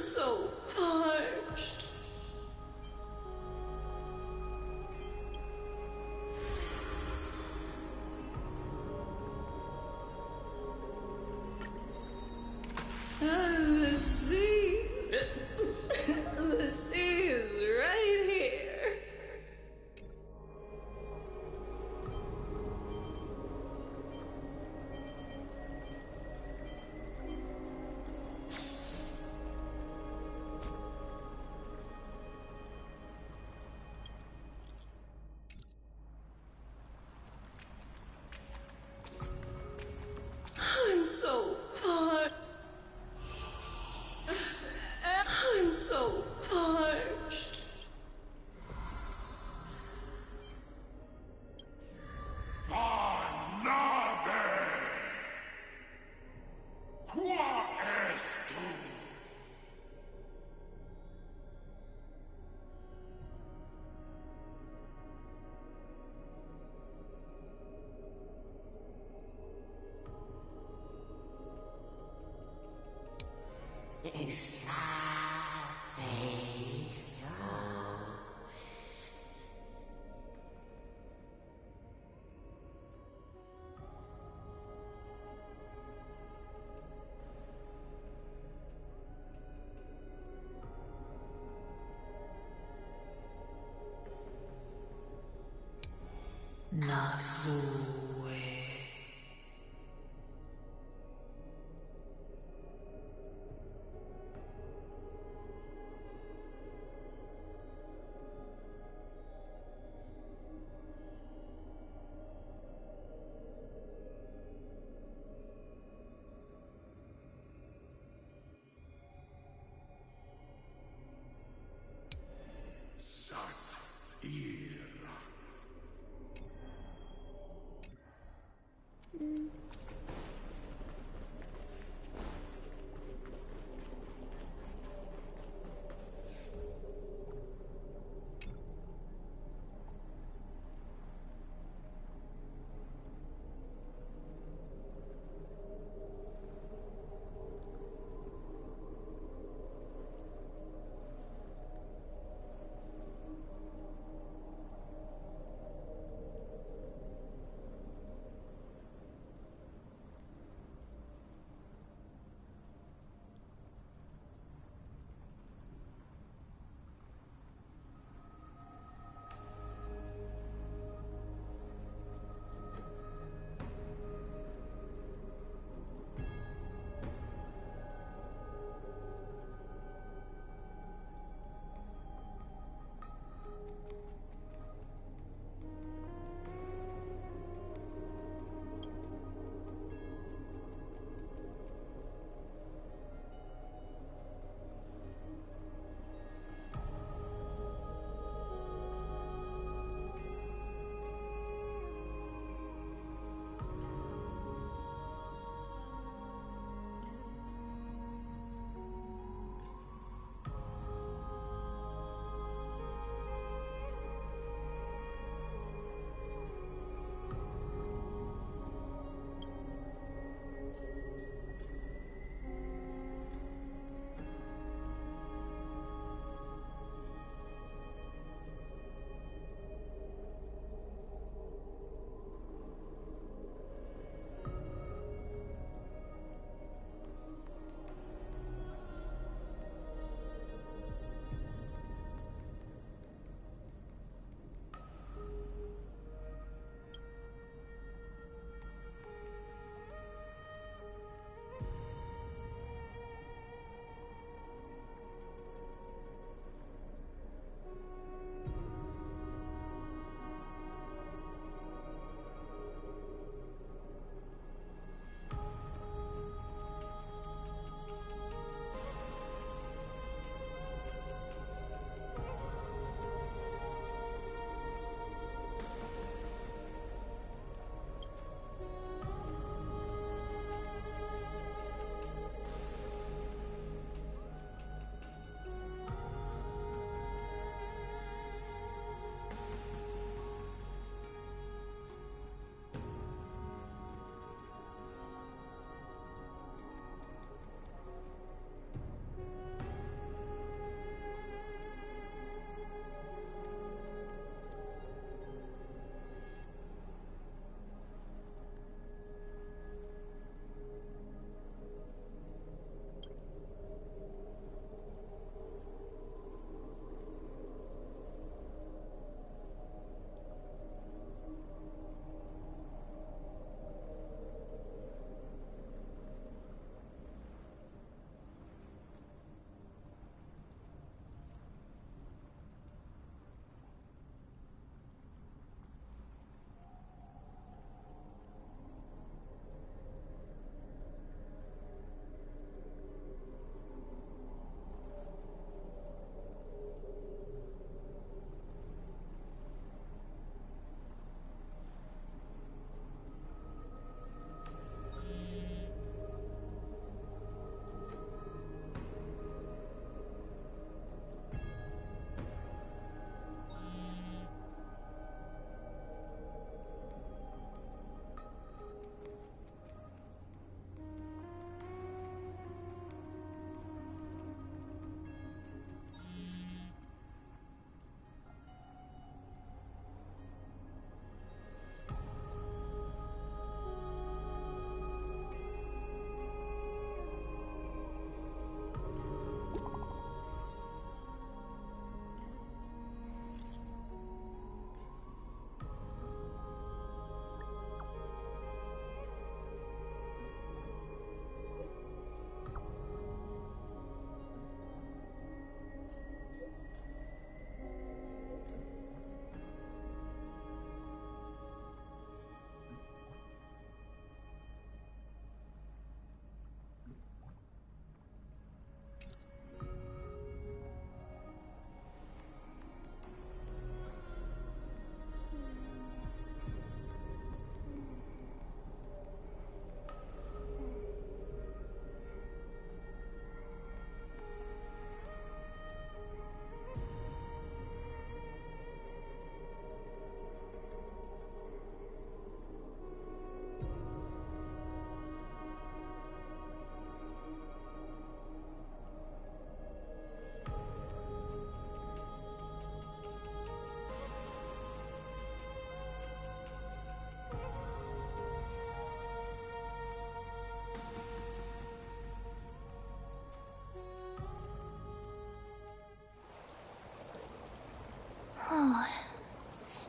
so parched. The sea. The sea is right here. I'm so parched. I'm so parched. Vanabe! Qua est tu? Nazue. Sat ira.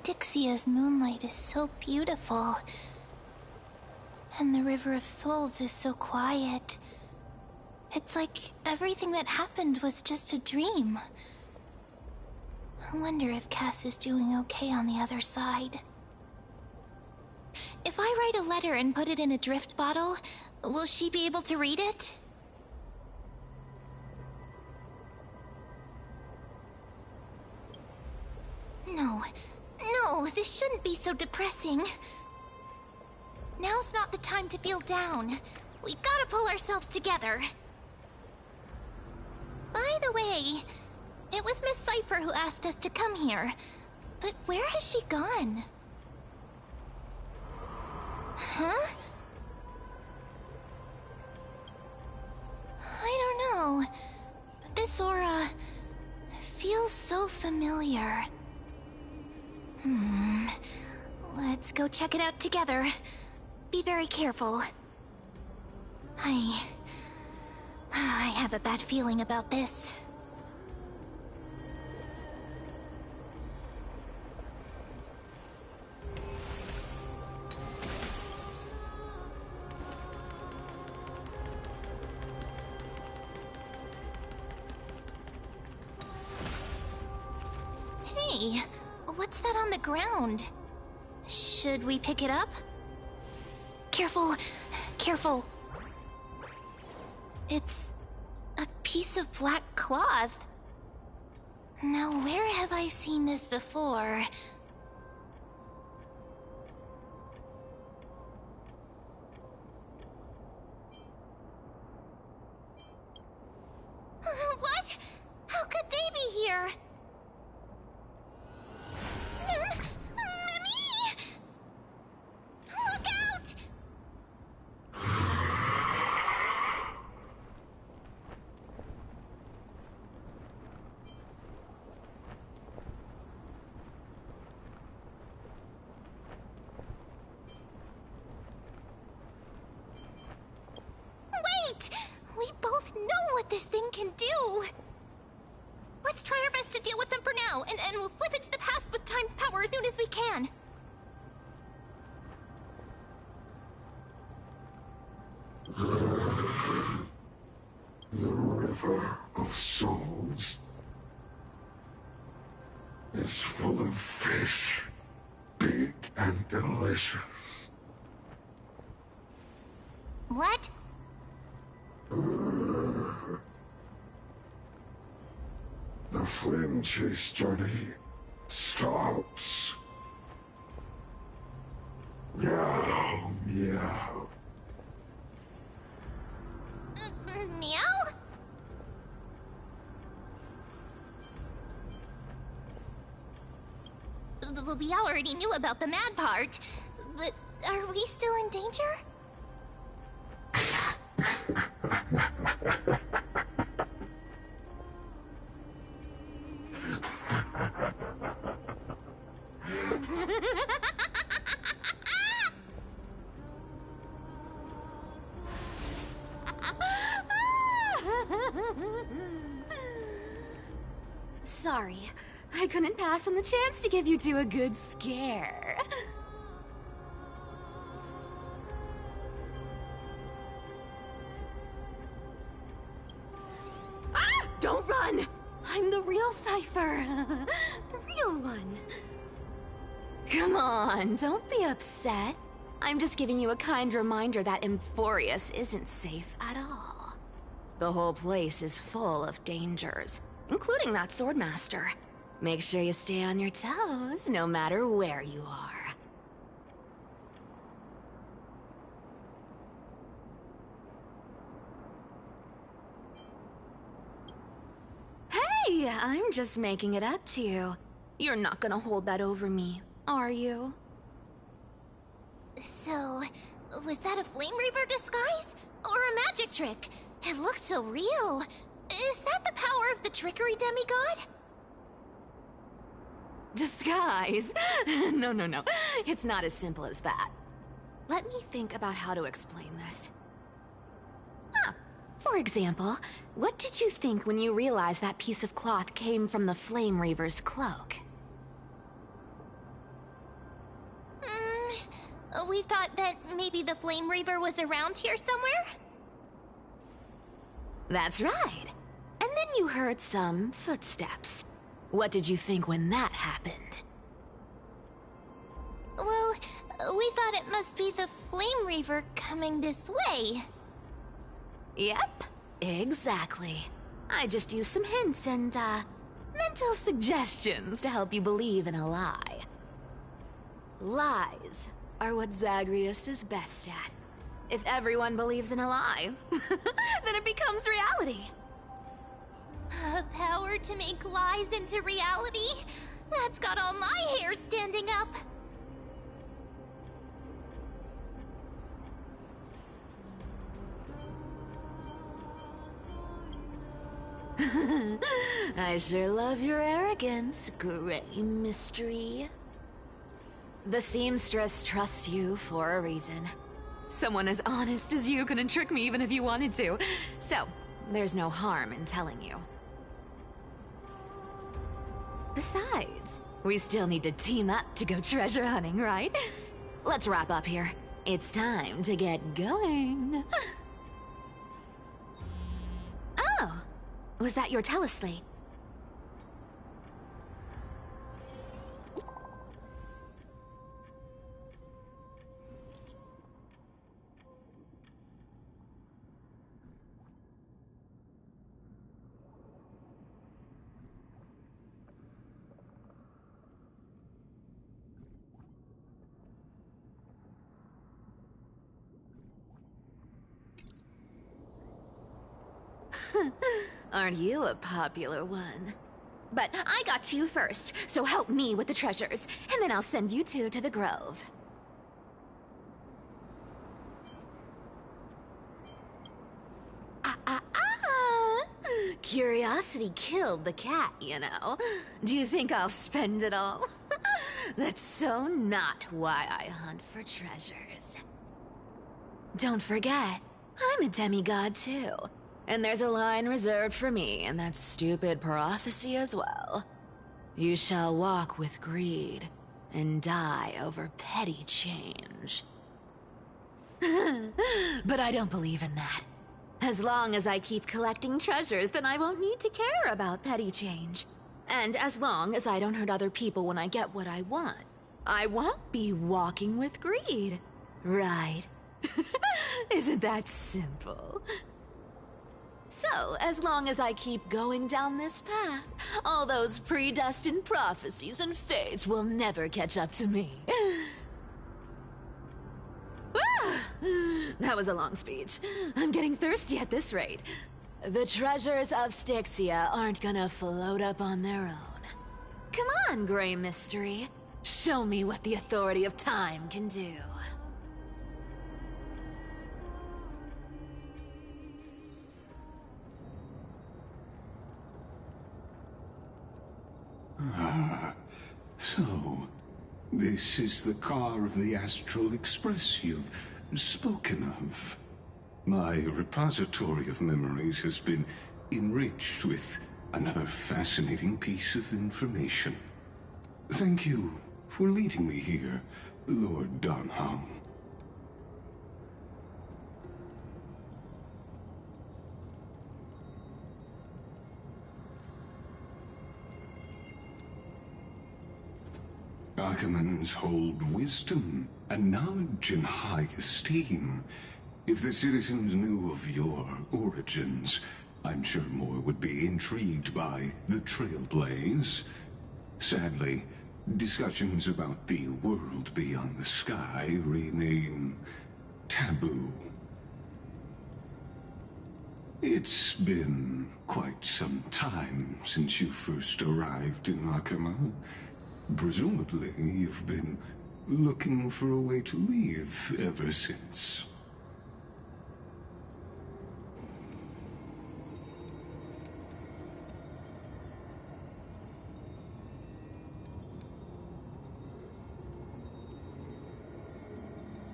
Dixia's moonlight is so beautiful. And the River of Souls is so quiet. It's like everything that happened was just a dream. I wonder if Cass is doing okay on the other side. If I write a letter and put it in a drift bottle, will she be able to read it? No, this shouldn't be so depressing. Now's not the time to feel down. We gotta pull ourselves together. By the way, it was Miss Cypher who asked us to come here. But where has she gone? Huh? I don't know. But this aura feels so familiar. Let's go check it out together. Be very careful. I have a bad feeling about this. Hey, what's that on the ground? Should we pick it up? Careful, careful. It's a piece of black cloth. Now, where have I seen this before? What? How could they be here? Mimi! Look out! Wait! We both know what this thing can do! Let's try our best to deal with them for now, and we'll slip into the past with Time's power as soon as we can. The River of Souls is full of fish, big and delicious. What? The flame chase journey stops. Meow, meow. Meow? We already knew about the mad part, but are we still in danger? Sorry, I couldn't pass on the chance to give you two a good scare. Ah! Don't run! I'm the real Cypher. The real one. Come on, don't be upset. I'm just giving you a kind reminder that Emphorius isn't safe at all. The whole place is full of dangers, including that Swordmaster. Make sure you stay on your toes, no matter where you are. Hey, I'm just making it up to you. You're not gonna hold that over me, are you? So, was that a Flame Reaver disguise? Or a magic trick? It looked so real. Is that the power of the trickery demigod? Disguise? No. It's not as simple as that. Let me think about how to explain this. For example, what did you think when you realized that piece of cloth came from the Flame Reaver's cloak? we thought that maybe the Flame Reaver was around here somewhere? That's right. And then you heard some footsteps. What did you think when that happened? Well, we thought it must be the Flame Reaver coming this way. Yep, exactly. I just used some hints and, mental suggestions to help you believe in a lie. Lies are what Zagreus is best at. If everyone believes in a lie, then it becomes reality. A power to make lies into reality? That's got all my hair standing up. I sure love your arrogance, Gray Mystery. The seamstress trusts you for a reason. Someone as honest as you couldn't trick me even if you wanted to. So, there's no harm in telling you. Besides, we still need to team up to go treasure hunting, right? Let's wrap up here. It's time to get going. Oh, was that your teleslate? Aren't you a popular one? But I got two first, so help me with the treasures, and then I'll send you two to the Grove. Curiosity killed the cat, you know. Do you think I'll spend it all? That's so not why I hunt for treasures. Don't forget, I'm a demigod too. And there's a line reserved for me in that stupid prophecy as well. You shall walk with greed and die over petty change. But I don't believe in that. As long as I keep collecting treasures, then I won't need to care about petty change. And as long as I don't hurt other people when I get what I want, I won't be walking with greed. Right? Isn't that simple? So, as long as I keep going down this path, all those predestined prophecies and fates will never catch up to me. That was a long speech. I'm getting thirsty at this rate. The treasures of Styxia aren't gonna float up on their own. Come on, Gray Mystery. Show me what the authority of time can do. So, this is the car of the Astral Express you've spoken of. My repository of memories has been enriched with another fascinating piece of information. Thank you for leading me here, Lord Donham. Archimans hold wisdom and knowledge in high esteem. If the citizens knew of your origins, I'm sure more would be intrigued by the Trailblaze. Sadly, discussions about the world beyond the sky remain taboo. It's been quite some time since you first arrived in Arkhima. Presumably, you've been looking for a way to leave ever since.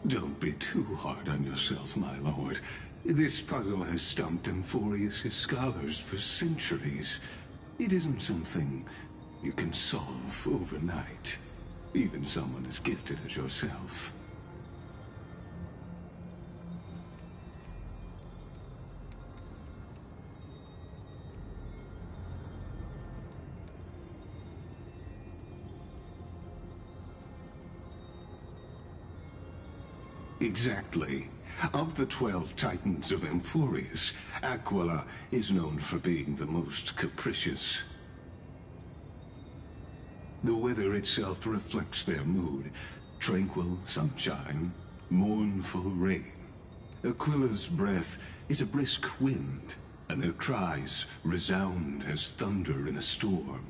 Don't be too hard on yourself, my lord. This puzzle has stumped Amphorius' scholars for centuries. It isn't something you can solve overnight. Even someone as gifted as yourself. Exactly. Of the 12 Titans of Emphorius, Aquila is known for being the most capricious. The weather itself reflects their mood. Tranquil sunshine, mournful rain. Aquila's breath is a brisk wind, and their cries resound as thunder in a storm.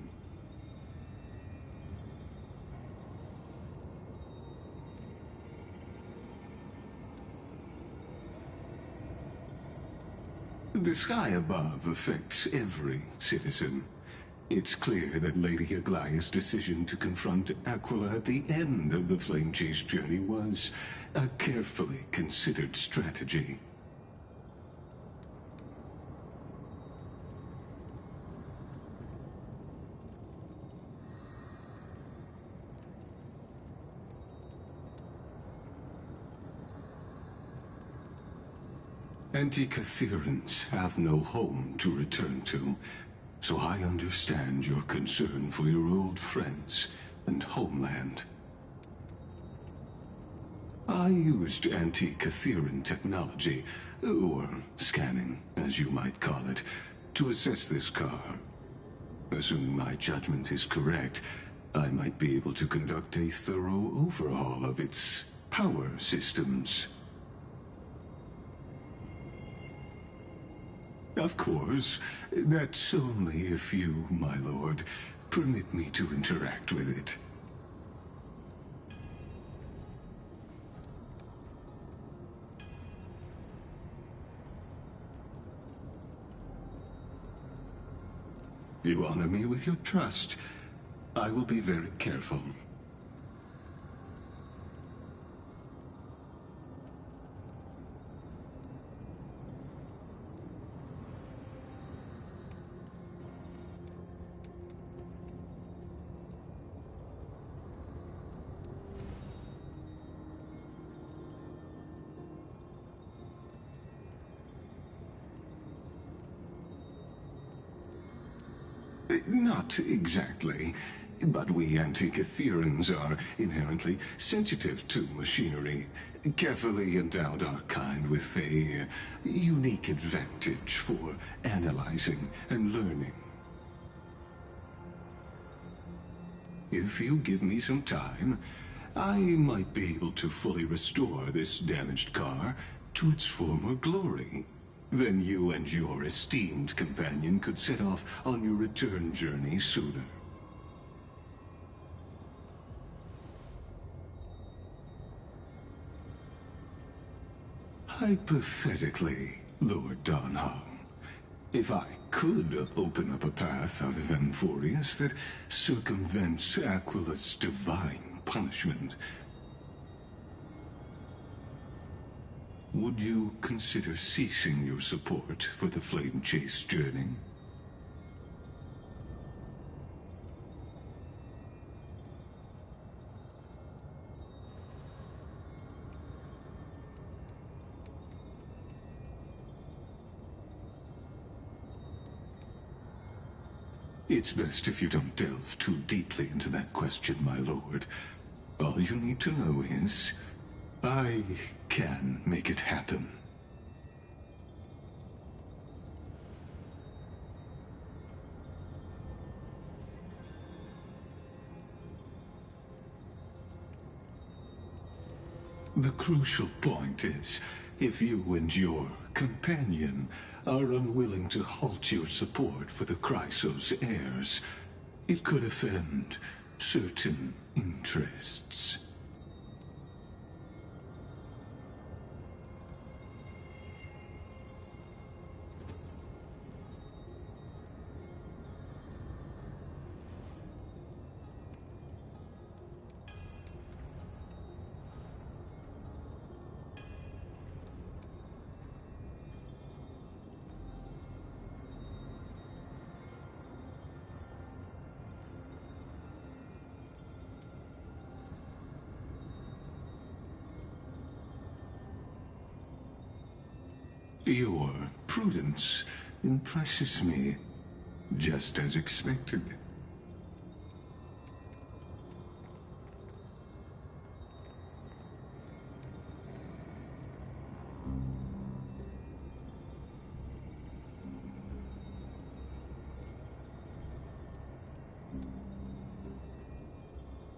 The sky above affects every citizen. It's clear that Lady Aglaya's decision to confront Aquila at the end of the Flame Chase journey was a carefully considered strategy. Anti-Catherians have no home to return to, so I understand your concern for your old friends and homeland. I used anti-Catherian technology, or scanning, as you might call it, to assess this car. Assuming my judgment is correct, I might be able to conduct a thorough overhaul of its power systems. Of course, that's only if you, my lord, permit me to interact with it. You honor me with your trust. I will be very careful. Not exactly, but we Anti-Catherians are inherently sensitive to machinery. Carefully endowed our kind with a unique advantage for analyzing and learning. If you give me some time, I might be able to fully restore this damaged car to its former glory. Then you and your esteemed companion could set off on your return journey sooner. Hypothetically, Lord Donhong, if I could open up a path out of Emphorius that circumvents Aquila's divine punishment, would you consider ceasing your support for the Flame Chase journey? It's best if you don't delve too deeply into that question, my lord. All you need to know is, I can make it happen. The crucial point is, if you and your companion are unwilling to halt your support for the Chrysos heirs, it could offend certain interests. Your prudence impresses me, just as expected.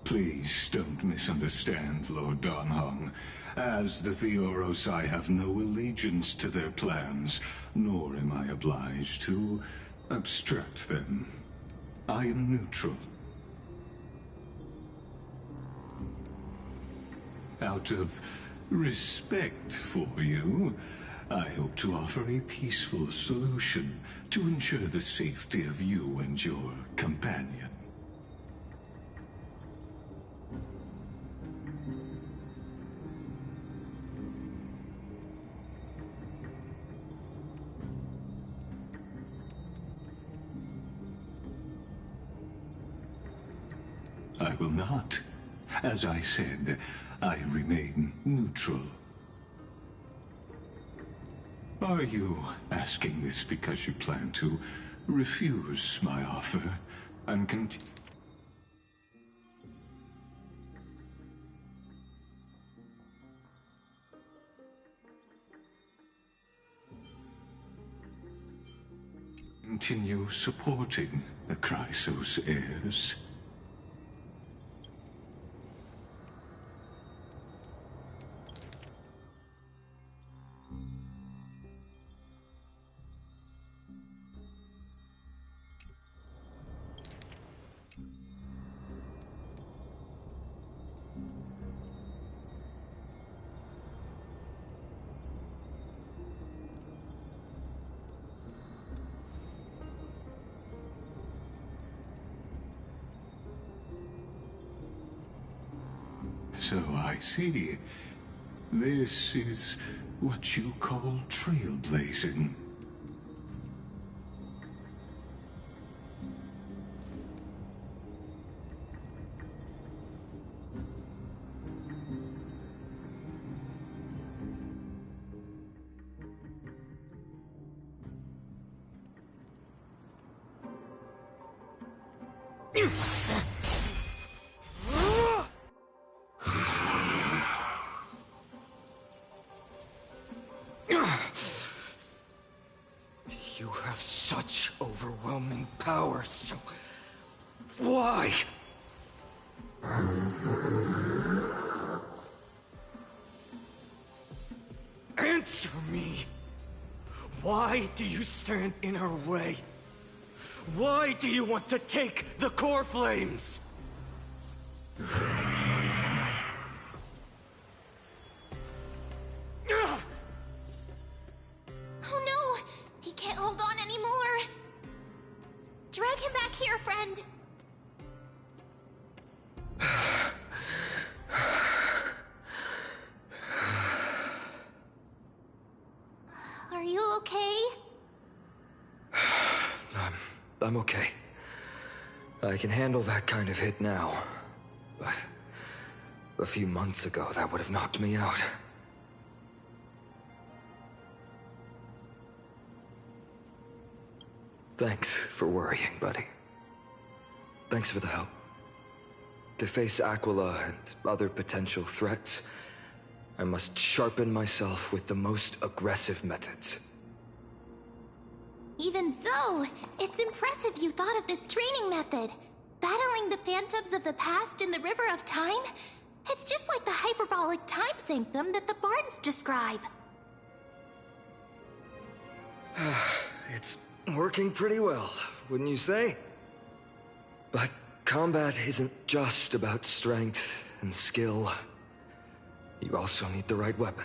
Please don't misunderstand, Lord Donhong. As the Theoros, I have no allegiance to their plans, nor am I obliged to obstruct them. I am neutral. Out of respect for you, I hope to offer a peaceful solution to ensure the safety of you and your companion. I will not. As I said, I remain neutral. Are you asking this because you plan to refuse my offer and continue supporting the Chrysos heirs? So I see. This is what you call trailblazing. You have such overwhelming power, so why? Answer me! Why do you stand in our way? Why do you want to take the core flames? Oh no! He can't hold on anymore! Drag him back here, friend! Are you okay? I'm okay. I can handle that kind of hit now. But a few months ago, that would have knocked me out. Thanks for worrying, buddy. Thanks for the help. To face Aquila and other potential threats, I must sharpen myself with the most aggressive methods. Even so, it's impressive you thought of this training method. Battling the phantoms of the past in the River of Time? It's just like the hyperbolic time sanctum that the bards describe. It's working pretty well, wouldn't you say? But combat isn't just about strength and skill. You also need the right weapon.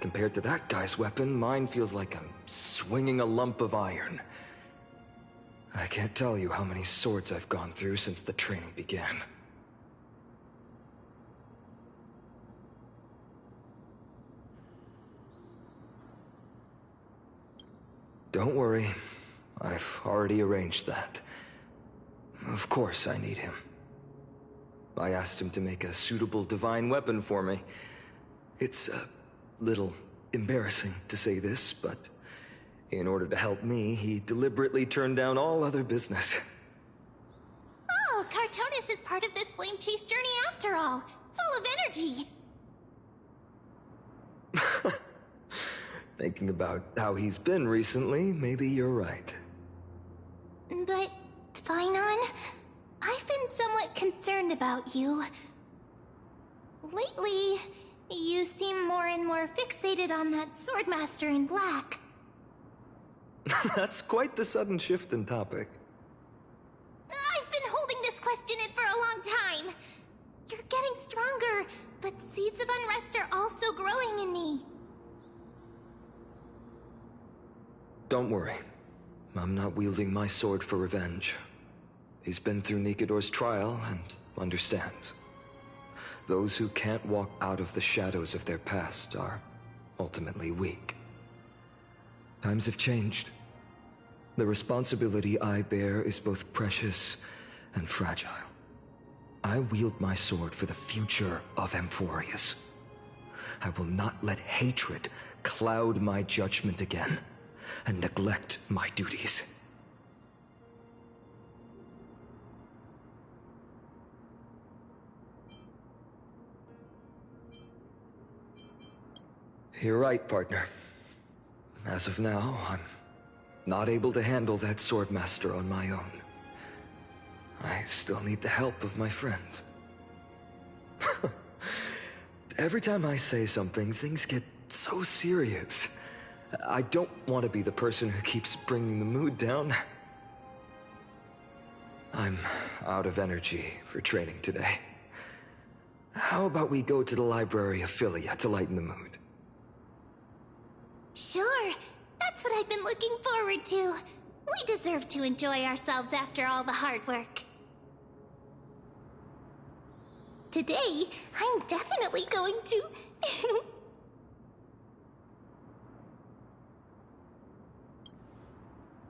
Compared to that guy's weapon, mine feels like I'm swinging a lump of iron. I can't tell you how many swords I've gone through since the training began. Don't worry. I've already arranged that. Of course I need him. I asked him to make a suitable divine weapon for me. It's a little embarrassing to say this, but in order to help me, he deliberately turned down all other business. Oh, Cartonis is part of this flame chase journey after all. Full of energy. Thinking about how he's been recently, maybe you're right. But, Finon, I've been somewhat concerned about you. Lately, you seem more and more fixated on that Swordmaster in black. That's quite the sudden shift in topic. I've been holding this question in for a long time. You're getting stronger, but seeds of unrest are also growing in me. Don't worry. I'm not wielding my sword for revenge. He's been through Nikador's trial and understands. Those who can't walk out of the shadows of their past are ultimately weak. Times have changed. The responsibility I bear is both precious and fragile. I wield my sword for the future of Amphorius. I will not let hatred cloud my judgment again and neglect my duties. You're right, partner. As of now, I'm not able to handle that Swordmaster on my own. I still need the help of my friends. Every time I say something, things get so serious. I don't want to be the person who keeps bringing the mood down. I'm out of energy for training today. How about we go to the Library of Philia to lighten the mood? Sure, that's what I've been looking forward to. We deserve to enjoy ourselves after all the hard work. Today, I'm definitely going to...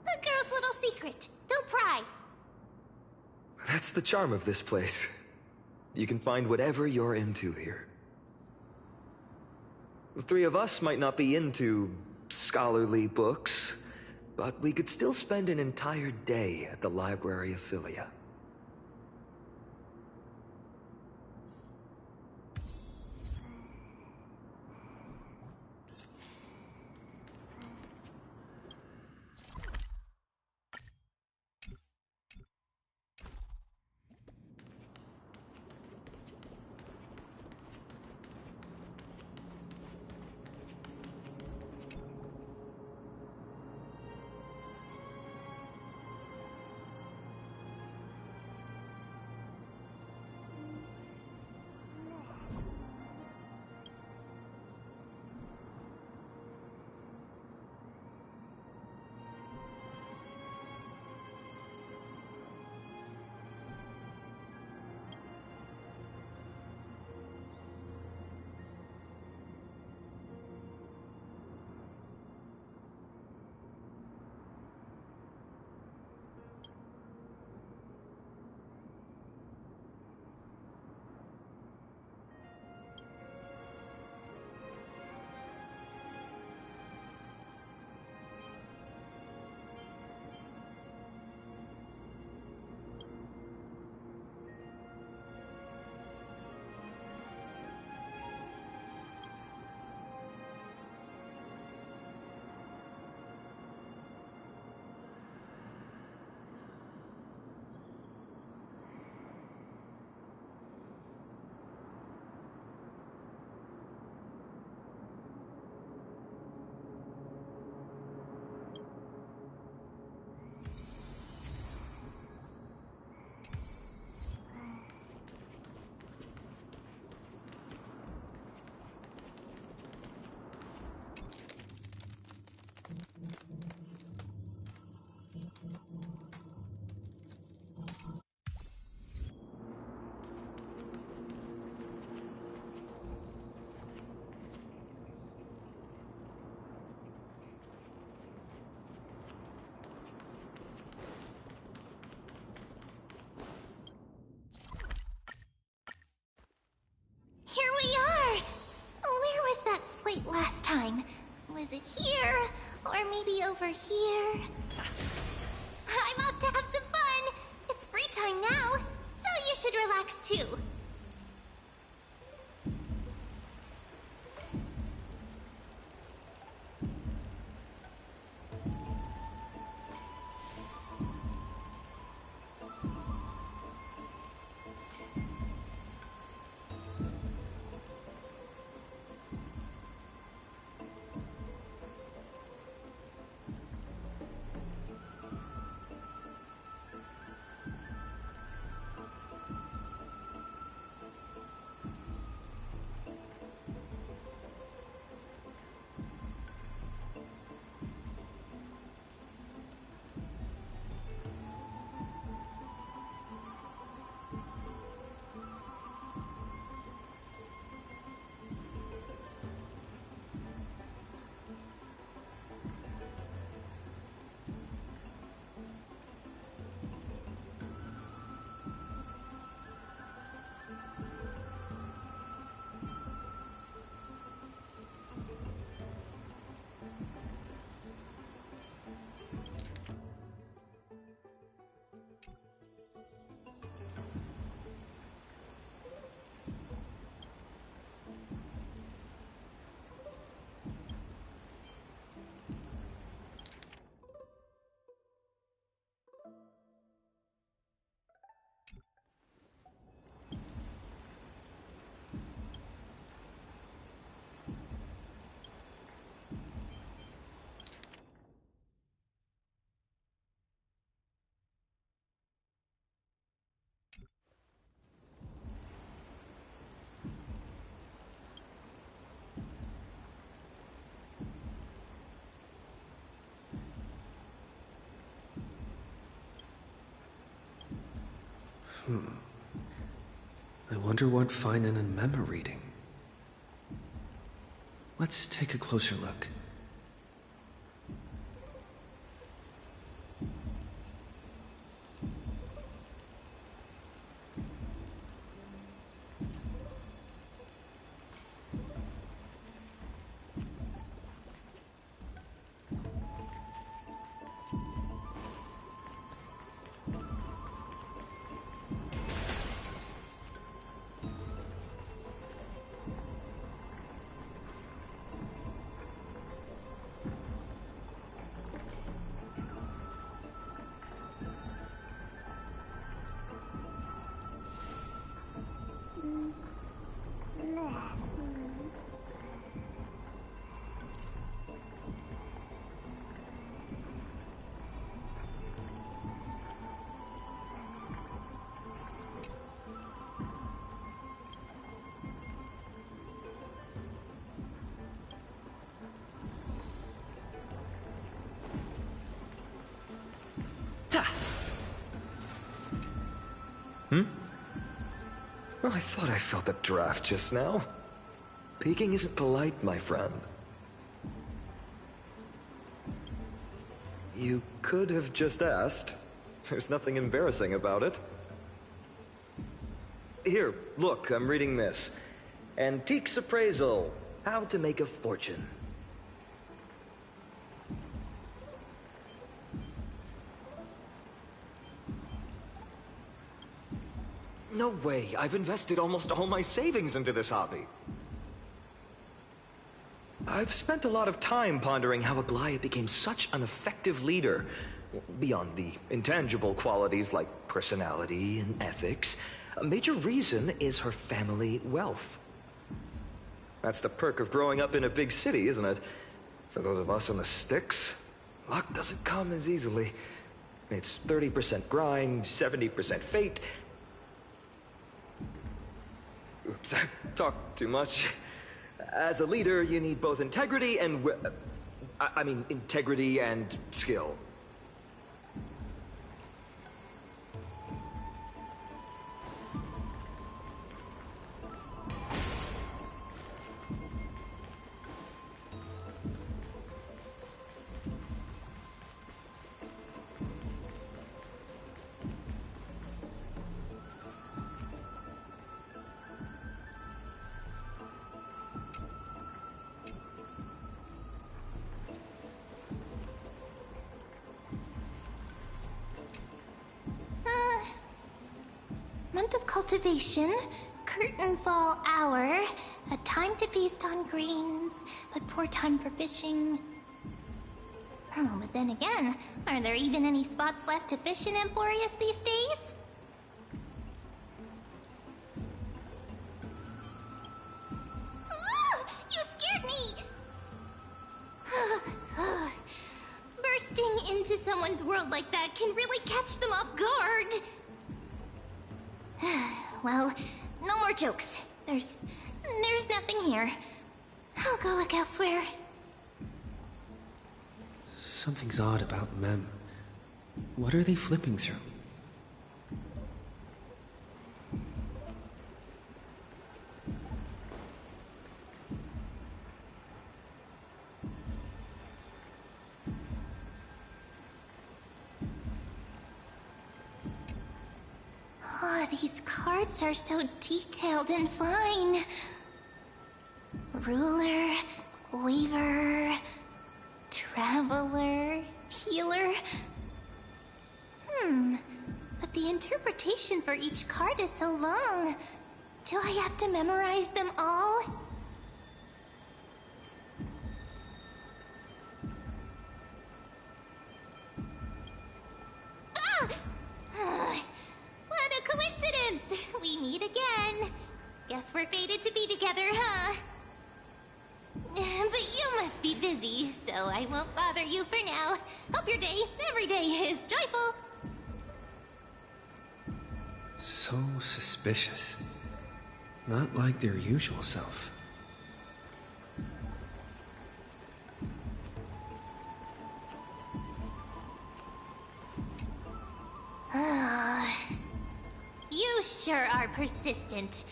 A girl's little secret. Don't pry. That's the charm of this place. You can find whatever you're into here. The three of us might not be into scholarly books, but we could still spend an entire day at the Library of Philia. Here we are! Where was that slate last time? Was it here? Or maybe over here? I'm out to have some fun! It's free time now, so you should relax too. I wonder what Finan and Mem are reading. Let's take a closer look. Well, I thought I felt a draft just now. Peeking isn't polite, my friend. You could have just asked. There's nothing embarrassing about it. Here, look, I'm reading this. Antiques Appraisal. How to Make a Fortune. No way. I've invested almost all my savings into this hobby. I've spent a lot of time pondering how Aglaya became such an effective leader. Beyond the intangible qualities like personality and ethics, a major reason is her family wealth. That's the perk of growing up in a big city, isn't it? For those of us in the sticks, luck doesn't come as easily. It's 30% grind, 70% fate. Oops, I talked too much. As a leader, you need both integrity and integrity and skill. Month of cultivation, curtain fall hour, a time to feast on grains, but poor time for fishing. Oh, but then again, are there even any spots left to fish in Emporius these days? Ah, you scared me! Bursting into someone's world like that can really catch them off guard. Well, no more jokes. There's nothing here. I'll go look elsewhere. Something's odd about Mem. What are they flipping through? Oh, these cards are so detailed and fine. Ruler, weaver, traveler, healer. But the interpretation for each card is so long. Do I have to memorize them all? What a coincidence! We meet again. Guess we're fated to be together, huh? But you must be busy, so I won't bother you for now. Hope your day, every day, is joyful. So suspicious. Not like their usual self. You sure are persistent.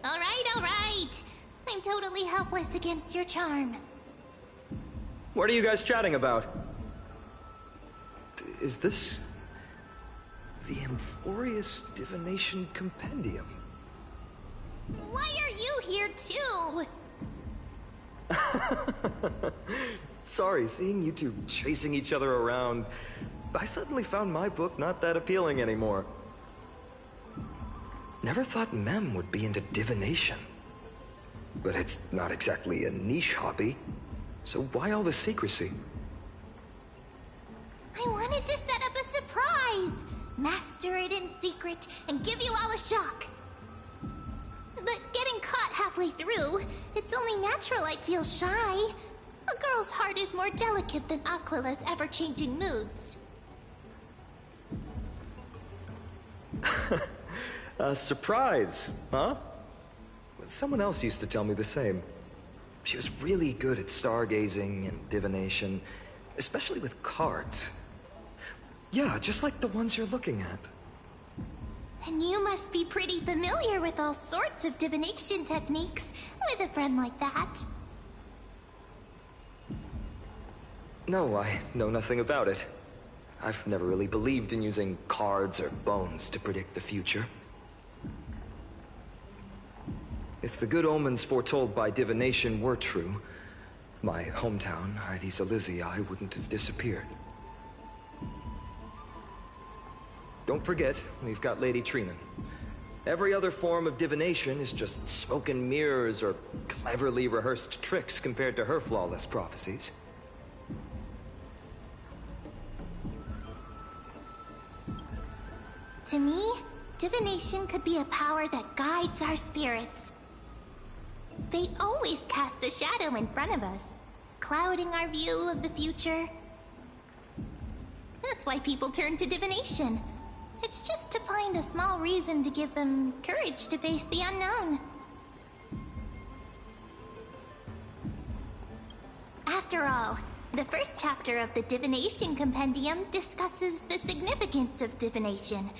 Alright, alright. I'm totally helpless against your charm. What are you guys chatting about? Is this... the Amphorius Divination Compendium? Why are you here too? Sorry, seeing you two chasing each other around, I suddenly found my book not that appealing anymore. Never thought Mem would be into divination. But it's not exactly a niche hobby, so why all the secrecy? I wanted to set up a surprise! Master it in secret and give you all a shock. But getting caught halfway through, it's only natural I'd feel shy. A girl's heart is more delicate than Aquila's ever-changing moods. A surprise, huh? Someone else used to tell me the same. She was really good at stargazing and divination, especially with cards. Yeah, just like the ones you're looking at. And you must be pretty familiar with all sorts of divination techniques with a friend like that. No, I know nothing about it. I've never really believed in using cards or bones to predict the future. If the good omens foretold by divination were true, my hometown, Hydes Elysiae, wouldn't have disappeared. Don't forget, we've got Lady Trina. Every other form of divination is just smoke and mirrors or cleverly rehearsed tricks compared to her flawless prophecies. To me, divination could be a power that guides our spirits. Fate always casts a shadow in front of us, clouding our view of the future. That's why people turn to divination. It's just to find a small reason to give them courage to face the unknown. After all, the first chapter of the Divination Compendium discusses the significance of divination.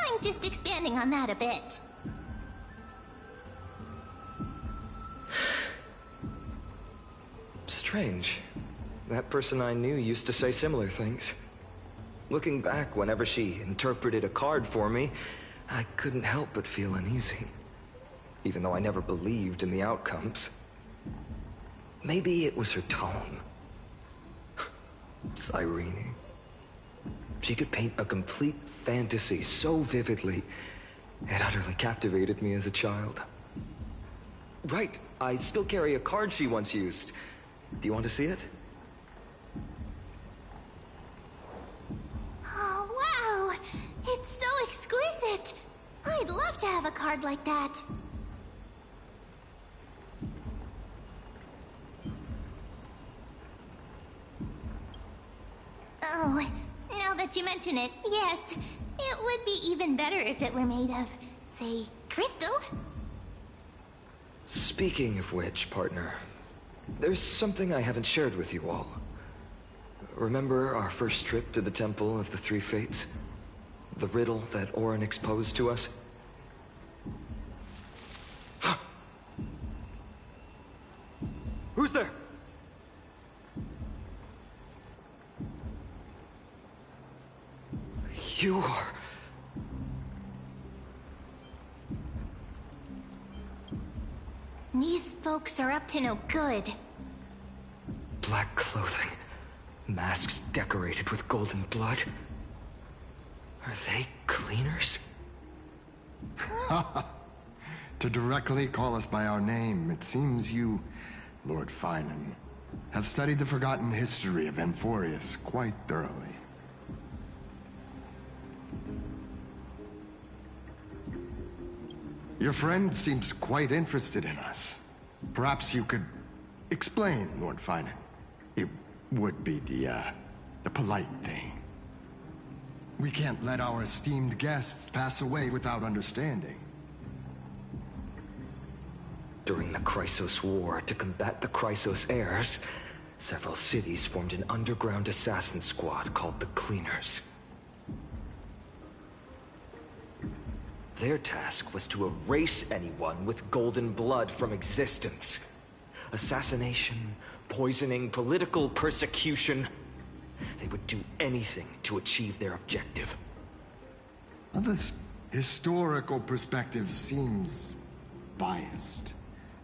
I'm just expanding on that a bit. Strange. That person I knew used to say similar things. Looking back, whenever she interpreted a card for me, I couldn't help but feel uneasy. Even though I never believed in the outcomes. Maybe it was her tone. Cyrene. She could paint a complete fantasy so vividly, it utterly captivated me as a child. Right, I still carry a card she once used. Do you want to see it? Oh, wow! It's so exquisite! I'd love to have a card like that. Oh, now that you mention it, yes. It would be even better if it were made of, say, crystal. Speaking of which, partner, there's something I haven't shared with you all. Remember our first trip to the Temple of the Three Fates? The riddle that Orynyx posed to us? Who's there? You are... These folks are up to no good. Black clothing, masks decorated with golden blood. Are they cleaners? To directly call us by our name, it seems you, Lord Finan, have studied the forgotten history of Amphorius quite thoroughly. Your friend seems quite interested in us. Perhaps you could explain, Lord Finan. It would be the polite thing. We can't let our esteemed guests pass away without understanding. During the Chrysos War, to combat the Chrysos heirs, several cities formed an underground assassin squad called the Cleaners. Their task was to erase anyone with golden blood from existence. Assassination, poisoning, political persecution. They would do anything to achieve their objective. Well, this historical perspective seems biased,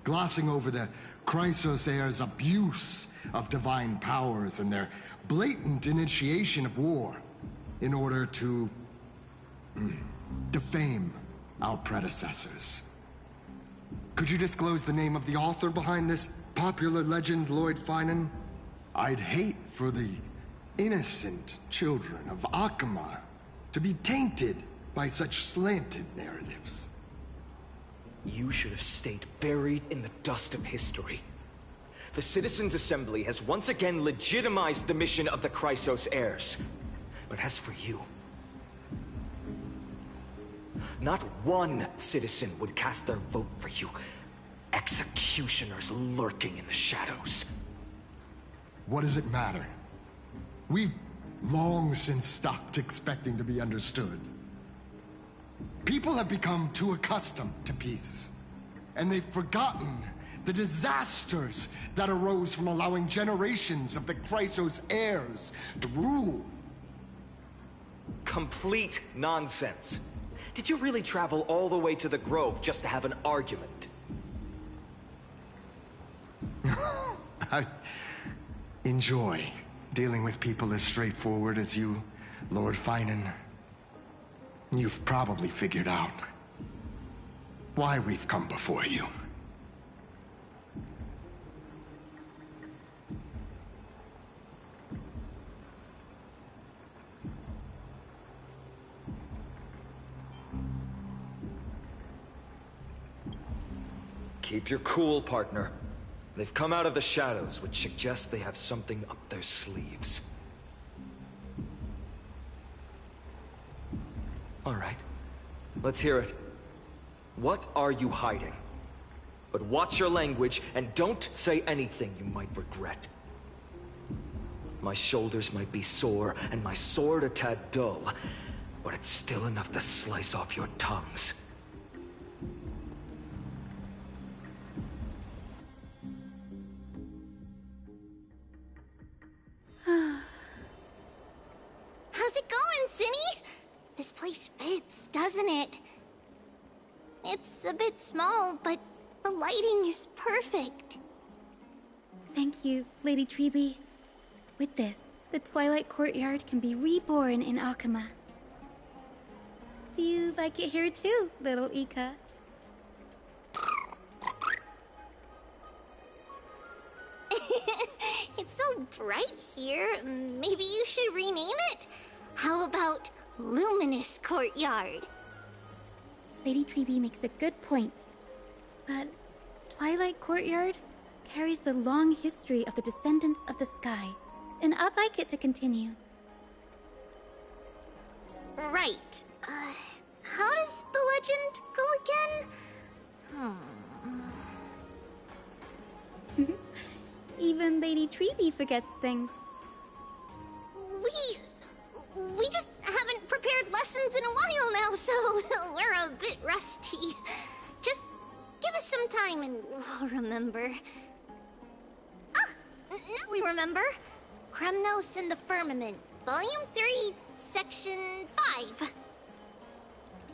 glossing over the Chrysos heirs' abuse of divine powers and their blatant initiation of war in order to defame our predecessors. Could you disclose the name of the author behind this popular legend, Lord Finan? I'd hate for the innocent children of Akama to be tainted by such slanted narratives. You should have stayed buried in the dust of history. The Citizens' Assembly has once again legitimized the mission of the Chrysos heirs. But as for you, not one citizen would cast their vote for you. Executioners lurking in the shadows. What does it matter? We've long since stopped expecting to be understood. People have become too accustomed to peace, and they've forgotten the disasters that arose from allowing generations of the Chrysos heirs to rule. Complete nonsense. Did you really travel all the way to the Grove just to have an argument? I enjoy dealing with people as straightforward as you, Lord Finan. You've probably figured out why we've come before you. Keep your cool, partner. They've come out of the shadows, which suggests they have something up their sleeves. All right. Let's hear it. What are you hiding? But watch your language, and don't say anything you might regret. My shoulders might be sore, and my sword a tad dull, but it's still enough to slice off your tongues. How's it going, Cinny? This place fits, doesn't it? It's a bit small, but the lighting is perfect. Thank you, Lady Treby. With this, the Twilight Courtyard can be reborn in Akama. Do you like it here too, little Ika? It's so bright here. Maybe you should rename it? How about Luminous Courtyard? Lady Treby makes a good point. But Twilight Courtyard carries the long history of the descendants of the sky, and I'd like it to continue. Right. How does the legend go again? Even Lady Treby forgets things. We just haven't prepared lessons in a while now, so we're a bit rusty. Just give us some time and we'll remember. Ah! Now we remember. Kremnos and the Firmament, Volume 3, Section 5.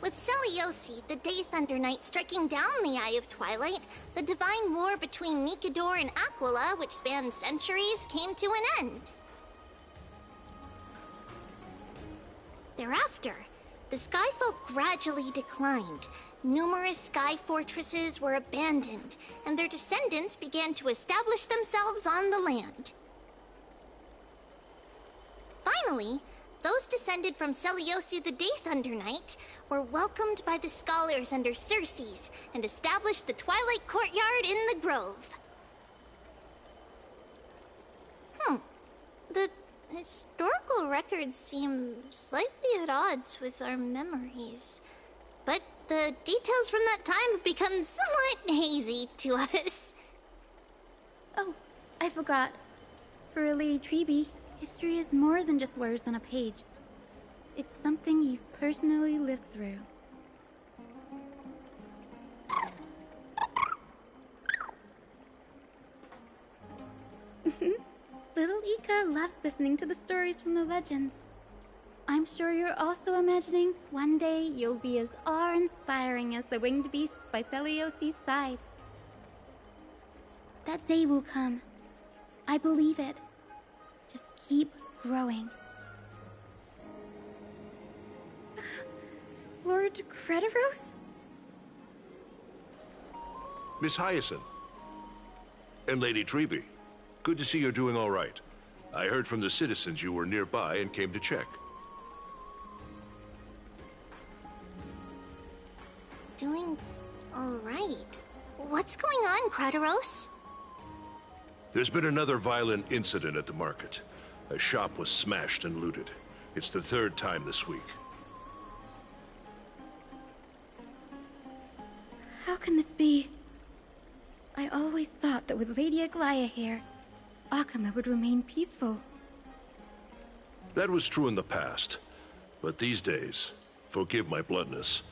With Seliosi, the Day Thunder Knight, striking down the Eye of Twilight, the divine war between Nikador and Aquila, which spanned centuries, came to an end. Thereafter, the Skyfolk gradually declined. Numerous sky fortresses were abandoned, and their descendants began to establish themselves on the land. Finally, those descended from Seliosi the Day Thunder Knight were welcomed by the scholars under Circes and established the Twilight Courtyard in the Grove. The historical records seem slightly at odds with our memories, but the details from that time have become somewhat hazy to us. Oh, I forgot. For a Lady Treby, history is more than just words on a page. It's something you've personally lived through. Ika loves listening to the stories from the legends. I'm sure you're also imagining one day you'll be as awe-inspiring as the winged beasts by Celiosi's side. That day will come. I believe it. Just keep growing. Lord Crediros? Miss Hyacinth. And Lady Treby. Good to see you're doing all right. I heard from the citizens you were nearby and came to check. Doing all right. What's going on, Crediros? There's been another violent incident at the market. A shop was smashed and looted. It's the third time this week. How can this be? I always thought that with Lady Aglaya here, Akama would remain peaceful. That was true in the past. But these days, forgive my bluntness,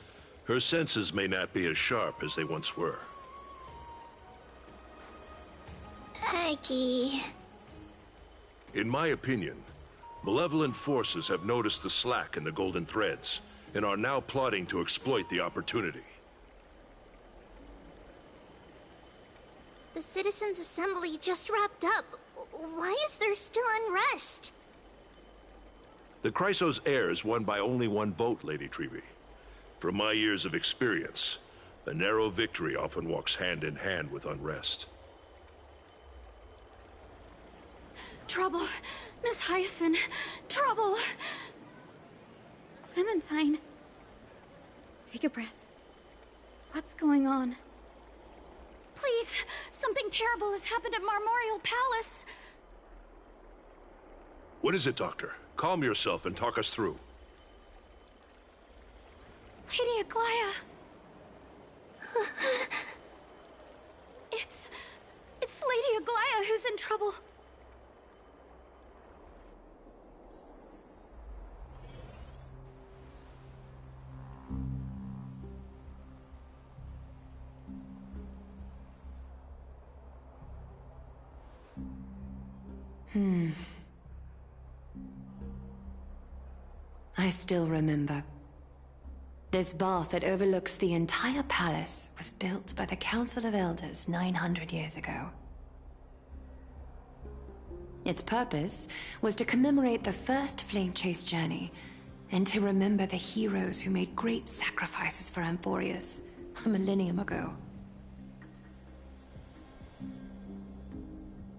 her senses may not be as sharp as they once were. Aggie. In my opinion, malevolent forces have noticed the slack in the golden threads and are now plotting to exploit the opportunity. The Citizens' Assembly just wrapped up. Why is there still unrest? The Chrysos heirs won by only one vote, Lady Treby. From my years of experience, a narrow victory often walks hand in hand with unrest. Trouble! Miss Hyacinth! Trouble! Clementine. Take a breath. What's going on? Please! Something terrible has happened at Marmorial Palace! What is it, Doctor? Calm yourself and talk us through. Lady Aglaya! It's Lady Aglaya who's in trouble. I still remember. This bath that overlooks the entire palace was built by the Council of Elders 900 years ago. Its purpose was to commemorate the first flame chase journey, and to remember the heroes who made great sacrifices for Amphorius a millennium ago.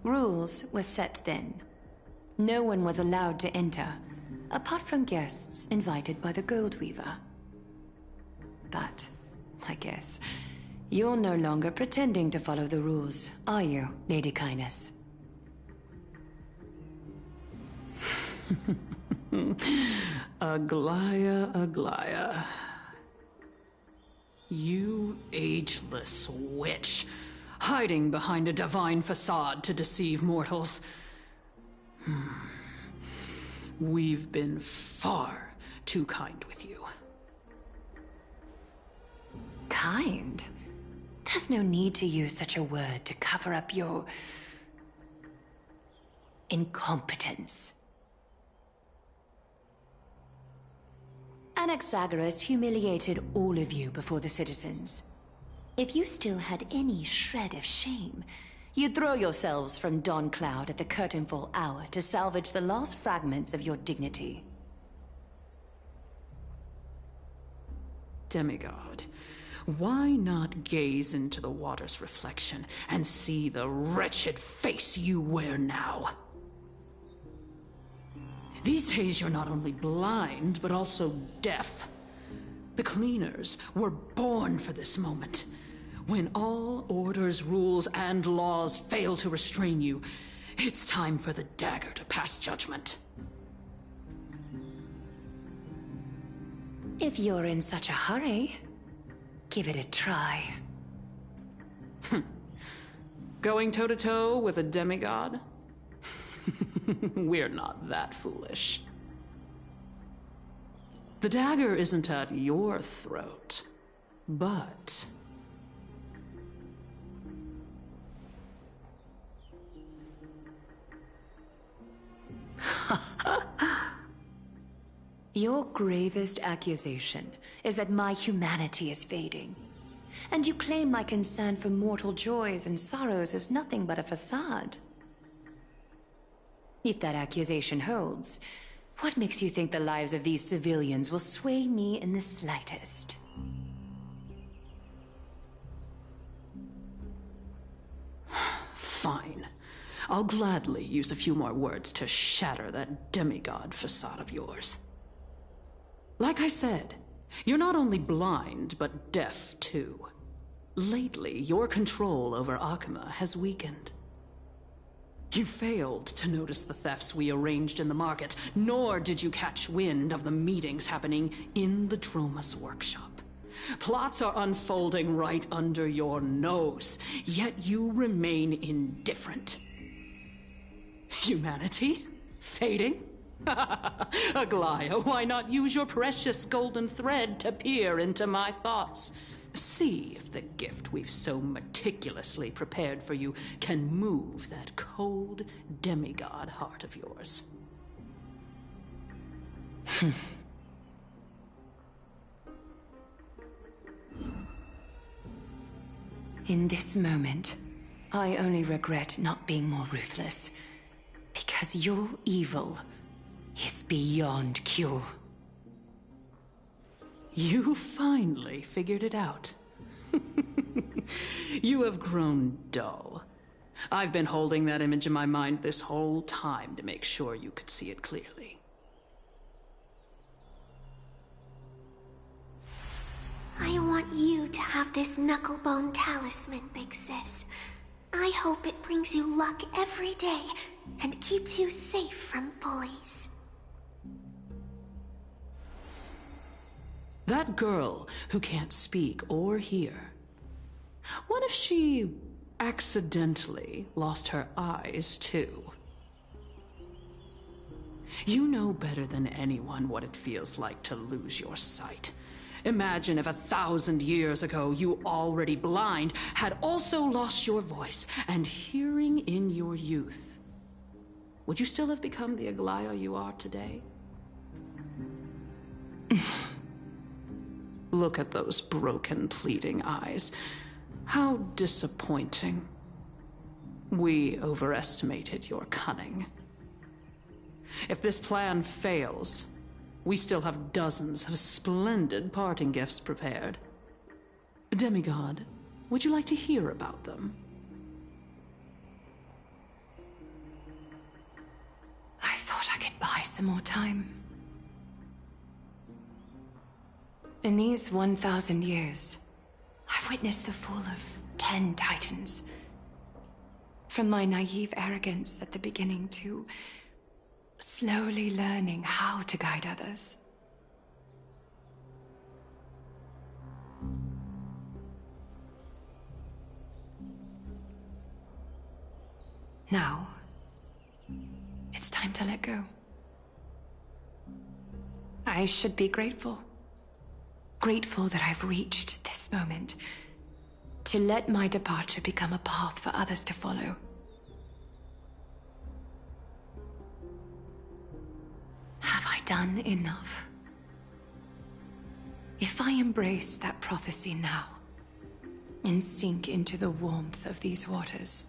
Rules were set then. No one was allowed to enter, apart from guests invited by the Goldweaver. But, I guess, you're no longer pretending to follow the rules, are you, Lady Kindness? Aglaya, Aglaya. You ageless witch, hiding behind a divine facade to deceive mortals. We've been far too kind with you. Kind? There's no need to use such a word to cover up your incompetence. Anaxagoras humiliated all of you before the citizens. If you still had any shred of shame, you'd throw yourselves from Dawn Cloud at the curtainfall hour to salvage the last fragments of your dignity. Demigod, why not gaze into the water's reflection and see the wretched face you wear now? These days you're not only blind, but also deaf. The cleaners were born for this moment. When all orders, rules, and laws fail to restrain you, it's time for the dagger to pass judgment. If you're in such a hurry, give it a try. Going toe-to-toe with a demigod? We're not that foolish. The dagger isn't at your throat, but... Your gravest accusation is that my humanity is fading. And you claim my concern for mortal joys and sorrows is nothing but a facade. If that accusation holds, what makes you think the lives of these civilians will sway me in the slightest? Fine. I'll gladly use a few more words to shatter that demigod facade of yours. Like I said, you're not only blind, but deaf too. Lately, your control over Akuma has weakened. You failed to notice the thefts we arranged in the market, nor did you catch wind of the meetings happening in the Dromus workshop. Plots are unfolding right under your nose, yet you remain indifferent. Humanity? Fading? Aglaya, why not use your precious golden thread to peer into my thoughts? See if the gift we've so meticulously prepared for you can move that cold demigod heart of yours. In this moment, I only regret not being more ruthless. Because your evil is beyond cure. You finally figured it out. You have grown dull. I've been holding that image in my mind this whole time to make sure you could see it clearly. I want you to have this knucklebone talisman, Big Sis. I hope it brings you luck every day and keeps you safe from bullies. That girl who can't speak or hear, what if she accidentally lost her eyes too? You know better than anyone what it feels like to lose your sight. Imagine if 1,000 years ago you, already blind, had also lost your voice and hearing in your youth. Would you still have become the Aglaya you are today? Look at those broken, pleading eyes. How disappointing. We overestimated your cunning. If this plan fails, we still have dozens of splendid parting gifts prepared. Demigod, would you like to hear about them? I thought I could buy some more time. In these 1,000 years, I've witnessed the fall of 10 titans. From my naive arrogance at the beginning to slowly learning how to guide others. Now, it's time to let go. I should be grateful. Grateful that I've reached this moment. To let my departure become a path for others to follow. Have I done enough? If I embrace that prophecy now, and sink into the warmth of these waters,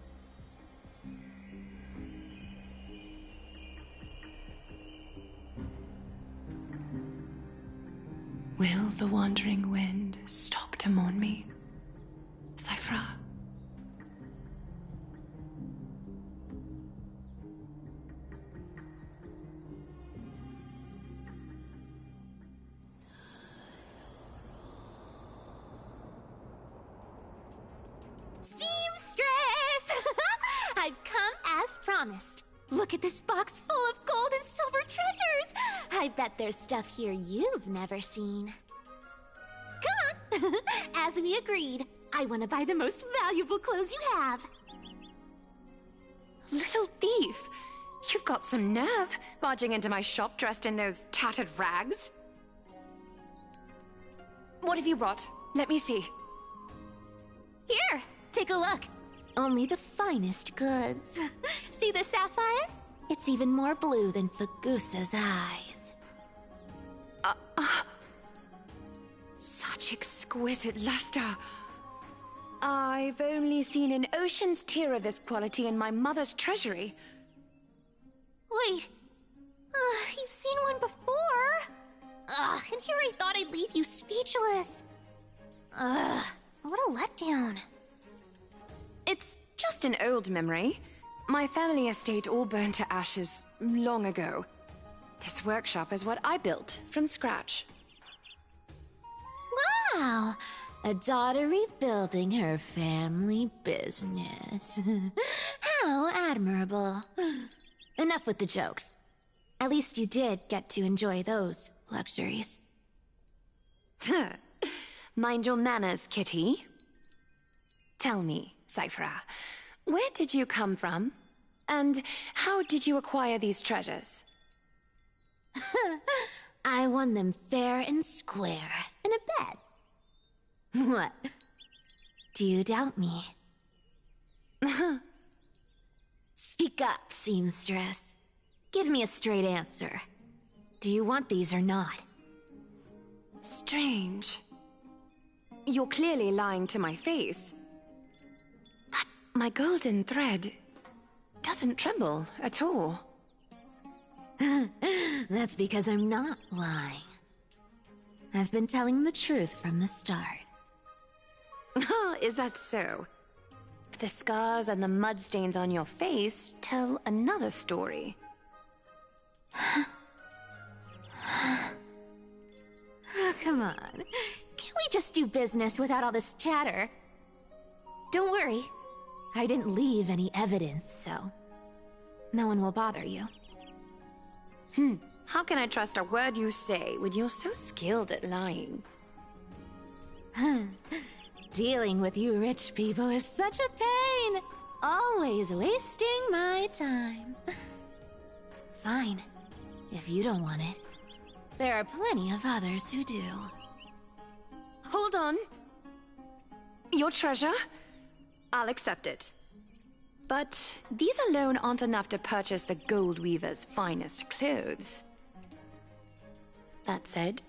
will the wandering wind stop to mourn me, Cyphra? Seamstress! I've come as promised. Look at this box full of gold and silver treasures! I bet there's stuff here you've never seen. Come on! As we agreed, I want to buy the most valuable clothes you have. Little thief! You've got some nerve, barging into my shop dressed in those tattered rags. What have you brought? Let me see. Here, take a look. Only the finest goods. See the sapphire? It's even more blue than Fagusa's eyes. Such exquisite luster. I've only seen an ocean's tear of this quality in my mother's treasury. Wait. You've seen one before. And here I thought I'd leave you speechless. What a letdown. It's just an old memory. My family estate all burned to ashes long ago. This workshop is what I built from scratch. Wow. A daughter rebuilding her family business. How admirable. Enough with the jokes. At least you did get to enjoy those luxuries. Mind your manners, Kitty. Tell me, Cyphera, where did you come from? And how did you acquire these treasures? I won them fair and square in a bet. What? Do you doubt me? Speak up, seamstress. Give me a straight answer. Do you want these or not? Strange. You're clearly lying to my face. But my golden thread doesn't tremble at all. That's because I'm not lying. I've been telling the truth from the start. Is that so? The scars and the mud stains on your face tell another story. Oh, come on. Can't we just do business without all this chatter? Don't worry. I didn't leave any evidence, so no one will bother you. How can I trust a word you say when you're so skilled at lying? Dealing with you rich people is such a pain. Always wasting my time. Fine. If you don't want it, there are plenty of others who do. Hold on. Your treasure? I'll accept it. But these alone aren't enough to purchase the Gold Weaver's finest clothes. That said,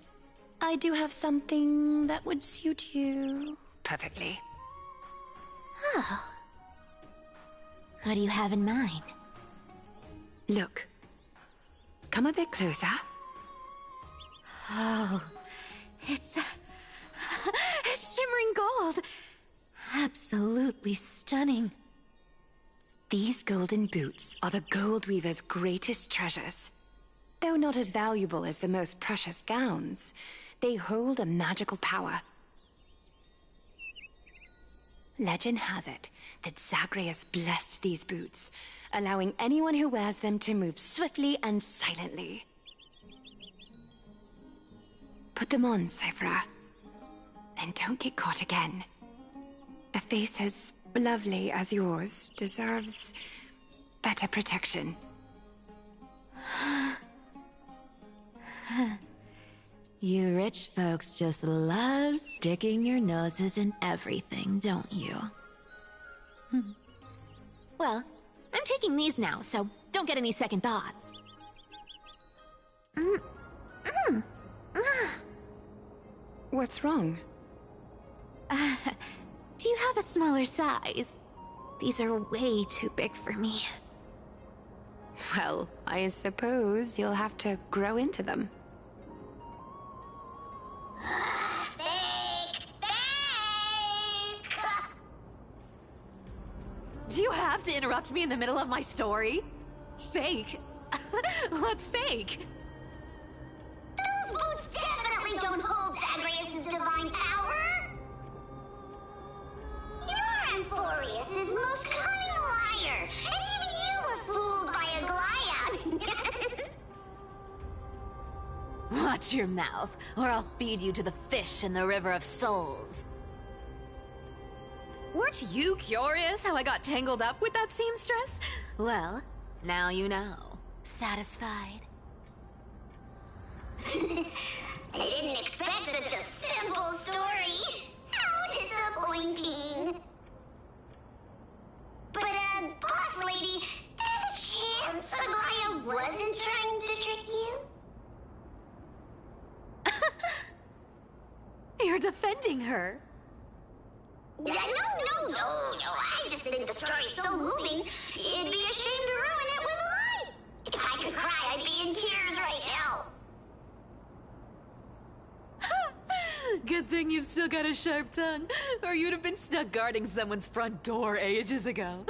I do have something that would suit you perfectly. Oh. What do you have in mind? Look. Come a bit closer. Oh, it's shimmering gold. Absolutely stunning. These golden boots are the Gold Weaver's greatest treasures. Though not as valuable as the most precious gowns, they hold a magical power. Legend has it that Zagreus blessed these boots, allowing anyone who wears them to move swiftly and silently. Put them on, Cyphera, and don't get caught again. A face as lovely as yours deserves better protection. You rich folks just love sticking your noses in everything, don't you? Well, I'm taking these now, so don't get any second thoughts. What's wrong? Do you have a smaller size? These are way too big for me. Well, I suppose you'll have to grow into them. Fake! Fake! Do you have to interrupt me in the middle of my story? Fake? What's fake? Those boots definitely don't hold Zagreus' divine power! You're Amphorius' most cunning liar, and even you were fooled by a Glyad! Watch your mouth, or I'll feed you to the fish in the River of Souls. Weren't you curious how I got tangled up with that seamstress? Well, now you know. Satisfied? I didn't expect such a simple story. How disappointing. But, boss lady, there's a chance a you're defending her. No. I just think the story's so moving, it'd be a shame to ruin it with a lie. If I could cry, I'd be in tears right now. Good thing you've still got a sharp tongue, or you'd have been stuck guarding someone's front door ages ago.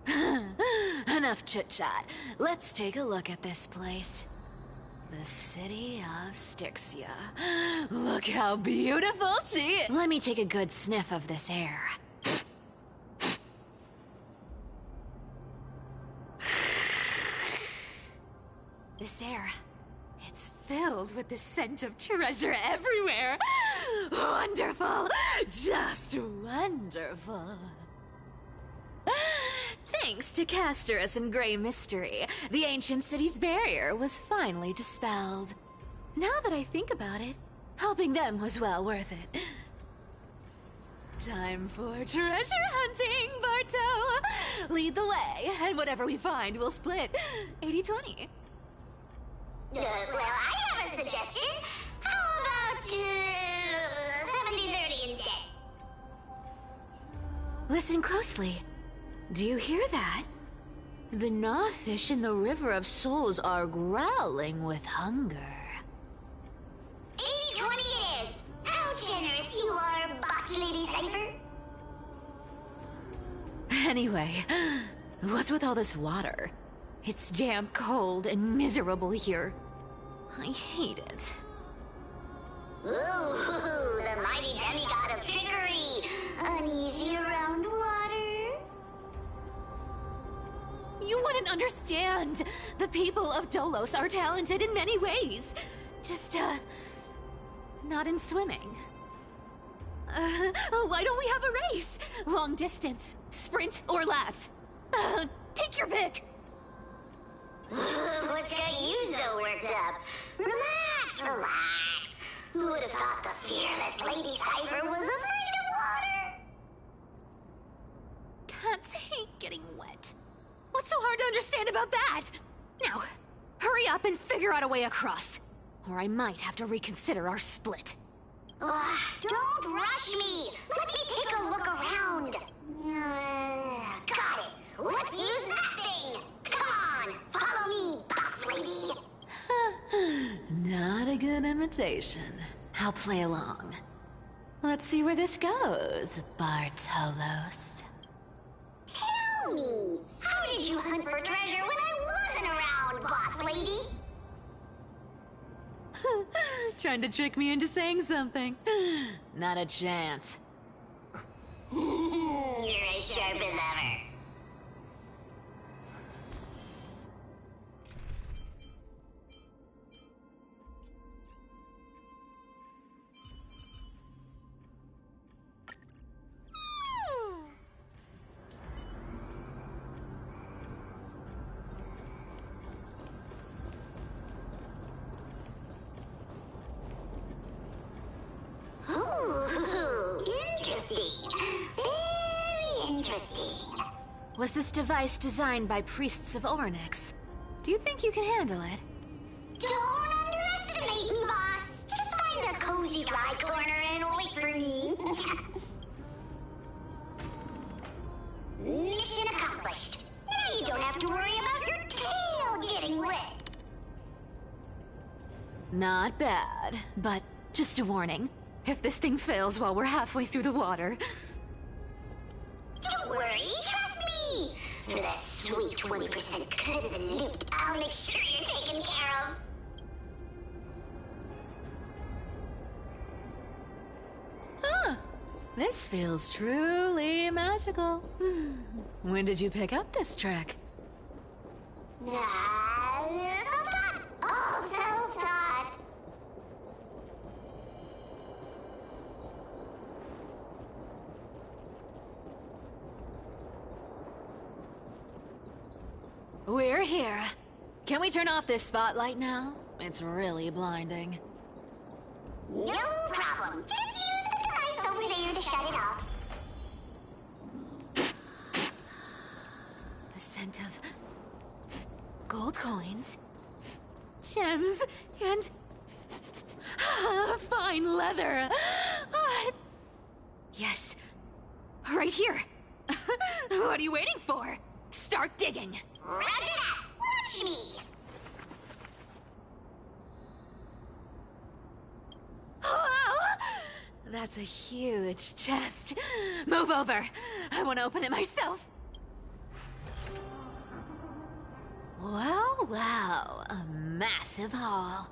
Enough chit-chat. Let's take a look at this place. The city of Styxia. Look how beautiful she is. Let me take a good sniff of this air. This air, it's filled with the scent of treasure everywhere. Wonderful. Just wonderful. Thanks to Castorus and Grey Mystery, the ancient city's barrier was finally dispelled. Now that I think about it, helping them was well worth it. Time for treasure hunting, Barto! Lead the way, and whatever we find, we'll split 80-20. Well, I have a suggestion. How about 70-30 instead? Listen closely. Do you hear that? The gnawfish in the River of Souls are growling with hunger. 80-20 it is. How generous you are, Boss Lady Cypher. Anyway, what's with all this water? It's damp, cold, and miserable here. I hate it. Ooh, the mighty demigod of trickery. Uneasy around water. You wouldn't understand. The people of Dolos are talented in many ways. Just, not in swimming. Why don't we have a race? Long distance, sprint, or laps? Take your pick. What's got you so worked up? Relax. Who would have thought the fearless Lady Cypher was afraid of water? Cats hate getting wet. What's so hard to understand about that? Now, hurry up and figure out a way across. Or I might have to reconsider our split. Don't rush me. Let me take a look around. Got it. Let's use that thing. Come on, follow me, boss lady. Not a good imitation. I'll play along. Let's see where this goes, Bartolos. Tell me, how did you hunt for treasure when I wasn't around, boss lady? Trying to trick me into saying something. Not a chance. You're as sharp as ever. Was this device designed by priests of Ornyx? Do you think you can handle it? Don't underestimate me, boss. Just find a cozy dry corner and wait for me. Mission accomplished. Now you don't have to worry about your tail getting wet. Not bad, but just a warning. If this thing fails while we're halfway through the water... Don't worry, trust me. For that sweet 20% cut of the loot, I'll make sure you're taken care of. Huh. This feels truly magical. When did you pick up this trick? Self-taught. All self-taught. We're here. Can we turn off this spotlight now? It's really blinding. No problem. Just use the device over there to shut it off. The scent of gold coins, gems, and Fine leather. Yes. Right here. What are you waiting for? Start digging. Roger that! Watch me! Wow! That's a huge chest. Move over. I want to open it myself. Wow, wow. A massive haul.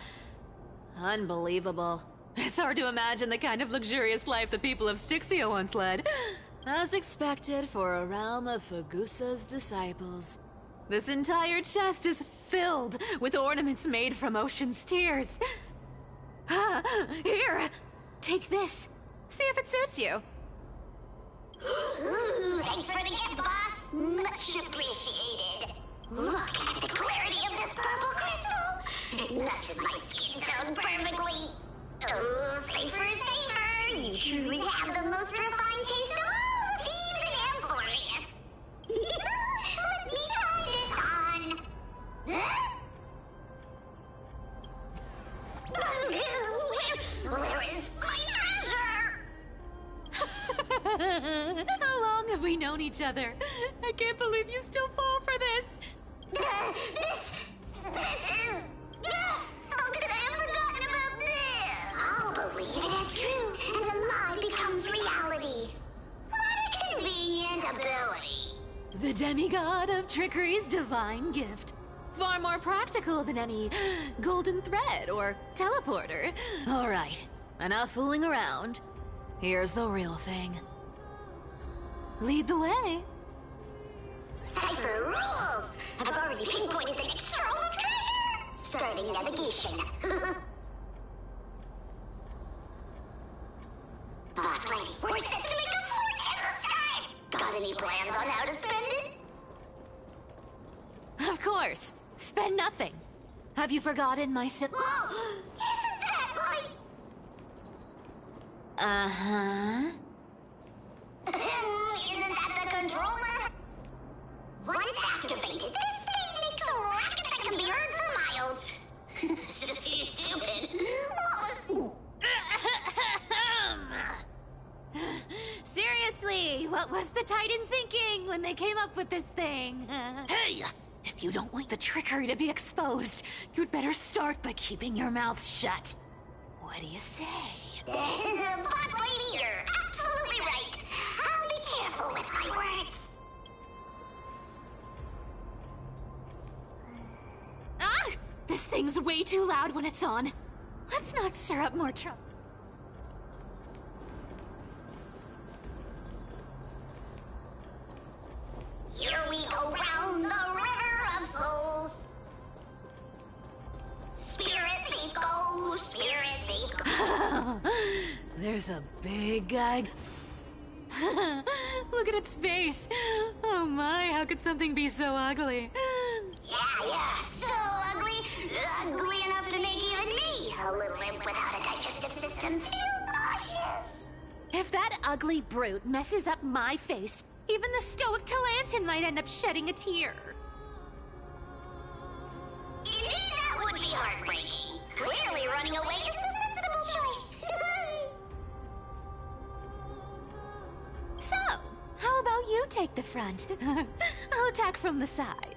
Unbelievable. It's hard to imagine the kind of luxurious life the people of Styxia once led. As expected for a realm of Fagusa's disciples. This entire chest is filled with ornaments made from ocean's tears. Here! Take this. See if it suits you. Ooh, thanks for the gift, boss. Much appreciated. Look at the clarity of this purple crystal. It matches my skin tone perfectly. Oh, safer, safer. You truly have the most refined taste of all thieves and amphorious. Let me try this on. Huh? Where is my treasure? How long have we known each other? I can't believe you still fall for this. This is... How could I have forgotten about this? I'll believe it is true, and a lie becomes reality. What a convenient ability. The demigod of trickery's divine gift. Far more practical than any golden thread or teleporter. All right, enough fooling around. Here's the real thing. Lead the way. Cipher rules! I've already pinpointed the next trove of treasure! Starting navigation. Boss lady, we're set to make a fortune this time! Got any plans on how to spend it? Of course. Spend nothing. Have you forgotten my Whoa! Isn't that like... Uh-huh. Isn't that the controller? Once activated, this thing makes a racket that can be heard for miles. It's just too stupid. Seriously, what was the Titan thinking when they came up with this thing? Hey! If you don't want the trickery to be exposed, you'd better start by keeping your mouth shut. What do you say? Boss lady, you're absolutely right. I'll be careful with my words. Ah! This thing's way too loud when it's on. Let's not stir up more trouble. Here we go round the river of souls. Spirit thief go, spirit thief go. There's a big guy. Look at its face. Oh my, how could something be so ugly? Yeah, so ugly. Ugly enough to make even me, a little imp without a digestive system, feel nauseous. If that ugly brute messes up my face, even the stoic Talantin might end up shedding a tear. Indeed, that would be heartbreaking. Clearly running away is the sensible choice. So, how about you take the front? I'll attack from the side.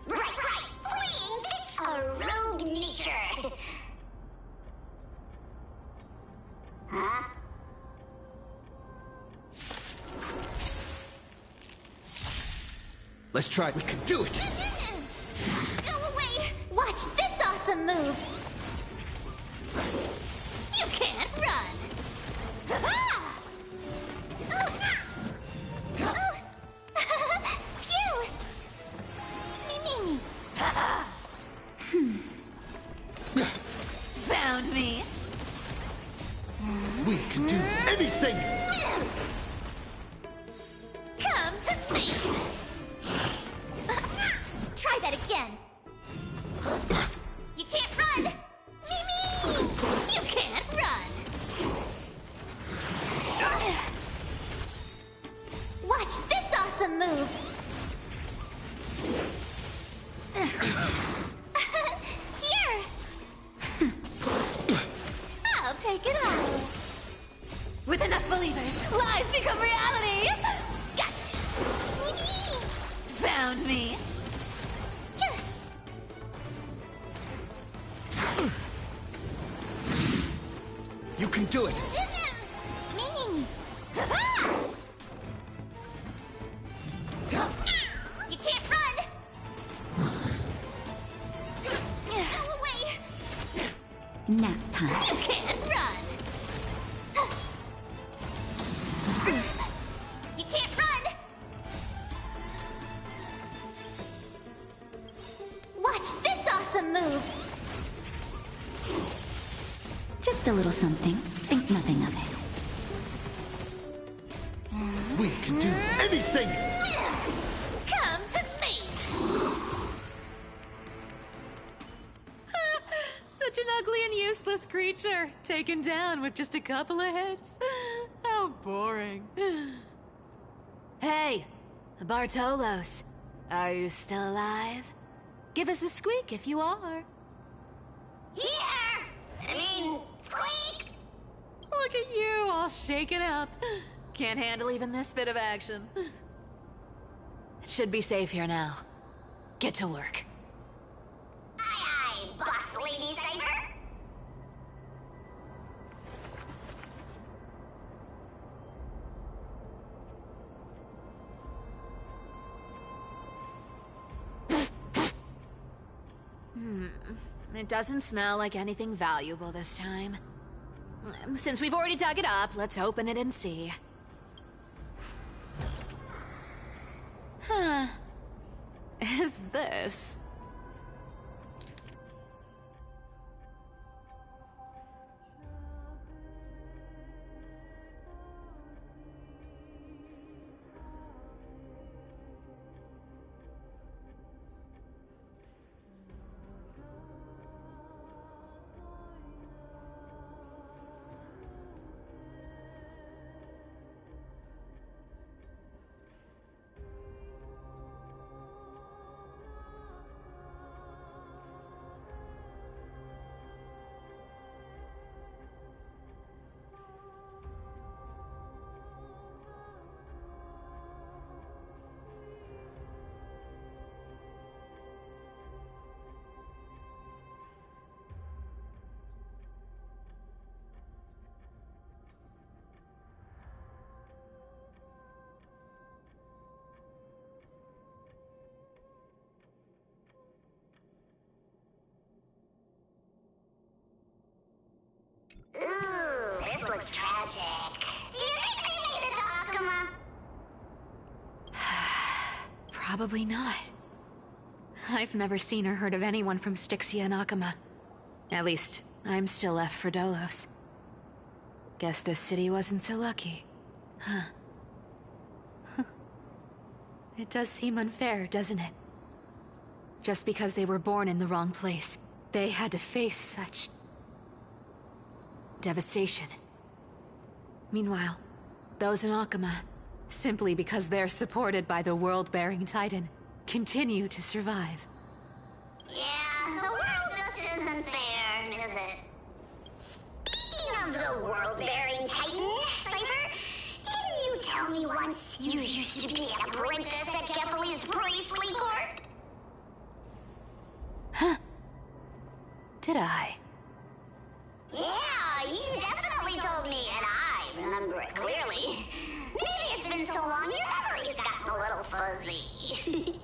Right. Fleeing fits a rogue nature. Huh? Let's try. We can do it! Go away! Watch this awesome move! You can't run! Phew! Me. Found me. We can do anything! Come to me! Try that again. You can't run! Me! You can't run! Watch this awesome move! Here! like it all. With enough believers, lies become reality! Gotcha! Found me! You can do it! You can't run! Go away! Nap time. You can't run! You can't run! Watch this awesome move! Just a little something. Think nothing of it. We can do anything! Come to me! Such an ugly and useless creature, taken down with just a couple of hits. How boring. Hey, Bartolos, are you still alive? Give us a squeak if you are. Here! Squeak! Look at you, all shaken up. Can't handle even this bit of action. It should be safe here now. Get to work. Aye, boss lady Cypher! It doesn't smell like anything valuable this time. Since we've already dug it up, let's open it and see. Huh. Is this? Ooh, this looks tragic. Do you think they made it to Akuma? Probably not. I've never seen or heard of anyone from Styxia and Akuma. At least, I'm still left for Dolos. Guess this city wasn't so lucky. Huh. It does seem unfair, doesn't it? Just because they were born in the wrong place, they had to face such devastation. Meanwhile, those in Akuma, simply because they're supported by the world-bearing Titan, continue to survive. Yeah, the world just isn't fair, is it? Speaking of the world-bearing Titan, Cypher, didn't you tell me once you used to be an apprentice at Kefali's priestly court? Huh. Did I? Yeah, you definitely told me, and I remember it clearly. Maybe it's been so long your memory's gotten a little fuzzy.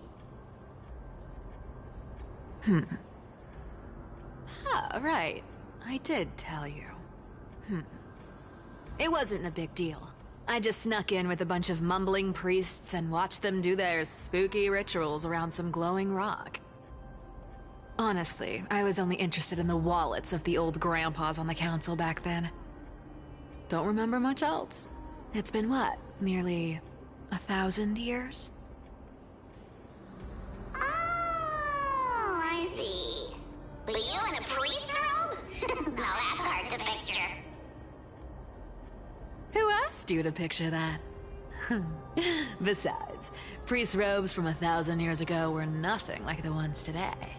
Ah, right. I did tell you. It wasn't a big deal. I just snuck in with a bunch of mumbling priests and watched them do their spooky rituals around some glowing rock. Honestly, I was only interested in the wallets of the old grandpas on the council back then. Don't remember much else. It's been what, nearly 1,000 years? Oh, I see. But you in a priest's robe? No, that's hard to picture. Who asked you to picture that? Besides, priest robes from 1,000 years ago were nothing like the ones today.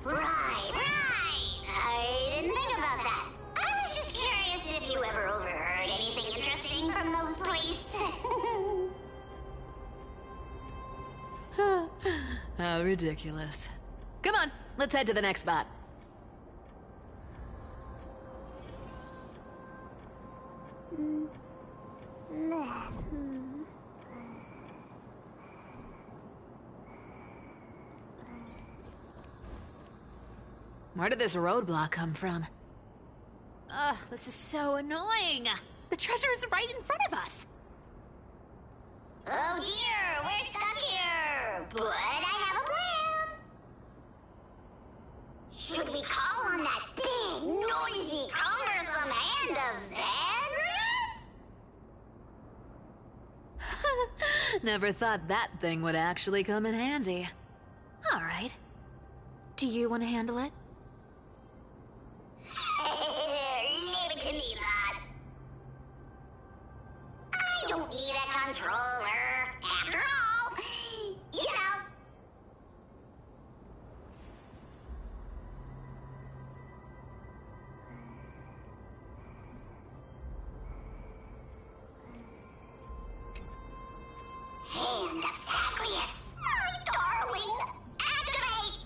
Right. I didn't How ridiculous. Come on, let's head to the next spot. Where did this roadblock come from? Ugh, this is so annoying. The treasure is right in front of us. Oh dear, we're stuck here. But I have a plan. Should we call on that big, noisy, cumbersome hand of Xandrath? Never thought that thing would actually come in handy. All right. Do you want to handle it? Leave it to me, boss. I don't need a controller. After all, you know. Hand of Zagreus, my darling. Activate!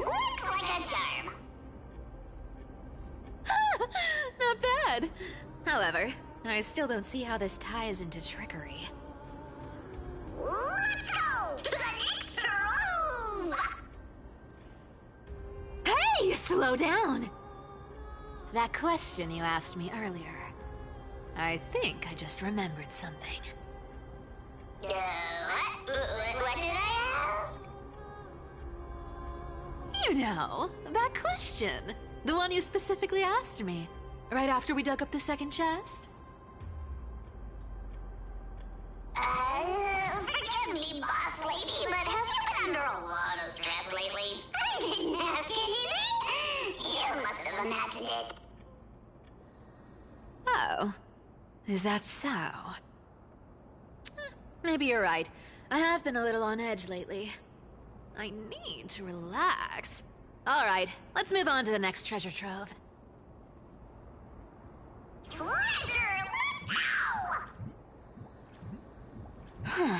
Looks like a charm. Not bad. However, I still don't see how this ties into trickery. Let's go to the next room! Hey, slow down! That question you asked me earlier. I think I just remembered something. What did I ask? You know, that question. The one you specifically asked me. Right after we dug up the second chest? Forgive me, boss lady, but have you been under a lot of stress lately? I didn't ask anything. You must have imagined it. Oh. Is that so? Maybe you're right. I have been a little on edge lately. I need to relax. All right, let's move on to the next treasure trove. Treasure, let's go!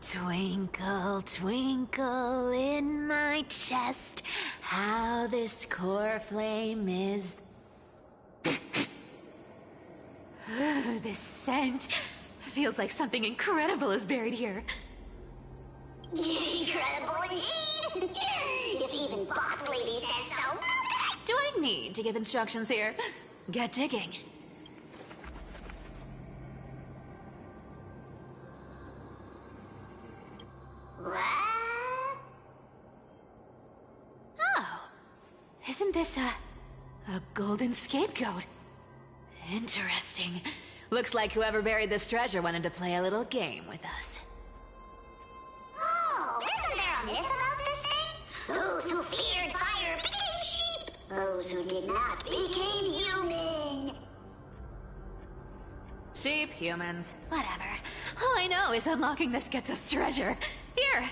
Twinkle, twinkle in my chest, how this core flame is. This scent feels like something incredible is buried here. Incredible indeed! If even boss lady says so. Do I need to give instructions here? Get digging. What? Oh, isn't this a golden scapegoat? Interesting. Looks like whoever buried this treasure wanted to play a little game with us. Oh, isn't there a myth about this thing? Those who feared fire became sheep. Those who did not became human. Sheep, humans, whatever. All I know is unlocking this gets us treasure. Here,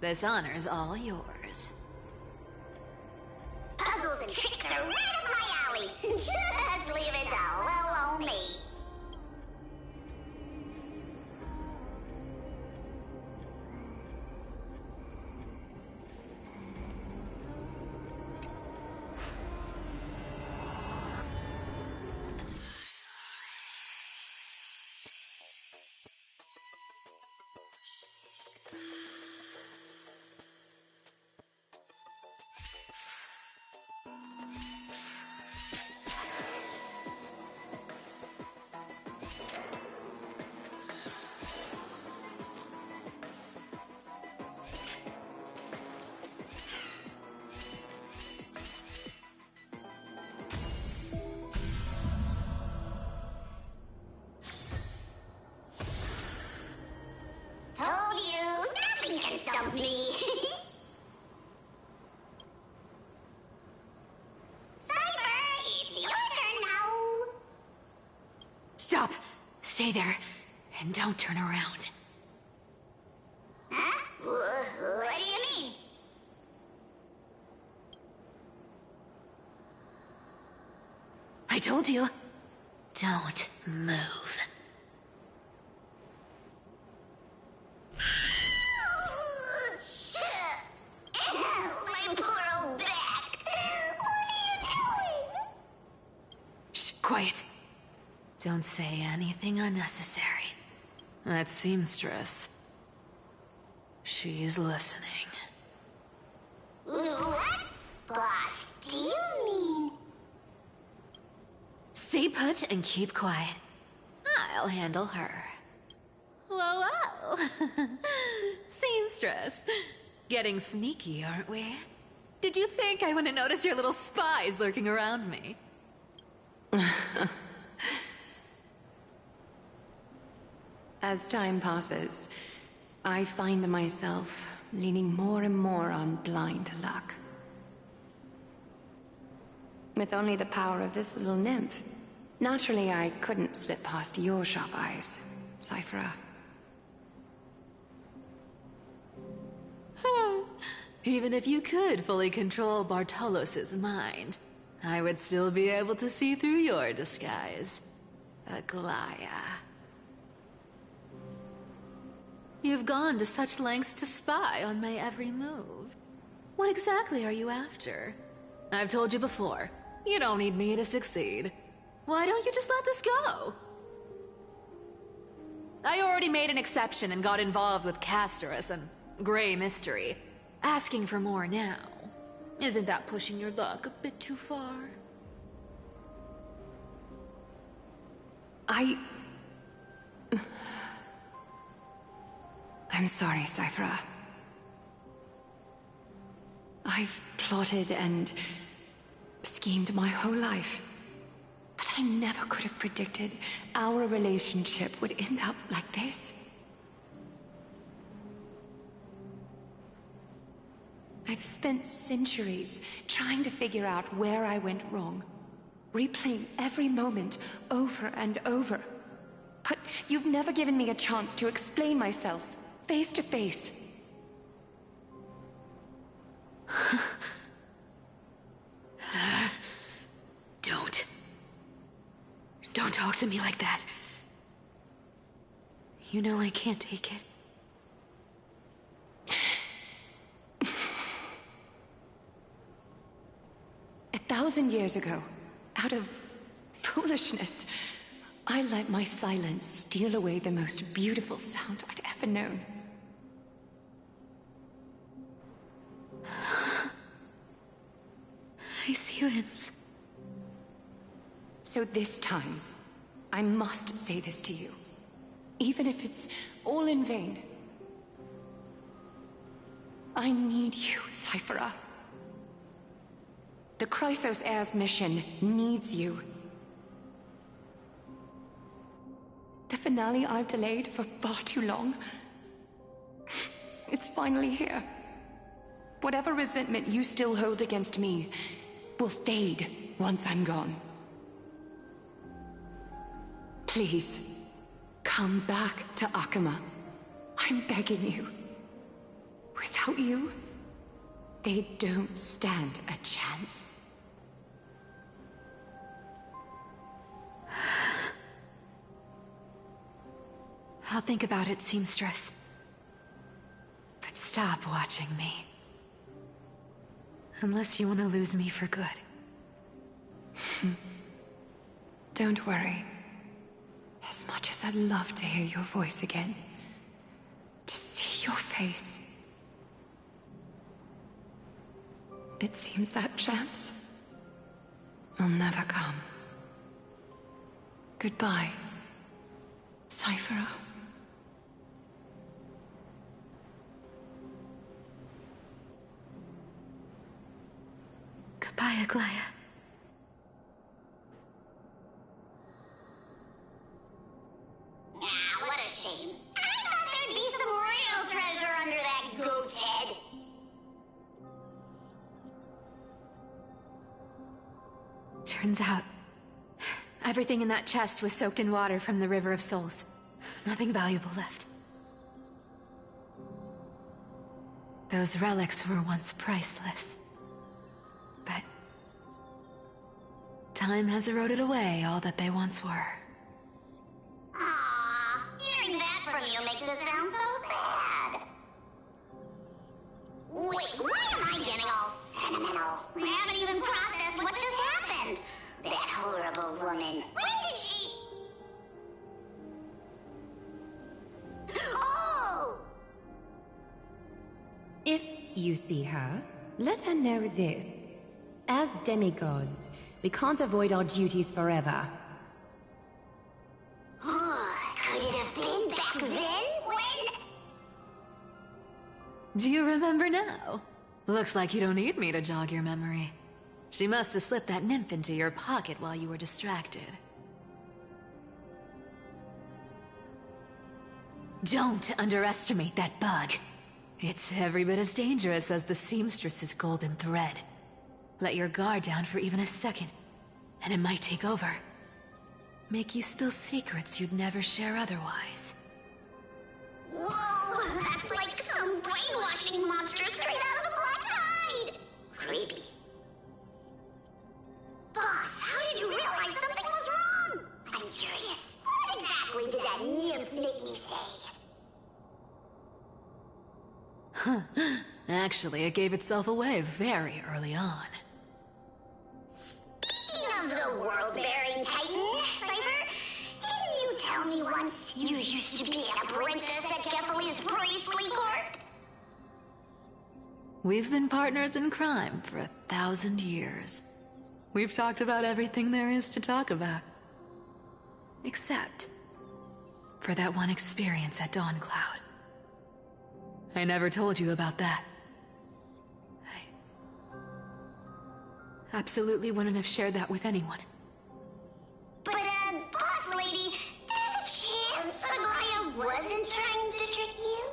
this honor's all yours. Puzzles and tricks are right up my alley. Just leave it to little old me. you can stump me. Cypher, it's your turn now. Stop! Stay there, and don't turn around. Huh? What do you mean? I told you, don't move. My poor old back. What are you doing? Shh, quiet. Don't say anything unnecessary. That seamstress. She's listening. What? Boss, do you mean? Stay put and keep quiet. I'll handle her. Whoa, whoa. Seamstress. Getting sneaky, aren't we? Did you think I wouldn't notice your little spies lurking around me? As time passes, I find myself leaning more and more on blind luck. With only the power of this little nymph, naturally I couldn't slip past your sharp eyes, Cyphera. Even if you could fully control Bartolos's mind, I would still be able to see through your disguise. Aglaya. You've gone to such lengths to spy on my every move. What exactly are you after? I've told you before, you don't need me to succeed. Why don't you just let this go? I already made an exception and got involved with Castorus and Grey Mystery. Asking for more now. Isn't that pushing your luck a bit too far? I'm sorry, Cyphera. I've plotted and schemed my whole life. But I never could have predicted our relationship would end up like this. I've spent centuries trying to figure out where I went wrong, replaying every moment over and over. But you've never given me a chance to explain myself, face to face. Don't talk to me like that. You know I can't take it. 1,000 years ago, out of foolishness, I let my silence steal away the most beautiful sound I'd ever known. I see lens. So this time, I must say this to you, even if it's all in vain. I need you, Cyphera. The Chrysos Heir's mission needs you. The finale I've delayed for far too long. It's finally here. Whatever resentment you still hold against me will fade once I'm gone. Please, come back to Akama. I'm begging you. Without you, they don't stand a chance. I'll think about it, seamstress. But stop watching me. Unless you want to lose me for good. Don't worry. As much as I'd love to hear your voice again, to see your face, it seems that chance will never come. Goodbye, Cyphera. Goodbye, Aglaya. What a shame. I thought there'd be some real treasure under that Turns out, everything in that chest was soaked in water from the River of Souls. Nothing valuable left. Those relics were once priceless. But time has eroded away all that they once were. Aww, hearing that from you makes it sound so sad. Wait, why am I getting all sentimental? I haven't even processed what just happened. That horrible woman. When did she... Oh! If you see her, let her know this. As demigods, we can't avoid our duties forever. Could it have been back then when... Do you remember now? Looks like you don't need me to jog your memory. She must have slipped that nymph into your pocket while you were distracted. Don't underestimate that bug. It's every bit as dangerous as the seamstress's golden thread. Let your guard down for even a second, and it might take over. Make you spill secrets you'd never share otherwise. Whoa, that's like some brainwashing monster straight out of the Black Tide! Creepy. Boss, how did you realize something was wrong? I'm curious. What exactly did that nymph make me say? Huh. Actually, it gave itself away very early on. Speaking of the world-bearing titan, Cypher, didn't you tell me once you used to be an apprentice at Kefali's priestly court? We've been partners in crime for 1,000 years. We've talked about everything there is to talk about. Except for that one experience at Dawncloud. I never told you about that. I absolutely wouldn't have shared that with anyone. But, boss lady, there's a chance Aglaia wasn't trying to trick you?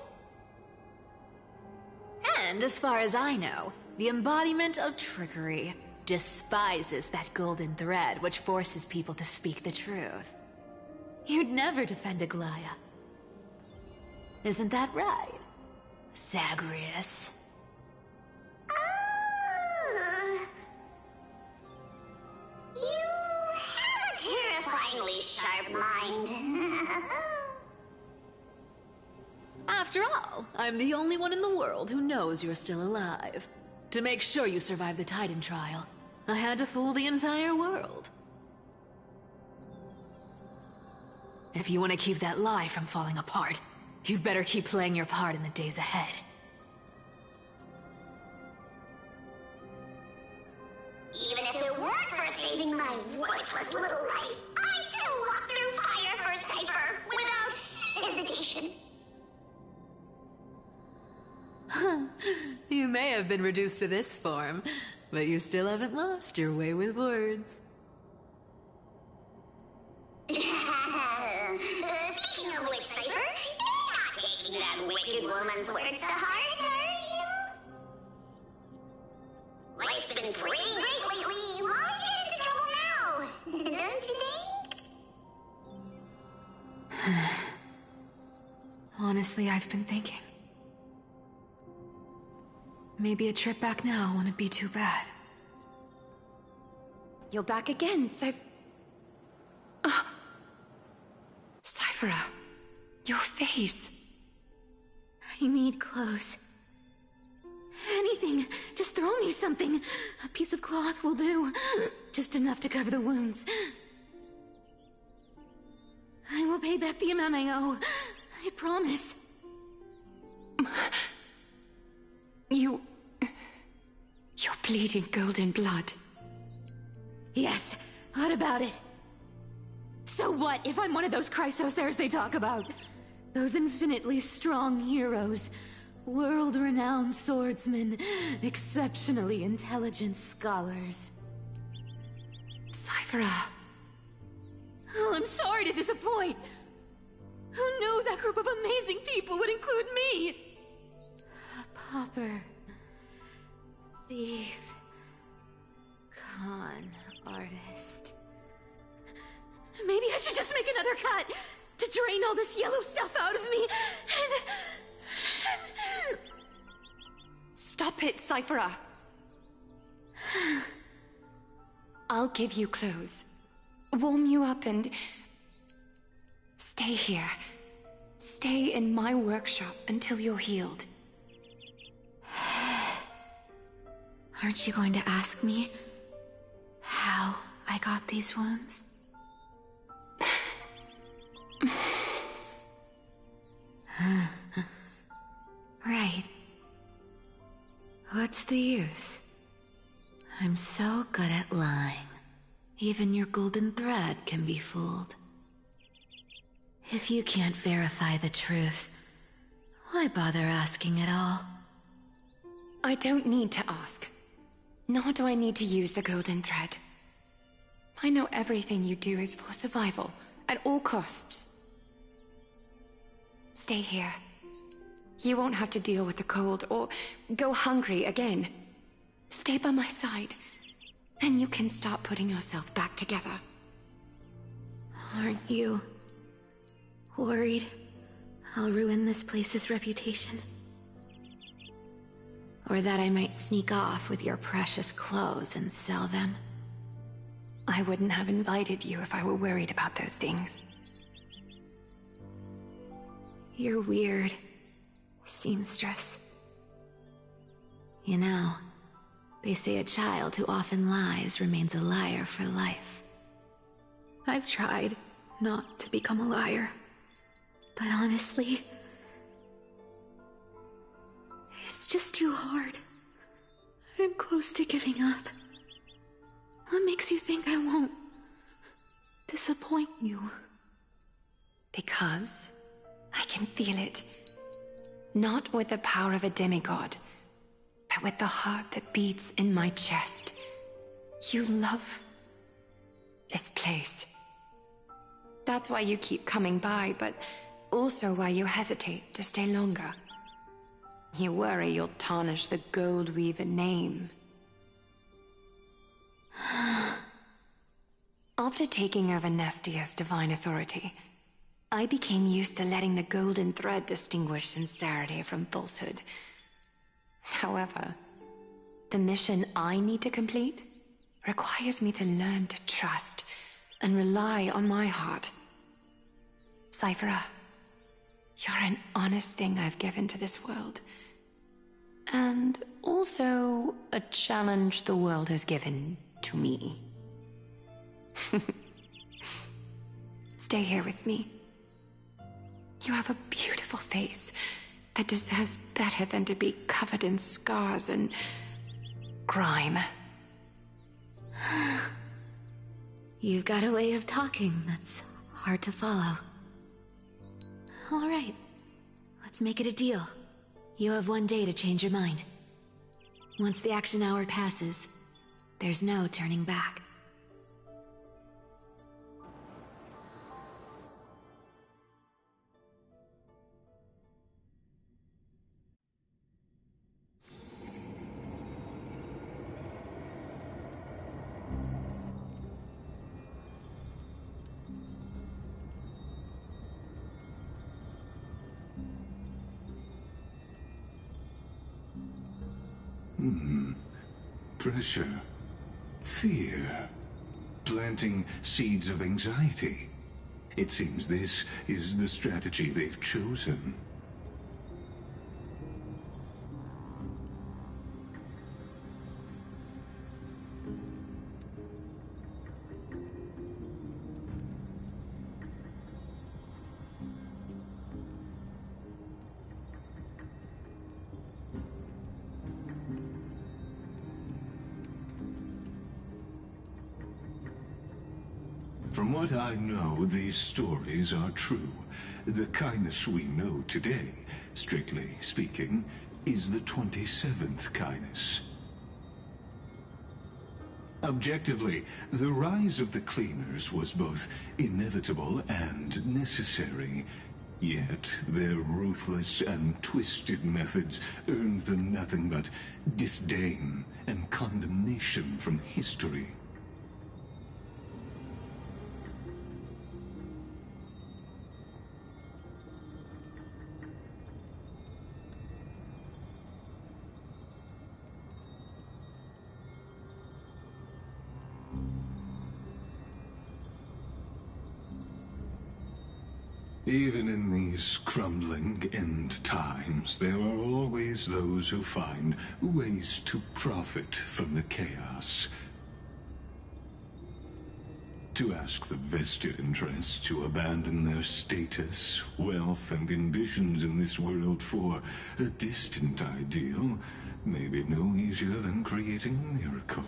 And as far as I know, the embodiment of trickery despises that golden thread which forces people to speak the truth. You'd never defend Aglaia. Isn't that right, Zagreus? You have a terrifyingly sharp mind. After all, I'm the only one in the world who knows you're still alive. To make sure you survive the Titan trial, I had to fool the entire world. If you want to keep that lie from falling apart, you'd better keep playing your part in the days ahead. Even if it weren't for saving my worthless little life, I'd still walk through fire for Cypher without hesitation. You may have been reduced to this form, but you still haven't lost your way with words. Speaking of which, Cypher, you're not taking that wicked woman's words to heart, are you? Life's been pretty great lately. Why get into trouble now? Don't you think? Honestly, I've been thinking. Maybe a trip back now wouldn't be too bad. You're back again, Cyphera, your face. I need clothes. Anything. Just throw me something. A piece of cloth will do. Just enough to cover the wounds. I will pay back the amount I owe. I promise. You're bleeding golden blood. Yes, what about it? So what if I'm one of those Chrysosaurs they talk about? Those infinitely strong heroes, world-renowned swordsmen, exceptionally intelligent scholars. Cyphera. Oh, I'm sorry to disappoint. Who knew that group of amazing people would include me? A pauper. Thief. Con artist. Maybe I should just make another cut to drain all this yellow stuff out of me and... Stop it, Cyphera! I'll give you clothes, warm you up, and stay here. Stay in my workshop until you're healed. Aren't you going to ask me how I got these wounds? Right. What's the use? I'm so good at lying. Even your golden thread can be fooled. If you can't verify the truth, why bother asking at all? I don't need to ask. Nor do I need to use the golden thread. I know everything you do is for survival, at all costs. Stay here. You won't have to deal with the cold or go hungry again. Stay by my side, and you can start putting yourself back together. Aren't you worried I'll ruin this place's reputation? Or that I might sneak off with your precious clothes and sell them? I wouldn't have invited you if I were worried about those things. You're weird, seamstress. You know, they say a child who often lies remains a liar for life. I've tried not to become a liar, but honestly, it's just too hard. I'm close to giving up. What makes you think I won't disappoint you? Because I can feel it. Not with the power of a demigod, but with the heart that beats in my chest. You love this place. That's why you keep coming by, but also why you hesitate to stay longer. You worry you'll tarnish the Gold Weaver name. After taking over Nestia's divine authority, I became used to letting the golden thread distinguish sincerity from falsehood. However, the mission I need to complete requires me to learn to trust and rely on my heart. Cyphera, you're an honest thing I've given to this world. And also a challenge the world has given to me. Stay here with me. You have a beautiful face that deserves better than to be covered in scars and grime. You've got a way of talking that's hard to follow. All right, let's make it a deal. You have 1 day to change your mind. Once the action hour passes, there's no turning back. Pressure. Fear. Planting seeds of anxiety. It seems this is the strategy they've chosen. From what I know, these stories are true. The kindness we know today, strictly speaking, is the 27th kindness. Objectively, the rise of the cleaners was both inevitable and necessary. Yet, their ruthless and twisted methods earned them nothing but disdain and condemnation from history. Even in these crumbling end times, there are always those who find ways to profit from the chaos. To ask the vested interests to abandon their status, wealth, and ambitions in this world for a distant ideal may be no easier than creating a miracle.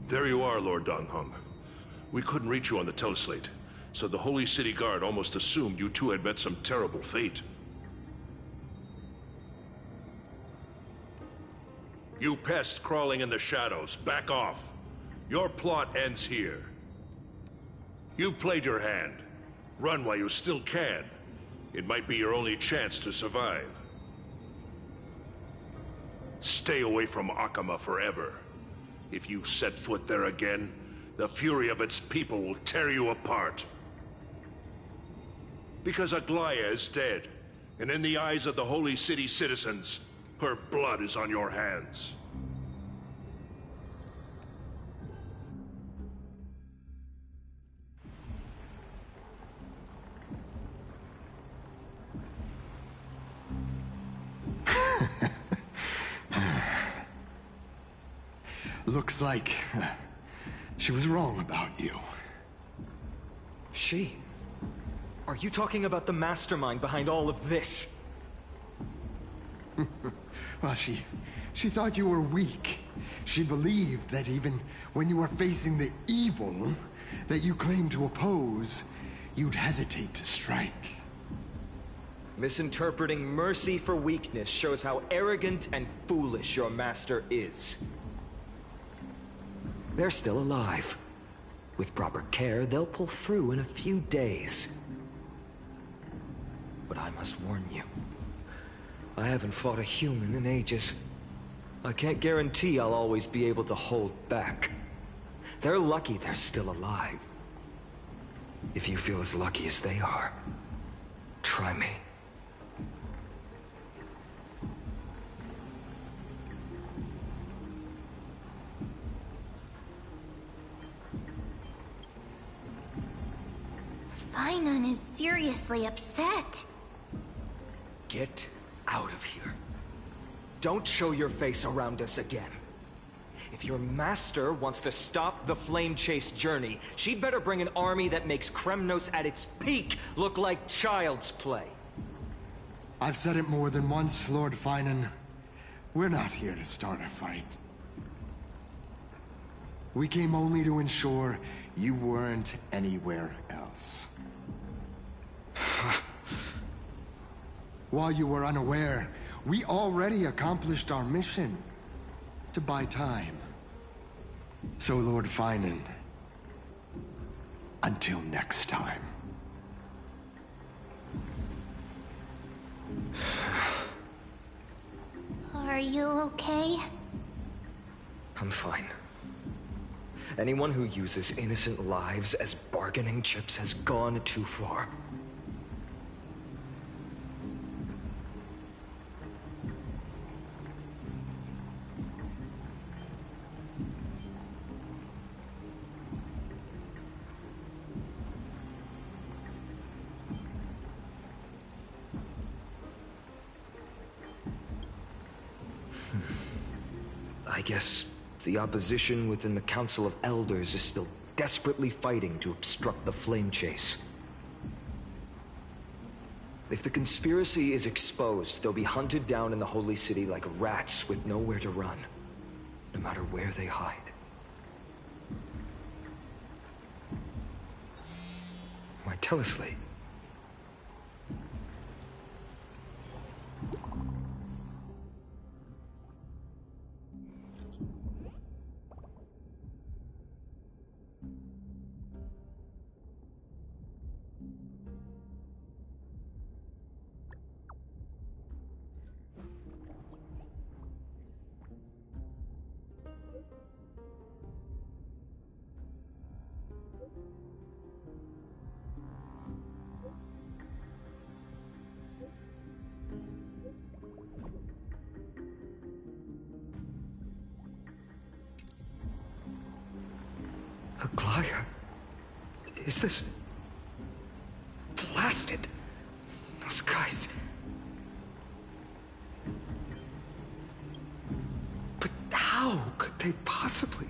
There you are, Lord Donghung. We couldn't reach you on the teleslate, so the Holy City Guard almost assumed you two had met some terrible fate. You pests crawling in the shadows, back off. Your plot ends here. You played your hand. Run while you still can. It might be your only chance to survive. Stay away from Akama forever. If you set foot there again, the fury of its people will tear you apart. Because Aglaya is dead, and in the eyes of the Holy City citizens, her blood is on your hands. Looks like she was wrong about you. She? Are you talking about the mastermind behind all of this? Well, she thought you were weak. She believed that even when you were facing the evil that you claimed to oppose, you'd hesitate to strike. Misinterpreting mercy for weakness shows how arrogant and foolish your master is. They're still alive. With proper care, they'll pull through in a few days. But I must warn you. I haven't fought a human in ages. I can't guarantee I'll always be able to hold back. They're lucky they're still alive. If you feel as lucky as they are, try me. Finon is seriously upset. Get out of here. Don't show your face around us again. If your master wants to stop the Flame Chase journey, she'd better bring an army that makes Kremnos at its peak look like child's play. I've said it more than once, Lord Finan. We're not here to start a fight. We came only to ensure you weren't anywhere else. While you were unaware, we already accomplished our mission to buy time. So, Lord Finan, until next time. Are you okay? I'm fine. Anyone who uses innocent lives as bargaining chips has gone too far. I guess the opposition within the Council of Elders is still desperately fighting to obstruct the Flame Chase. If the conspiracy is exposed, they'll be hunted down in the Holy City like rats with nowhere to run, no matter where they hide. My teleslate. is this? Blasted! Those guys... But how could they possibly...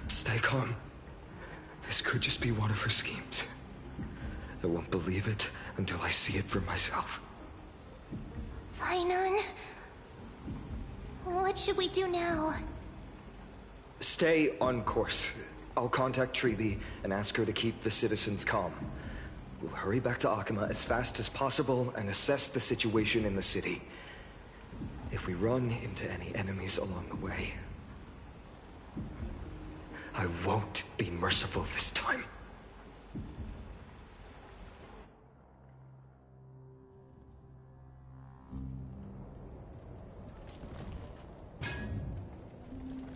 Stay calm. This could just be one of her schemes. I won't believe it until I see it for myself. Fainan, what should we do now? Stay on course. I'll contact Treeby and ask her to keep the citizens calm. We'll hurry back to Akama as fast as possible and assess the situation in the city. If we run into any enemies along the way, I won't be merciful this time.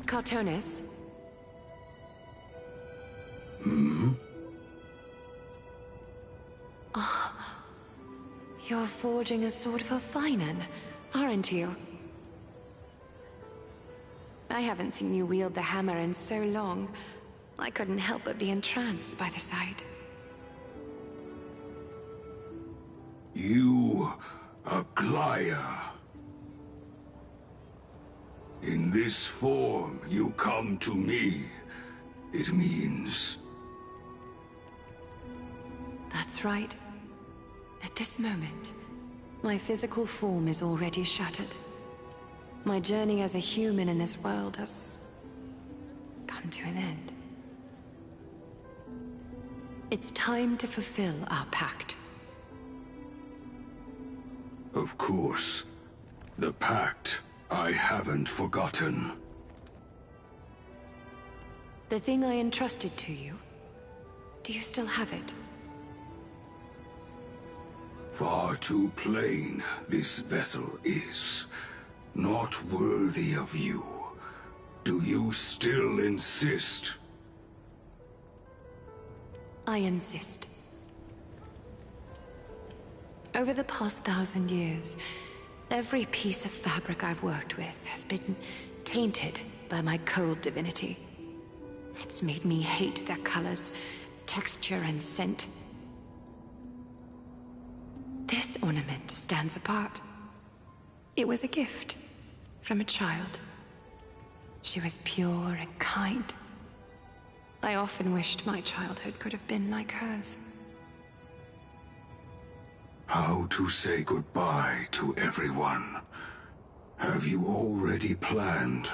Cartonis? Ah, you're forging a sword for Fainan, aren't you? I haven't seen you wield the hammer in so long. I couldn't help but be entranced by the sight. You, Aglaya. In this form, you come to me. It means... That's right. At this moment, my physical form is already shattered. My journey as a human in this world has come to an end. It's time to fulfill our pact. Of course. The pact I haven't forgotten. The thing I entrusted to you, do you still have it? Far too plain this vessel is. Not worthy of you. Do you still insist? I insist. Over the past 1,000 years, every piece of fabric I've worked with has been tainted by my cold divinity. It's made me hate their colors, texture, and scent. This ornament stands apart. It was a gift from a child. She was pure and kind. I often wished my childhood could have been like hers. How to say goodbye to everyone? Have you already planned?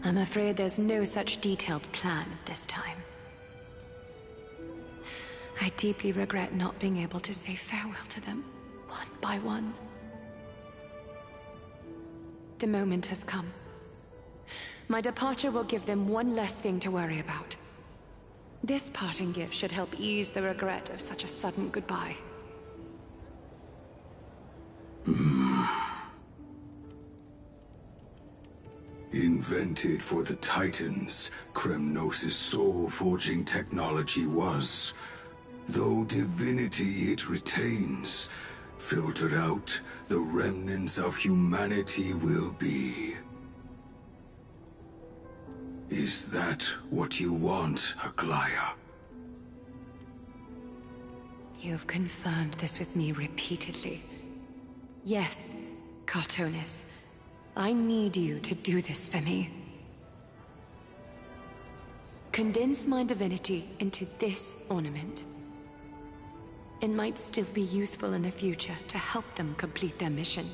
I'm afraid there's no such detailed plan at this time. I deeply regret not being able to say farewell to them, one by one. The moment has come. My departure will give them one less thing to worry about. This parting gift should help ease the regret of such a sudden goodbye. Invented for the Titans, Kremnos' soul-forging technology was. Though divinity it retains, filtered out, the remnants of humanity will be. Is that what you want, Aglaya? You've confirmed this with me repeatedly. Yes, Cartonis. I need you to do this for me. Condense my divinity into this ornament. It might still be useful in the future to help them complete their mission.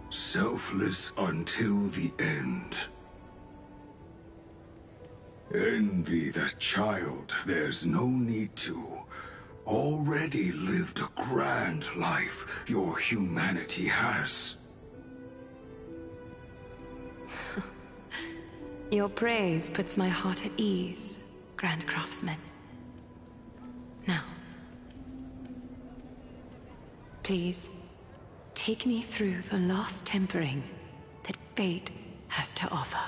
Selfless until the end. Envy that child, there's no need to. Already lived a grand life your humanity has. Your praise puts my heart at ease, Grand Craftsman. Now, please, take me through the last tempering that fate has to offer.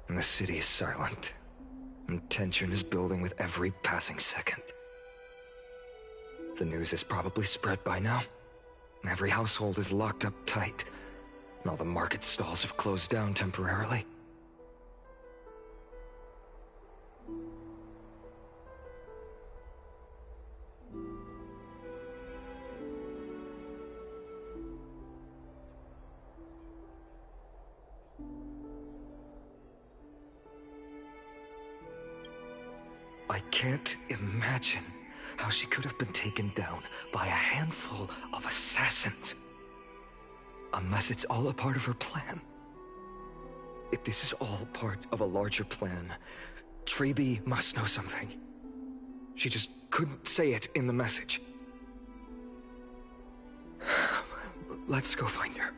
The city is silent. and tension is building with every passing second. The news is probably spread by now. Every household is locked up tight, and all the market stalls have closed down temporarily. I can't imagine how she could have been taken down by a handful of assassins. Unless it's all a part of her plan. If this is all part of a larger plan, Treby must know something. She just couldn't say it in the message. Let's go find her.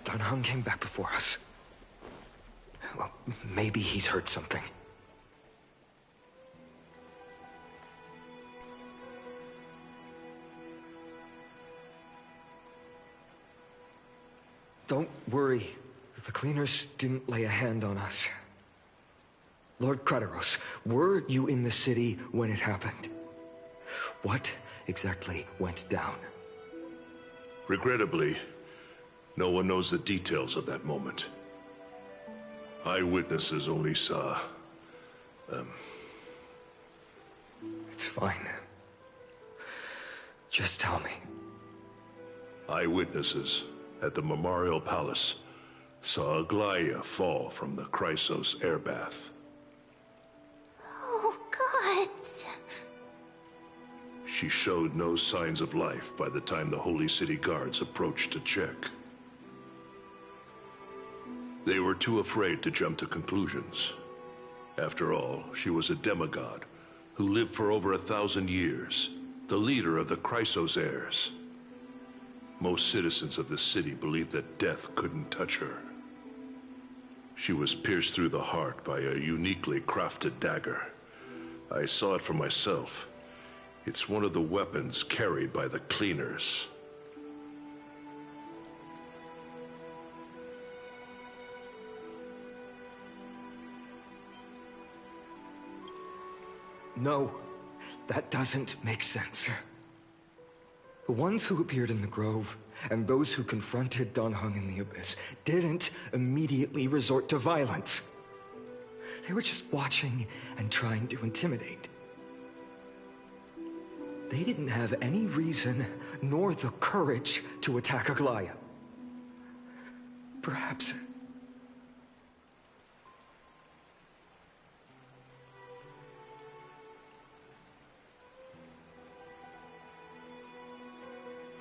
Dunhung came back before us. Well, maybe he's heard something. Don't worry. The cleaners didn't lay a hand on us. Lord Krateros, were you in the city when it happened? What exactly went down? Regrettably, no one knows the details of that moment. Eyewitnesses only saw... It's fine. Just tell me. Eyewitnesses at the Memorial Palace saw Aglaya fall from the Chrysos airbath. Oh, God. She showed no signs of life by the time the Holy City guards approached to check. They were too afraid to jump to conclusions. After all, she was a demigod who lived for over 1,000 years, the leader of the Chrysos heirs. Most citizens of the city believed that death couldn't touch her. She was pierced through the heart by a uniquely crafted dagger. I saw it for myself. It's one of the weapons carried by the cleaners. No, that doesn't make sense. The ones who appeared in the Grove, and those who confronted Dunhung in the Abyss, didn't immediately resort to violence. They were just watching and trying to intimidate. They didn't have any reason, nor the courage, to attack Aglaya. Perhaps...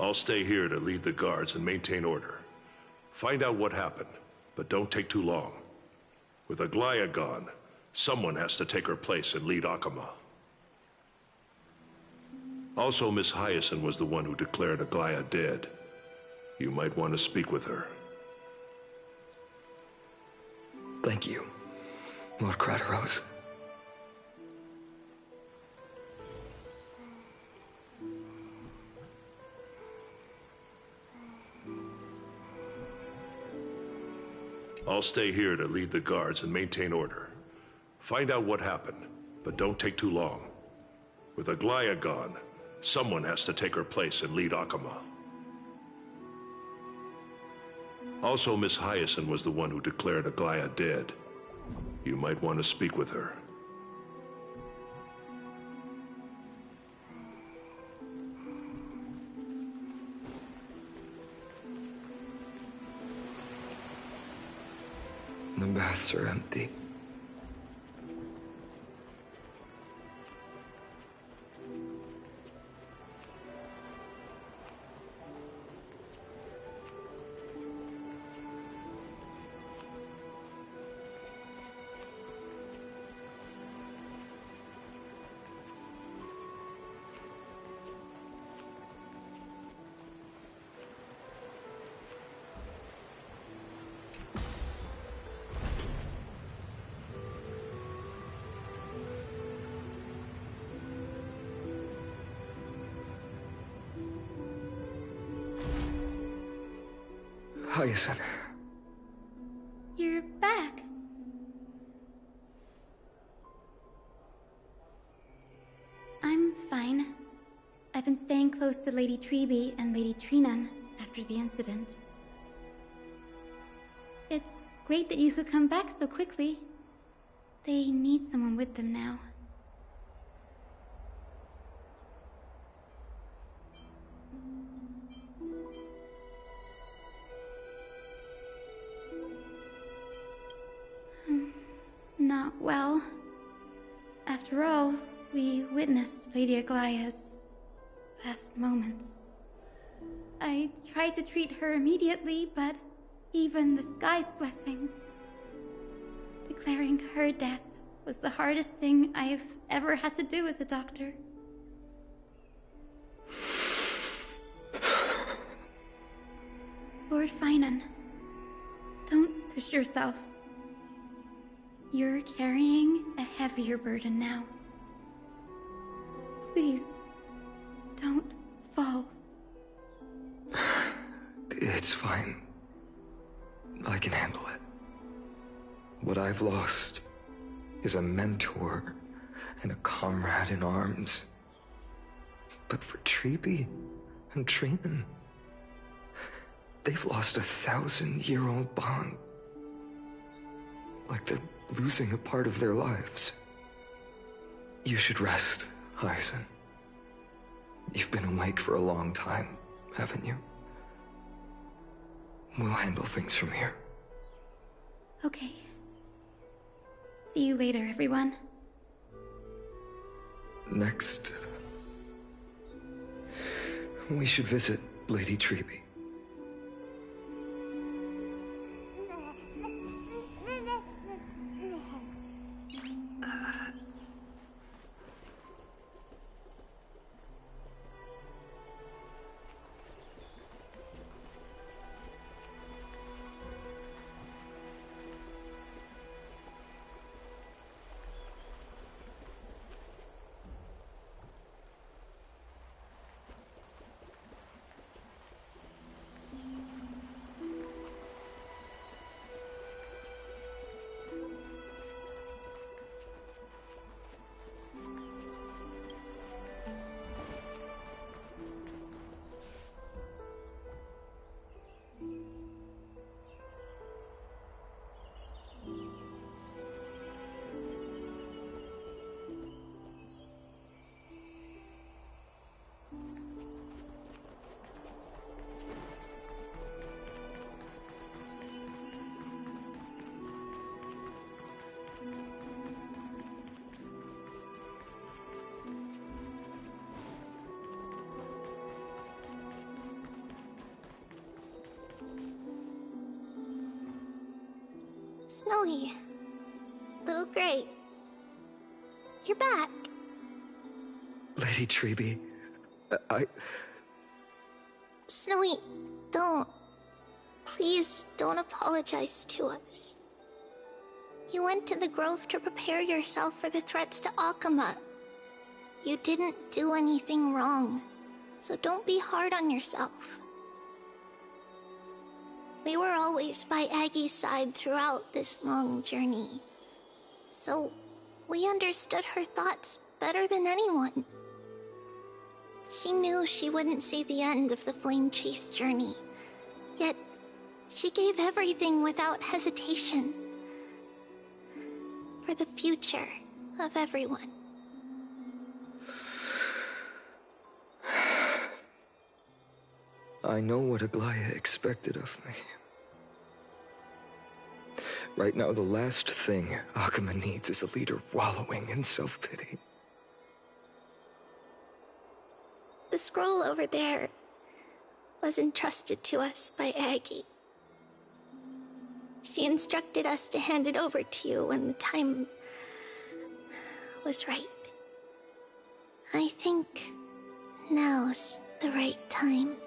I'll stay here to lead the guards and maintain order. Find out what happened, but don't take too long. With Aglaya gone, someone has to take her place and lead Akama. Also, Miss Hyacinth was the one who declared Aglaya dead. You might want to speak with her. Thank you, Lord Krateros. I'll stay here to lead the guards and maintain order. Find out what happened, but don't take too long. With Aglaya gone, someone has to take her place and lead Akama. Also, Miss Hyacinth was the one who declared Aglaya dead. You might want to speak with her. The baths are empty. Hyacinth. You're back. I'm fine. I've been staying close to Lady Treby and Lady Trinan after the incident. It's great that you could come back so quickly. They need someone with them now. Not well. After all, we witnessed Lady Aglaya's last moments. I tried to treat her immediately, but even the sky's blessings. Declaring her death was the hardest thing I've ever had to do as a doctor. Lord Finan, don't push yourself. You're carrying a heavier burden now. Please, don't fall. It's fine. I can handle it. What I've lost is a mentor and a comrade in arms. But for Treby and Trinan, they've lost a 1,000-year-old bond. Like they're losing a part of their lives. You should rest, Hyacinth. You've been awake for a long time, haven't you? We'll handle things from here. Okay. See you later, everyone. Next, we should visit Lady Treby. Snowy. Little Gray. You're back. Lady Treby, Snowy, don't. Please don't apologize to us. You went to the Grove to prepare yourself for the threats to Akama. You didn't do anything wrong, so don't be hard on yourself. We were always by Aggie's side throughout this long journey, so we understood her thoughts better than anyone. She knew she wouldn't see the end of the Flame Chase journey, yet she gave everything without hesitation. For the future of everyone. I know what Aglaya expected of me. Right now, the last thing Akama needs is a leader wallowing in self-pity. The scroll over there was entrusted to us by Aggie. She instructed us to hand it over to you when the time was right. I think now's the right time.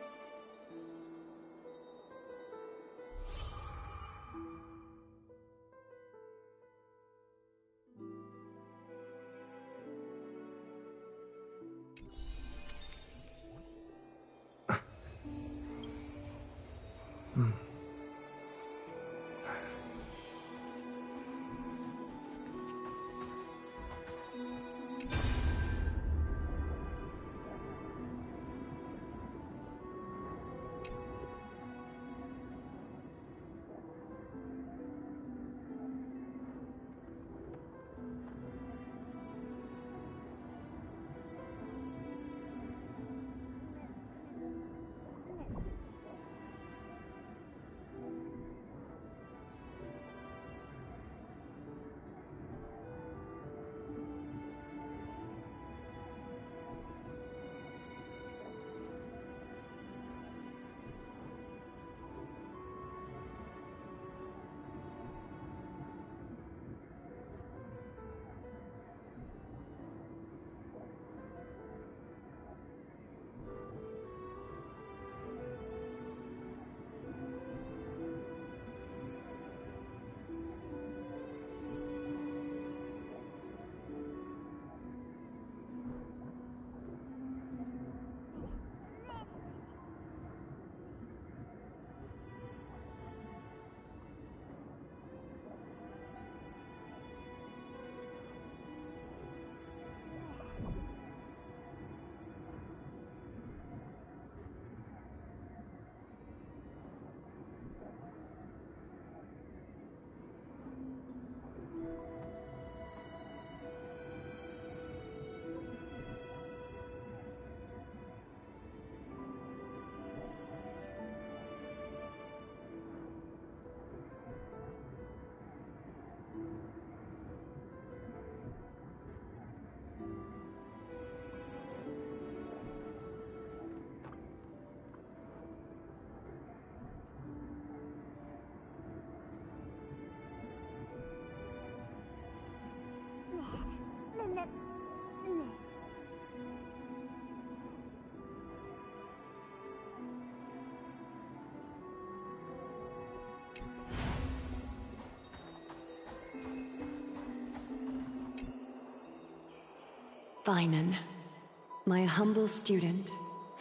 Finan, my humble student,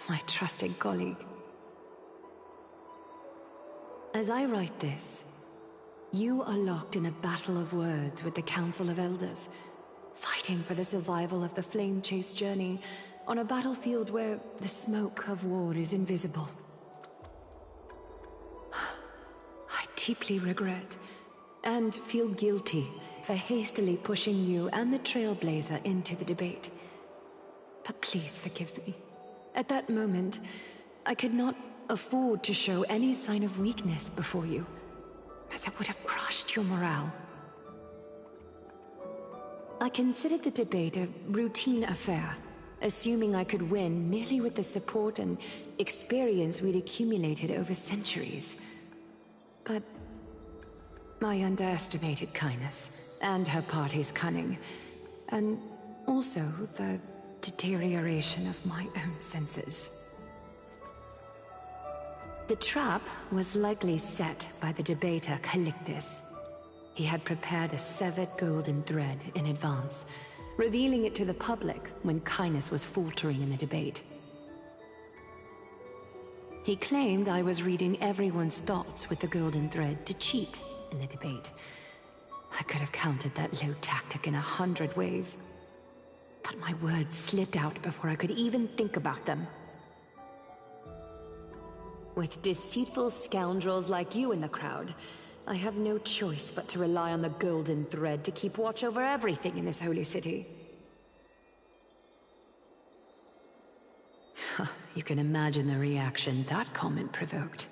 my trusted colleague. As I write this, you are locked in a battle of words with the Council of Elders, fighting for the survival of the Flame Chase journey on a battlefield where the smoke of war is invisible. I deeply regret and feel guilty for hastily pushing you and the Trailblazer into the debate. But please forgive me. At that moment, I could not afford to show any sign of weakness before you, as it would have crushed your morale. I considered the debate a routine affair, assuming I could win merely with the support and experience we'd accumulated over centuries. But I underestimated Kindness and her party's cunning, and also the deterioration of my own senses. The trap was likely set by the debater Calictus. He had prepared a severed golden thread in advance, revealing it to the public when Kindness was faltering in the debate. He claimed I was reading everyone's thoughts with the golden thread to cheat in the debate. I could have countered that low tactic in 100 ways, but my words slipped out before I could even think about them. With deceitful scoundrels like you in the crowd, I have no choice but to rely on the golden thread to keep watch over everything in this holy city. You can imagine the reaction that comment provoked.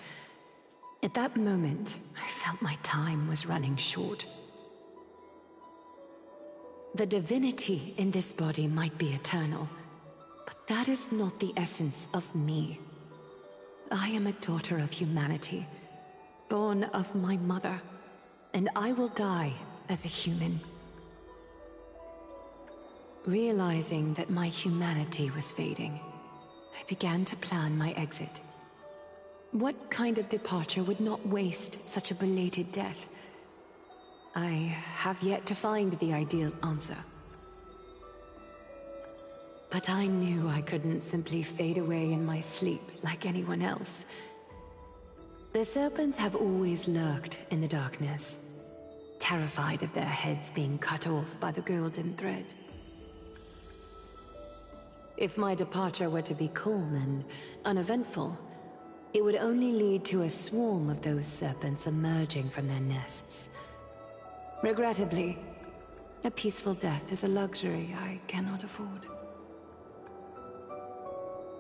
At that moment, I felt my time was running short. The divinity in this body might be eternal, but that is not the essence of me. I am a daughter of humanity, born of my mother, and I will die as a human. Realizing that my humanity was fading, I began to plan my exit. What kind of departure would not waste such a belated death? I have yet to find the ideal answer. But I knew I couldn't simply fade away in my sleep like anyone else. The serpents have always lurked in the darkness, terrified of their heads being cut off by the golden thread. If my departure were to be calm and uneventful, it would only lead to a swarm of those serpents emerging from their nests. Regrettably, a peaceful death is a luxury I cannot afford.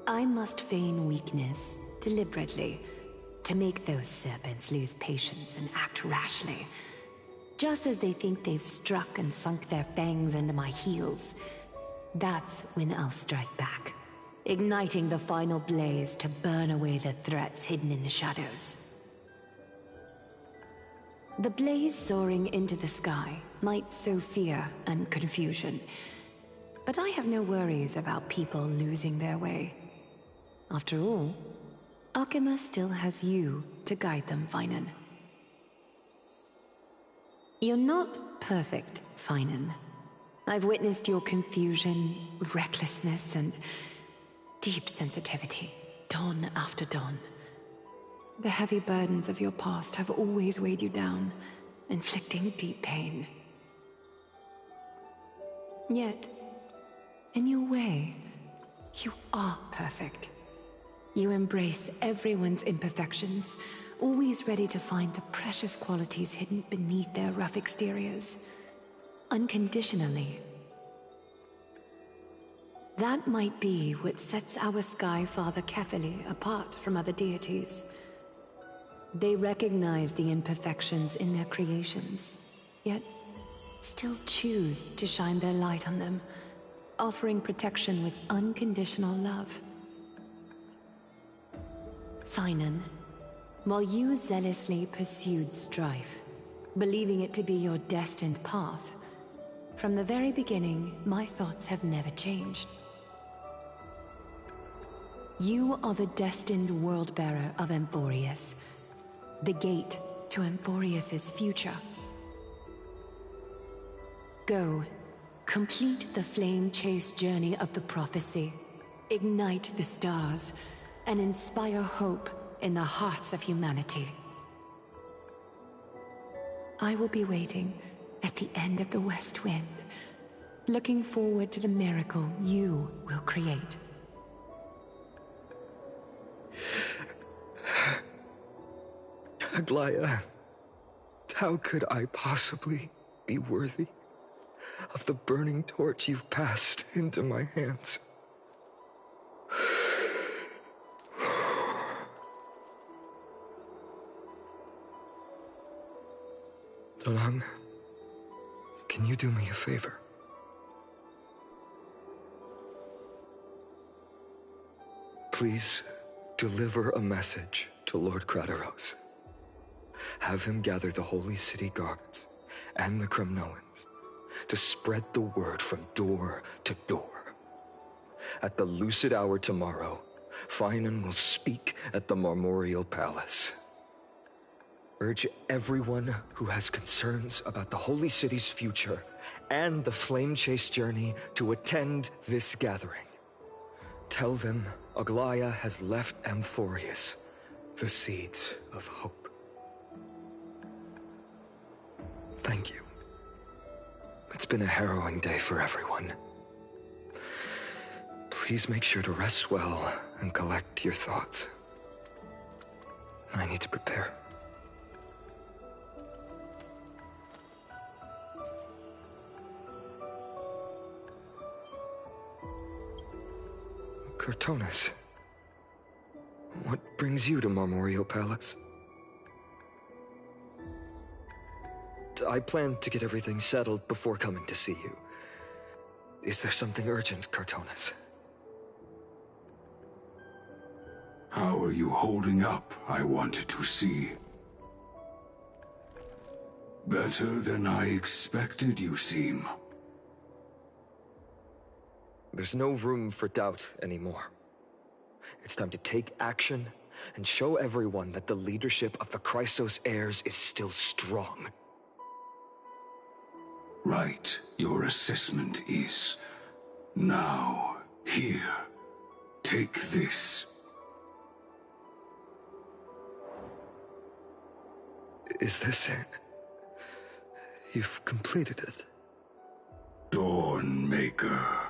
I must feign weakness deliberately to make those serpents lose patience and act rashly. Just as they think they've struck and sunk their fangs into my heels, that's when I'll strike back, igniting the final blaze to burn away the threats hidden in the shadows. The blaze soaring into the sky might sow fear and confusion, but I have no worries about people losing their way. After all, Akima still has you to guide them, Finan. You're not perfect, Finan. I've witnessed your confusion, recklessness, and deep sensitivity, dawn after dawn. The heavy burdens of your past have always weighed you down, inflicting deep pain. Yet, in your way, you are perfect. You embrace everyone's imperfections, always ready to find the precious qualities hidden beneath their rough exteriors. Unconditionally. That might be what sets our Sky Father Kefili apart from other deities. They recognize the imperfections in their creations, yet still choose to shine their light on them, offering protection with unconditional love. Finan, while you zealously pursued strife, believing it to be your destined path, from the very beginning, my thoughts have never changed. You are the destined world-bearer of Amphorius, the gate to Amphorius's future. Go, Complete the flame-chased journey of the prophecy. Ignite the stars and inspire hope in the hearts of humanity. I will be waiting at the end of the West Wind, looking forward to the miracle you will create. Aglaya, how could I possibly be worthy of the burning torch you've passed into my hands? Donang, can you do me a favor? Please deliver a message to Lord Krateros. Have him gather the Holy City guards and the Kremnoans to spread the word from door to door. At the lucid hour tomorrow, Finan will speak at the Marmorial Palace. Urge everyone who has concerns about the Holy City's future and the Flame Chase journey to attend this gathering. Tell them Aglaya has left Amphorius the seeds of hope. Thank you. It's been a harrowing day for everyone. Please make sure to rest well and collect your thoughts. I need to prepare. Cortonis, what brings you to Marmorial Palace? I plan to get everything settled before coming to see you. Is there something urgent, Cortonis? How are you holding up, I wanted to see. Better than I expected, you seem. There's no room for doubt anymore. It's time to take action and show everyone that the leadership of the Chrysos heirs is still strong. Right, your assessment is. Now, here, take this. Is this it? You've completed it. Dawnmaker.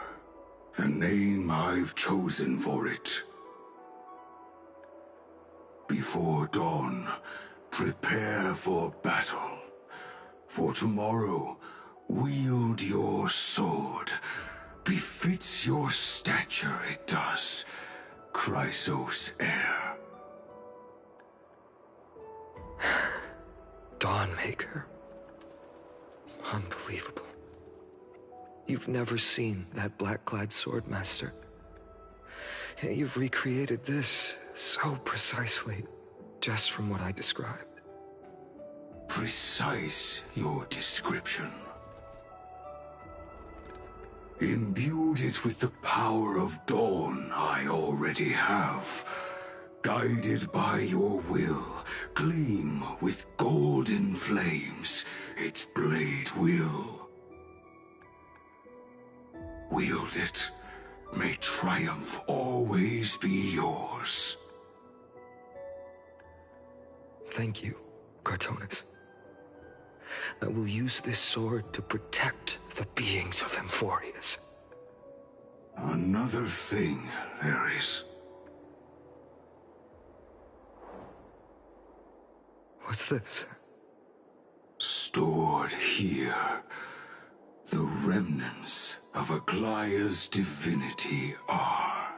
The name I've chosen for it. Before dawn, prepare for battle. For tomorrow, wield your sword. Befits your stature, it does. Chrysos heir. Dawnmaker. Unbelievable. You've never seen that black-clad swordmaster. You've recreated this so precisely, just from what I described. Precise, your description. Imbued it with the power of dawn I already have. Guided by your will, gleam with golden flames, its blade will. Wield it, may triumph always be yours. Thank you, Cortonis. I will use this sword to protect the beings of Amphorius. Another thing there is. What's this? Stored here, the remnants of Aglaya's divinity are.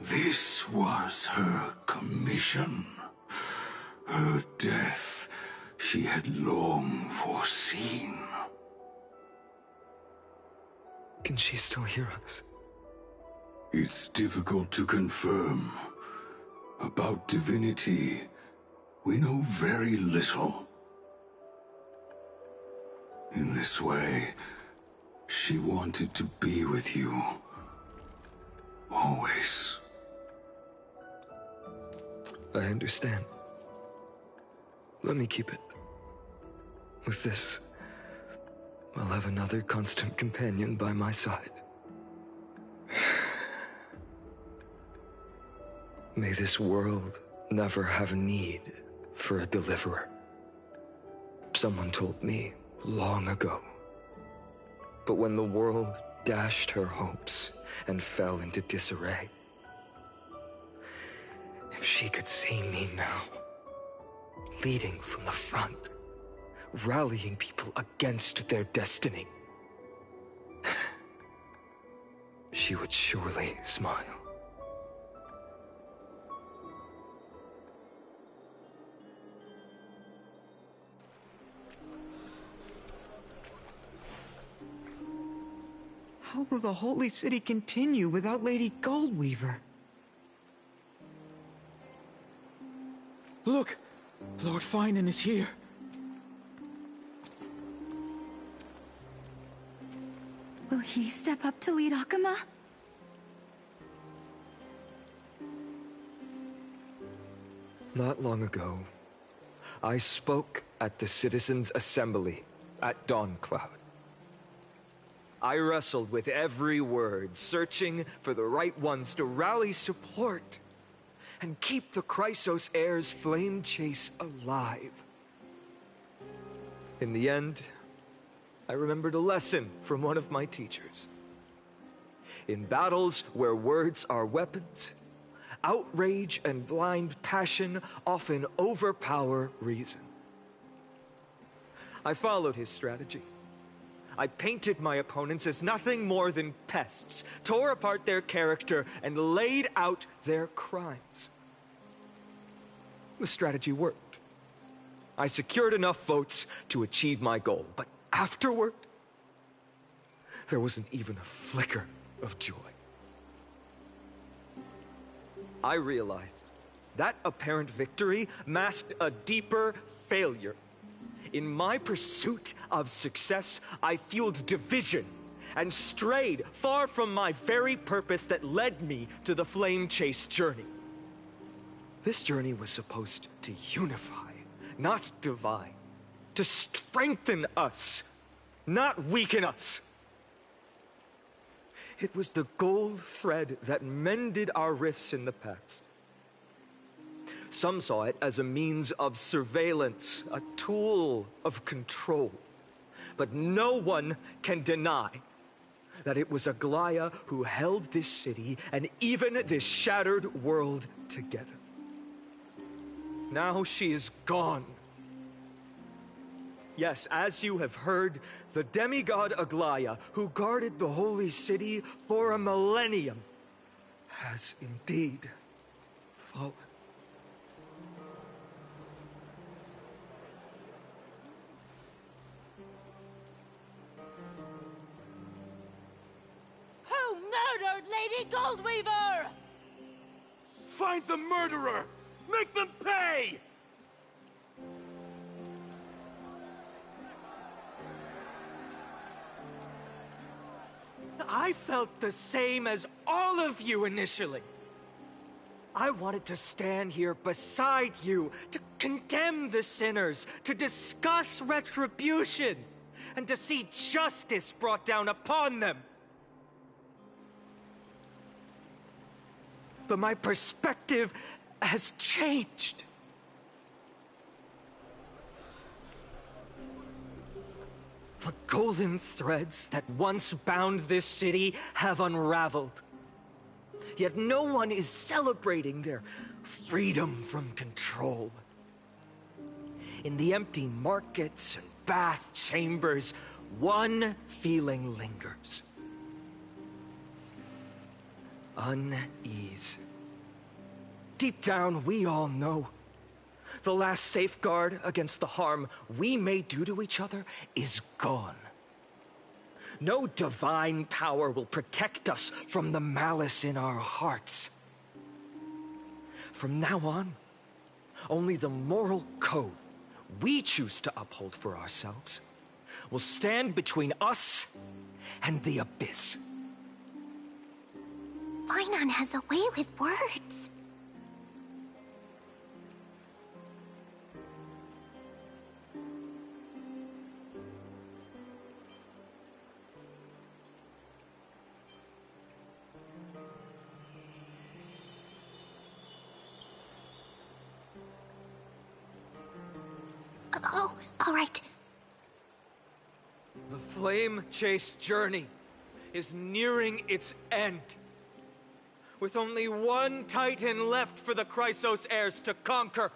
This was her commission. Her death she had long foreseen. Can she still hear us? It's difficult to confirm. About divinity, we know very little. In this way, she wanted to be with you. Always. I understand. Let me keep it. With this, I'll have another constant companion by my side. May this world never have need for a deliverer. Someone told me long ago. But when the world dashed her hopes and fell into disarray, if she could see me now, leading from the front, rallying people against their destiny, she would surely smile. How will the Holy City continue without Lady Goldweaver? Look! Lord Finan is here. Will he step up to lead Akama? Not long ago, I spoke at the Citizens' Assembly at Dawncloud. I wrestled with every word, searching for the right ones to rally support and keep the Chrysos heir's flame chase alive. In the end, I remembered a lesson from one of my teachers. In battles where words are weapons, outrage and blind passion often overpower reason. I followed his strategy. I painted my opponents as nothing more than pests, tore apart their character, and laid out their crimes. The strategy worked. I secured enough votes to achieve my goal, but afterward, there wasn't even a flicker of joy. I realized that apparent victory masked a deeper failure. In my pursuit of success, I fueled division and strayed far from my very purpose that led me to the Flame Chase journey. This journey was supposed to unify, not divide, to strengthen us, not weaken us. It was the gold thread that mended our rifts in the past. Some saw it as a means of surveillance, a tool of control. But no one can deny that it was Aglaya who held this city and even this shattered world together. Now she is gone. Yes, as you have heard, the demigod Aglaya, who guarded the holy city for a millennium, has indeed fallen. Who murdered Lady Goldweaver? Find the murderer! Make them pay! I felt the same as all of you initially. I wanted to stand here beside you, to condemn the sinners, to discuss retribution, and to see justice brought down upon them. But my perspective has changed. The golden threads that once bound this city have unraveled. Yet no one is celebrating their freedom from control. In the empty markets and bath chambers, one feeling lingers. Unease. Deep down, we all know the last safeguard against the harm we may do to each other is gone. No divine power will protect us from the malice in our hearts. From now on, only the moral code we choose to uphold for ourselves will stand between us and the abyss. Finan has a way with words. Oh, all right. The flame chase journey is nearing its end. With only one Titan left for the Chrysos heirs to conquer.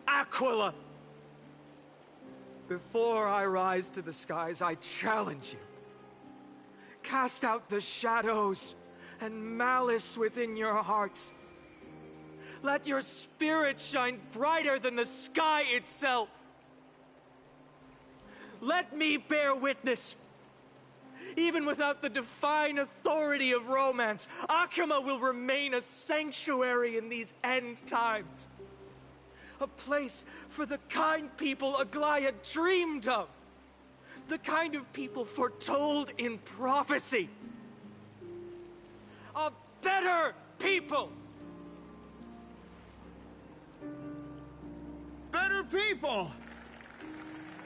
Aquila! Before I rise to the skies, I challenge you. Cast out the shadows and malice within your hearts. Let your spirit shine brighter than the sky itself. Let me bear witness. Even without the divine authority of romance, Akuma will remain a sanctuary in these end times. A place for the kind people Aglaya dreamed of. The kind of people foretold in prophecy. A better people! Better people!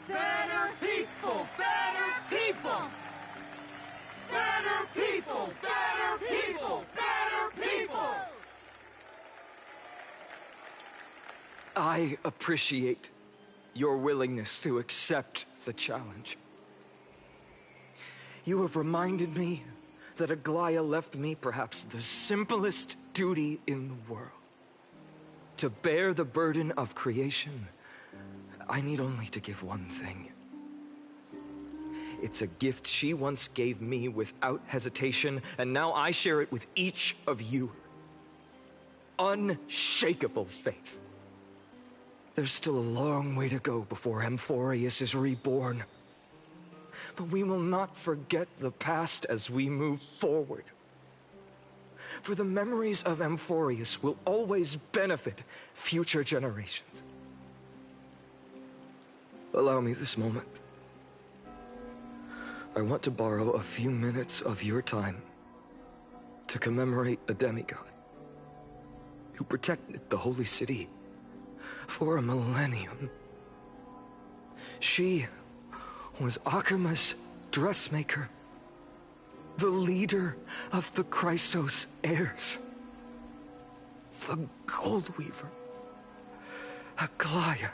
Better people! Better people! Better people! Better people! Better people! I appreciate your willingness to accept the challenge. You have reminded me that Aglaya left me perhaps the simplest duty in the world. To bear the burden of creation, I need only to give one thing. It's a gift she once gave me without hesitation, and now I share it with each of you. Unshakable faith. There's still a long way to go before Amphorius is reborn. But we will not forget the past as we move forward. For the memories of Amphorius will always benefit future generations. Allow me this moment. I want to borrow a few minutes of your time to commemorate a demigod who protected the holy city for a millennium. She was Akuma's dressmaker, the leader of the Chrysos heirs, the Gold Weaver, Aglaya,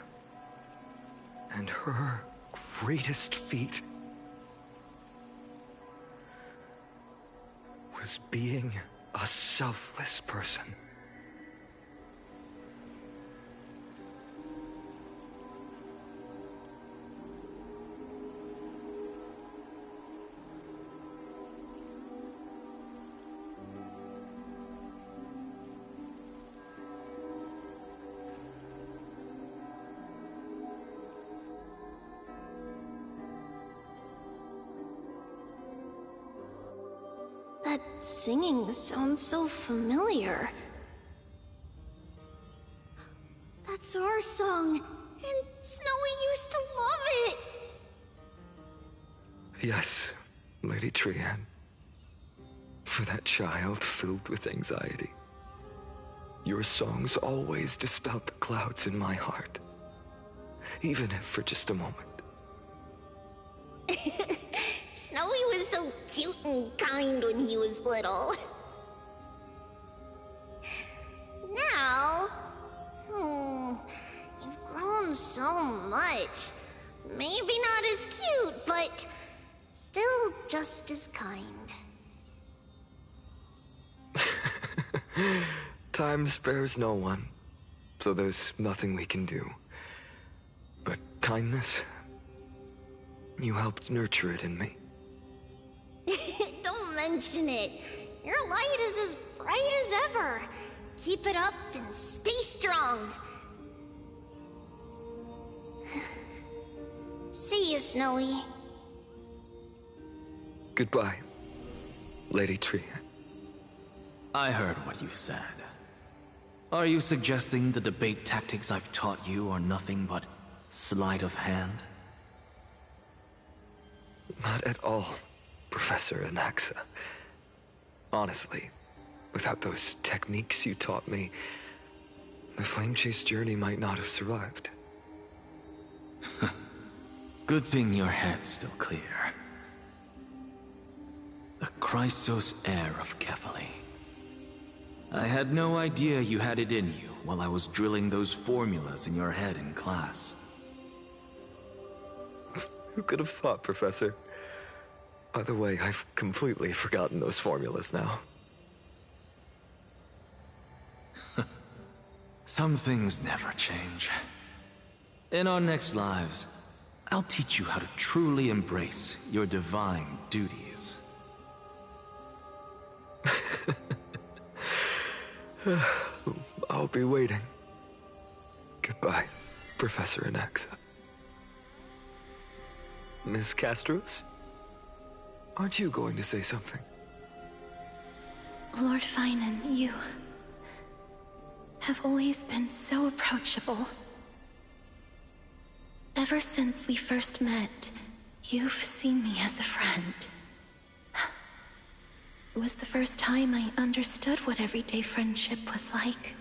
and her greatest feat was being a selfless person. That singing sounds so familiar. That's our song, and Snowy used to love it! Yes, Lady Trian. For that child filled with anxiety. Your songs always dispelled the clouds in my heart. Even if for just a moment. Snowy was so cute and kind when he was little. Now, you've grown so much. Maybe not as cute, but still just as kind. Time spares no one, so there's nothing we can do. But kindness, you helped nurture it in me. Don't mention it. Your light is as bright as ever. Keep it up and stay strong. See you, Snowy. Goodbye, Lady Trian. I heard what you said. Are you suggesting the debate tactics I've taught you are nothing but sleight of hand? Not at all, Professor Anaxa. Honestly, without those techniques you taught me, the Flame Chase journey might not have survived. Good thing your head's still clear. The Chrysos heir of Kefali. I had no idea you had it in you while I was drilling those formulas in your head in class. Who could have thought, Professor? By the way, I've completely forgotten those formulas now. Some things never change. In our next lives, I'll teach you how to truly embrace your divine duties. I'll be waiting. Goodbye, Professor Anaxa. Miss Castros? Aren't you going to say something? Lord Finan, you have always been so approachable. Ever since we first met, you've seen me as a friend. It was the first time I understood what everyday friendship was like.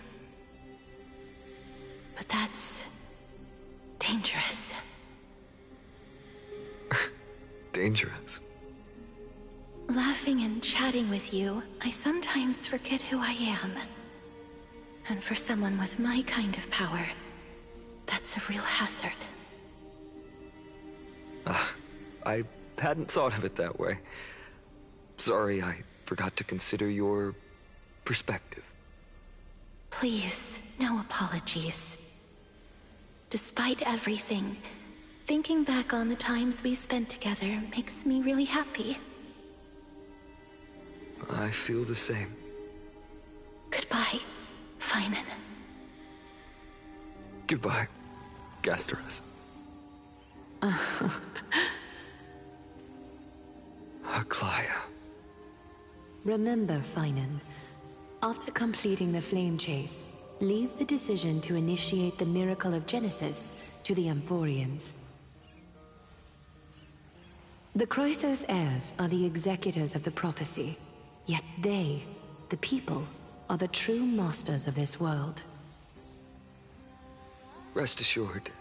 But that's dangerous. Dangerous? Laughing and chatting with you, I sometimes forget who I am. And for someone with my kind of power, that's a real hazard. I hadn't thought of it that way. Sorry, I forgot to consider your perspective. Please, no apologies. Despite everything, thinking back on the times we spent together makes me really happy. I feel the same. Goodbye, Finan. Goodbye, Gasteras. Aglaya. Remember, Finan, after completing the flame chase, leave the decision to initiate the miracle of Genesis to the Amphorians. The Chrysos heirs are the executors of the prophecy, yet they, the people, are the true masters of this world. Rest assured,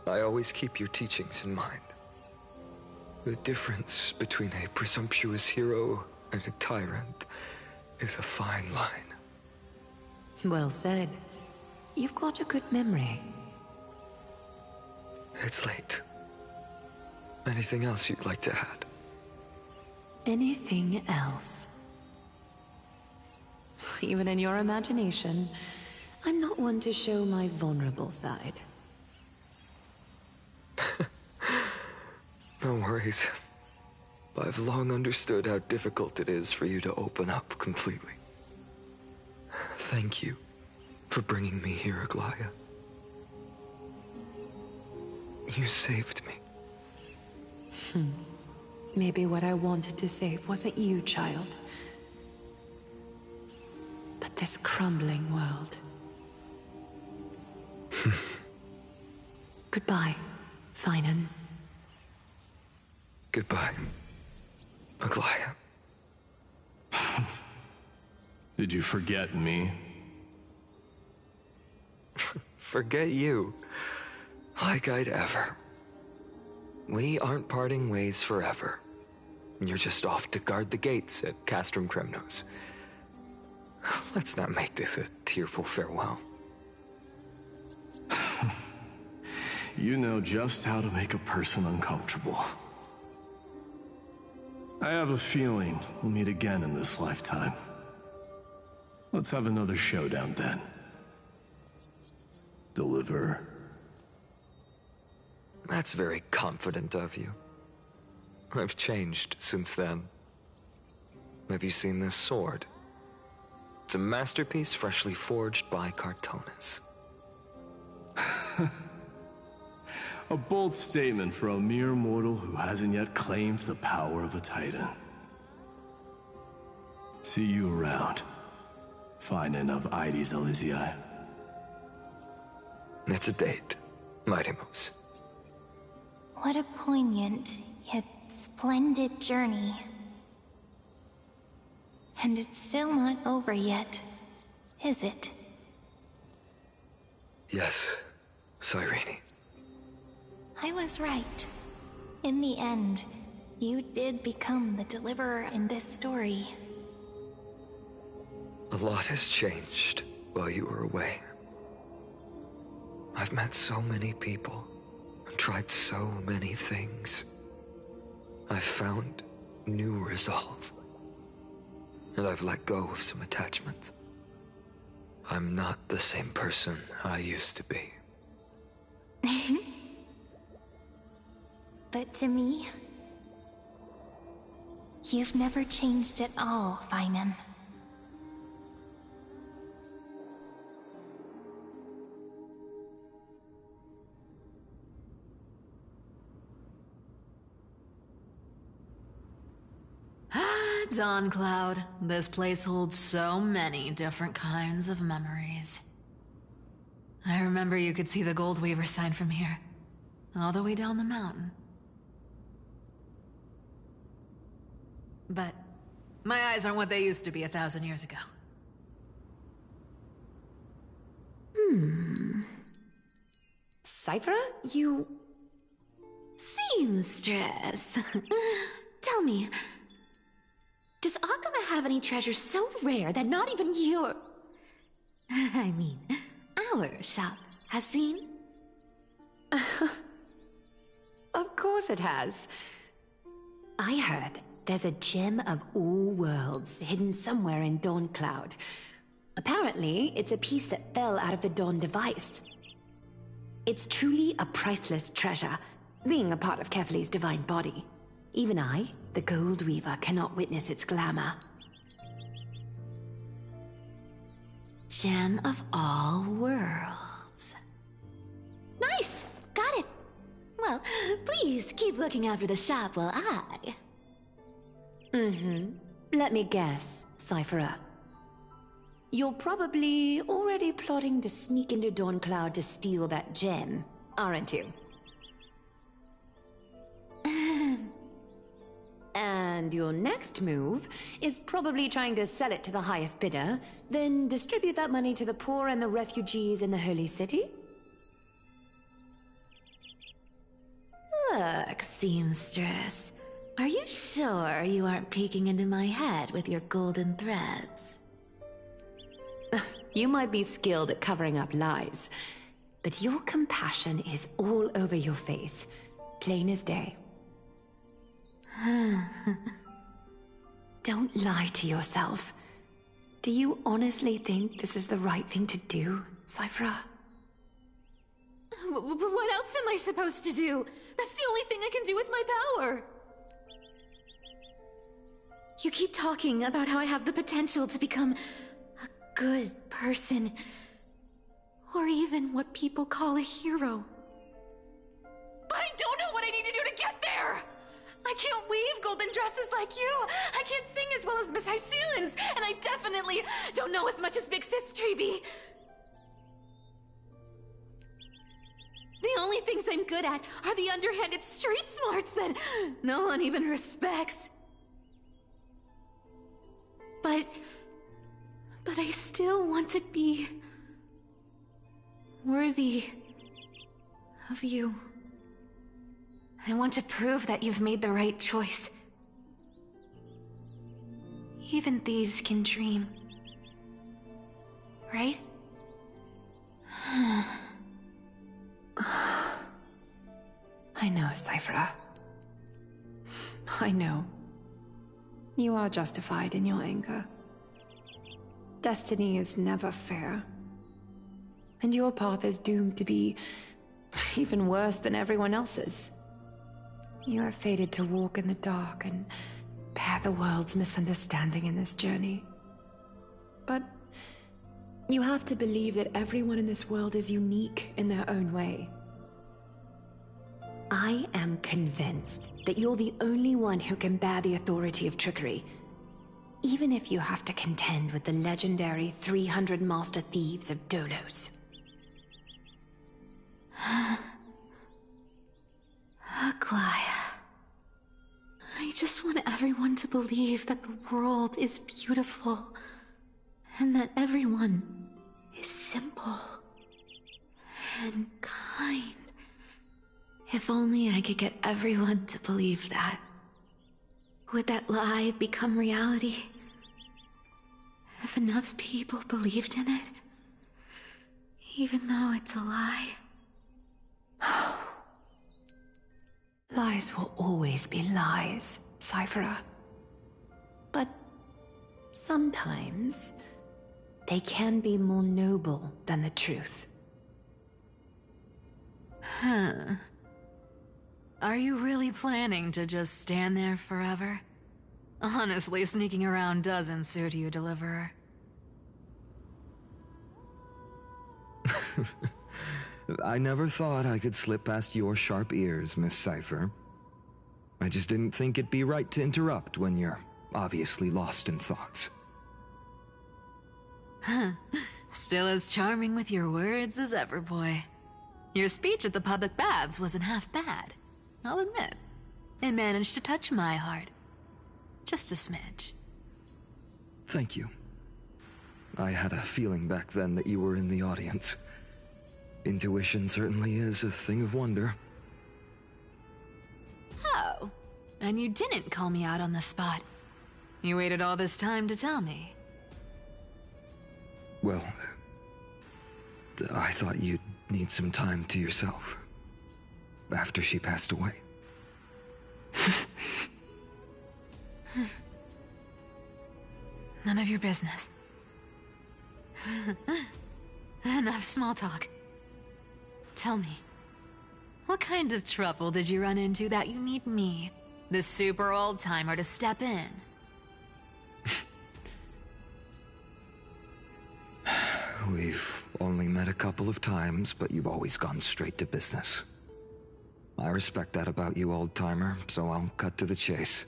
I always keep your teachings in mind. The difference between a presumptuous hero and a tyrant is a fine line. Well said. You've got a good memory. It's late. Anything else you'd like to add? Anything else? Even in your imagination, I'm not one to show my vulnerable side. No worries. I've long understood how difficult it is for you to open up completely. Thank you for bringing me here, Aglaya. You saved me. Maybe what I wanted to save wasn't you, child, but this crumbling world. Goodbye, Finan. Goodbye, Aglaya. Did you forget me? Forget you? Like I'd ever. We aren't parting ways forever. You're just off to guard the gates at Castrum Kremnos. Let's not make this a tearful farewell. You know just how to make a person uncomfortable. I have a feeling we'll meet again in this lifetime. Let's have another showdown then. Deliver. That's very confident of you. I've changed since then. Have you seen this sword? It's a masterpiece freshly forged by Cartonis. A bold statement for a mere mortal who hasn't yet claimed the power of a titan. See you around, Finan of Ides Elysiae. It's a date, Mightimos. What a poignant, yet splendid journey. And it's still not over yet, is it? Yes, Cyrene. I was right. In the end, you did become the deliverer in this story. A lot has changed while you were away. I've met so many people I've tried so many things. I've found new resolve. And I've let go of some attachments. I'm not the same person I used to be. But to me, you've never changed at all, Feinem. Dawn Cloud. This place holds so many different kinds of memories. I remember you could see the Gold Weaver sign from here, all the way down the mountain. But my eyes aren't what they used to be 1,000 years ago. Cyphera, you... Seamstress. Tell me, does Akama have any treasures so rare that not even your... I mean, our shop has seen? Of course it has. I heard there's a gem of all worlds hidden somewhere in Dawn Cloud. Apparently, it's a piece that fell out of the Dawn device. It's truly a priceless treasure, being a part of Kefali's divine body. Even I, the Gold Weaver, cannot witness its glamour. Gem of all worlds. Nice! Got it! Well, please keep looking after the shop while I... Let me guess, Cyphera. You're probably already plotting to sneak into Dawn Cloud to steal that gem, aren't you? And your next move is probably trying to sell it to the highest bidder, then distribute that money to the poor and the refugees in the Holy City? Look, Seamstress. Are you sure you aren't peeking into my head with your golden threads? You might be skilled at covering up lies, but your compassion is all over your face, plain as day. Don't lie to yourself. Do you honestly think this is the right thing to do, Cyphera? What else am I supposed to do? That's the only thing I can do with my power. You keep talking about how I have the potential to become a good person. Or even what people call a hero. But I don't know what I need to do to get there! I can't weave golden dresses like you! I can't sing as well as Miss Hyceelins! And I definitely don't know as much as Big Sis Treeby! The only things I'm good at are the underhanded street smarts that no one even respects. But I still want to be worthy of you. I want to prove that you've made the right choice. Even thieves can dream. Right? I know, Cyphera. I know. You are justified in your anger. Destiny is never fair. And your path is doomed to be even worse than everyone else's. You are fated to walk in the dark and bear the world's misunderstanding in this journey. But you have to believe that everyone in this world is unique in their own way. I am convinced that you're the only one who can bear the authority of trickery, even if you have to contend with the legendary 300 master thieves of Dolos. Aglaya. I just want everyone to believe that the world is beautiful, and that everyone is simple and kind. If only I could get everyone to believe that. Would that lie become reality? If enough people believed in it, even though it's a lie. Lies will always be lies, Cypherer. But sometimes they can be more noble than the truth. Huh. Are you really planning to just stand there forever? Honestly, sneaking around doesn't suit you, Deliverer. I never thought I could slip past your sharp ears, Miss Cypher. I just didn't think it'd be right to interrupt when you're obviously lost in thoughts. Huh. Still as charming with your words as ever, boy. Your speech at the public baths wasn't half bad, I'll admit. It managed to touch my heart. Just a smidge. Thank you. I had a feeling back then that you were in the audience. Intuition certainly is a thing of wonder. Oh, and you didn't call me out on the spot. You waited all this time to tell me. Well, I thought you'd need some time to yourself. After she passed away. None of your business. Enough small talk. Tell me, what kind of trouble did you run into that you need me, the super old-timer, to step in? We've only met a couple of times, but you've always gone straight to business. I respect that about you, old-timer, so I'll cut to the chase.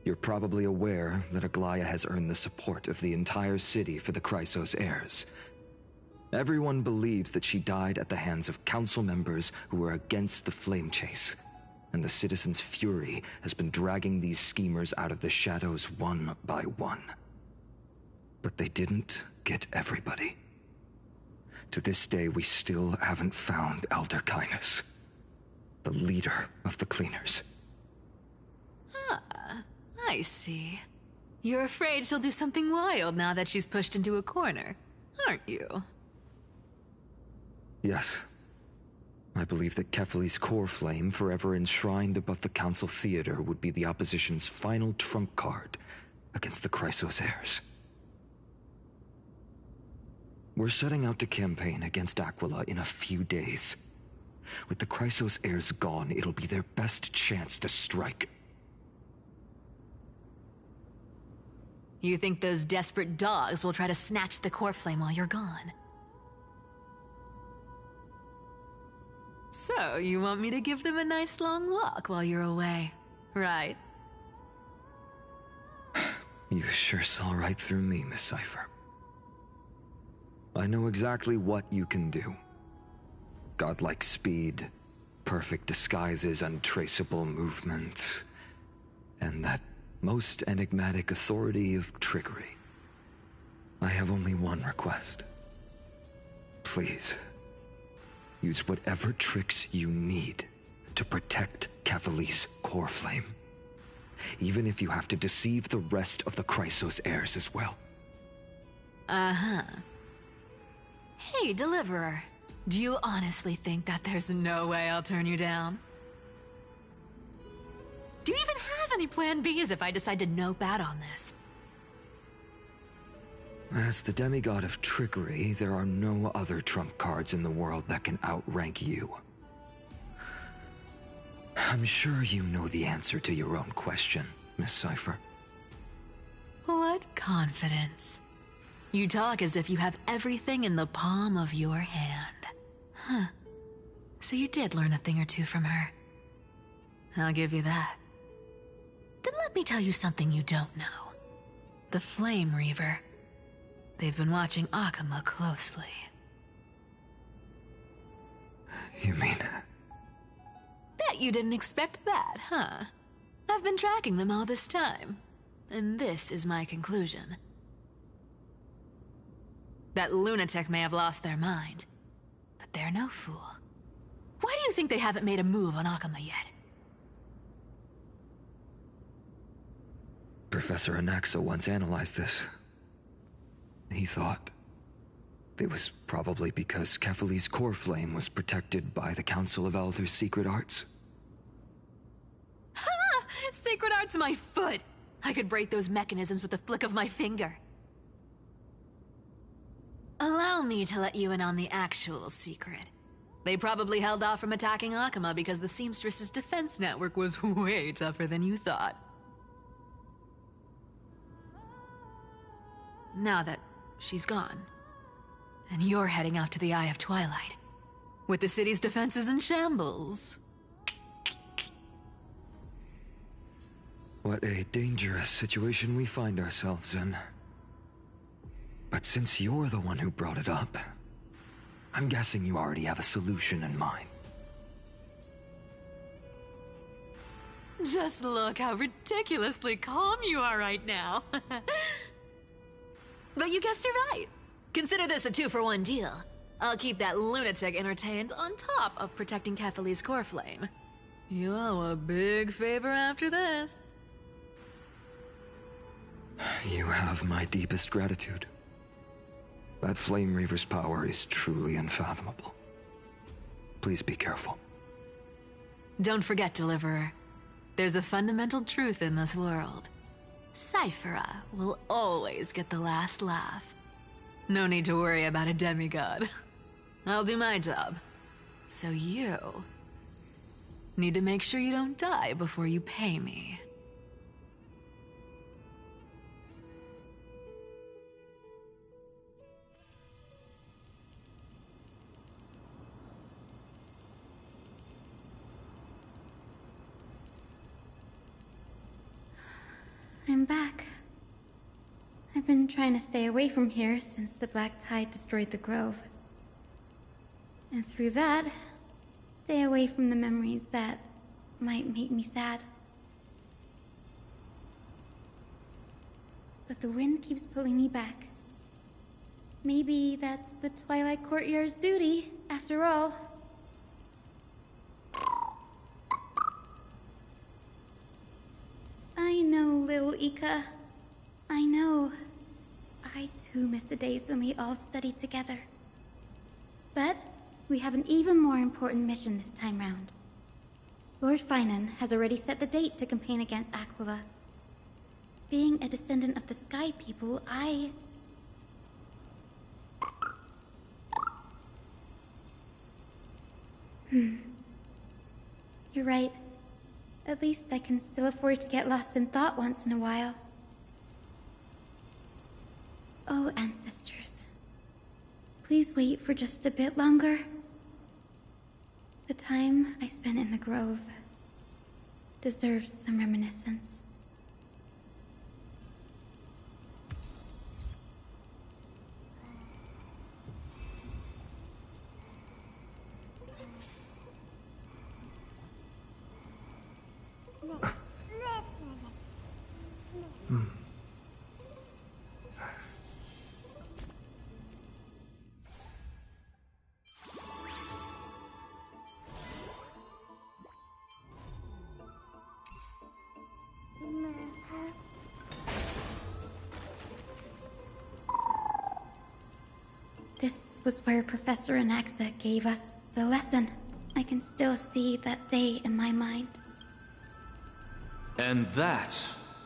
You're probably aware that Aglaya has earned the support of the entire city for the Chrysos heirs. Everyone believes that she died at the hands of council members who were against the flame chase, and the citizens' fury has been dragging these schemers out of the shadows one by one. But they didn't get everybody. To this day, we still haven't found Elder Kynus, the leader of the cleaners. Ah, I see. You're afraid she'll do something wild now that she's pushed into a corner, aren't you? Yes. I believe that Kefali's core flame, forever enshrined above the council theater, would be the opposition's final trump card against the Chrysos heirs. We're setting out to campaign against Aquila in a few days. With the Chrysos heirs gone, it'll be their best chance to strike. You think those desperate dogs will try to snatch the core flame while you're gone? So, you want me to give them a nice long walk while you're away, right? You sure saw right through me, Miss Cypher. I know exactly what you can do. Godlike speed, perfect disguises, untraceable movement, and that most enigmatic authority of trickery. I have only one request. Please, use whatever tricks you need to protect Kefali's core flame. Even if you have to deceive the rest of the Chrysos heirs as well. Uh-huh. Hey, Deliverer. Do you honestly think that there's no way I'll turn you down? Do you even have any plan Bs if I decide to nope out on this? As the demigod of trickery, there are no other trump cards in the world that can outrank you. I'm sure you know the answer to your own question, Miss Cypher. What confidence. You talk as if you have everything in the palm of your hand. Huh. So you did learn a thing or two from her. I'll give you that. Then let me tell you something you don't know. The Flame Reaver. They've been watching Akama closely. You mean... Bet you didn't expect that, huh? I've been tracking them all this time. And this is my conclusion. That lunatic may have lost their mind, but they're no fool. Why do you think they haven't made a move on Akama yet? Professor Anaxa once analyzed this. He thought it was probably because Kefali's core flame was protected by the Council of Elders' secret arts. Sacred art's my foot. I could break those mechanisms with the flick of my finger. Allow me to let you in on the actual secret. They probably held off from attacking Akuma because the Seamstress's defense network was way tougher than you thought. Now that she's gone, and you're heading out to the Eye of Twilight, with the city's defenses in shambles. What a dangerous situation we find ourselves in. But since you're the one who brought it up, I'm guessing you already have a solution in mind. Just look how ridiculously calm you are right now. But you guessed it right. Consider this a 2-for-1 deal. I'll keep that lunatic entertained on top of protecting Kefali's core flame. You owe a big favor after this. You have my deepest gratitude. That Flame Reaver's power is truly unfathomable. Please be careful. Don't forget, Deliverer. There's a fundamental truth in this world. Cyphera will always get the last laugh. No need to worry about a demigod. I'll do my job. So you need to make sure you don't die before you pay me. I'm back. I've been trying to stay away from here since the Black Tide destroyed the grove. And through that, stay away from the memories that might make me sad. But the wind keeps pulling me back. Maybe that's the Twilight Courtyard's duty, after all. I know, little Ika. I know. I too miss the days when we all studied together. But we have an even more important mission this time round. Lord Finan has already set the date to campaign against Aquila. Being a descendant of the Sky People, You're right. At least I can still afford to get lost in thought once in a while. Oh, ancestors. Please wait for just a bit longer. The time I spent in the grove deserves some reminiscence. This was where Professor Anaxa gave us the lesson. I can still see that day in my mind. And that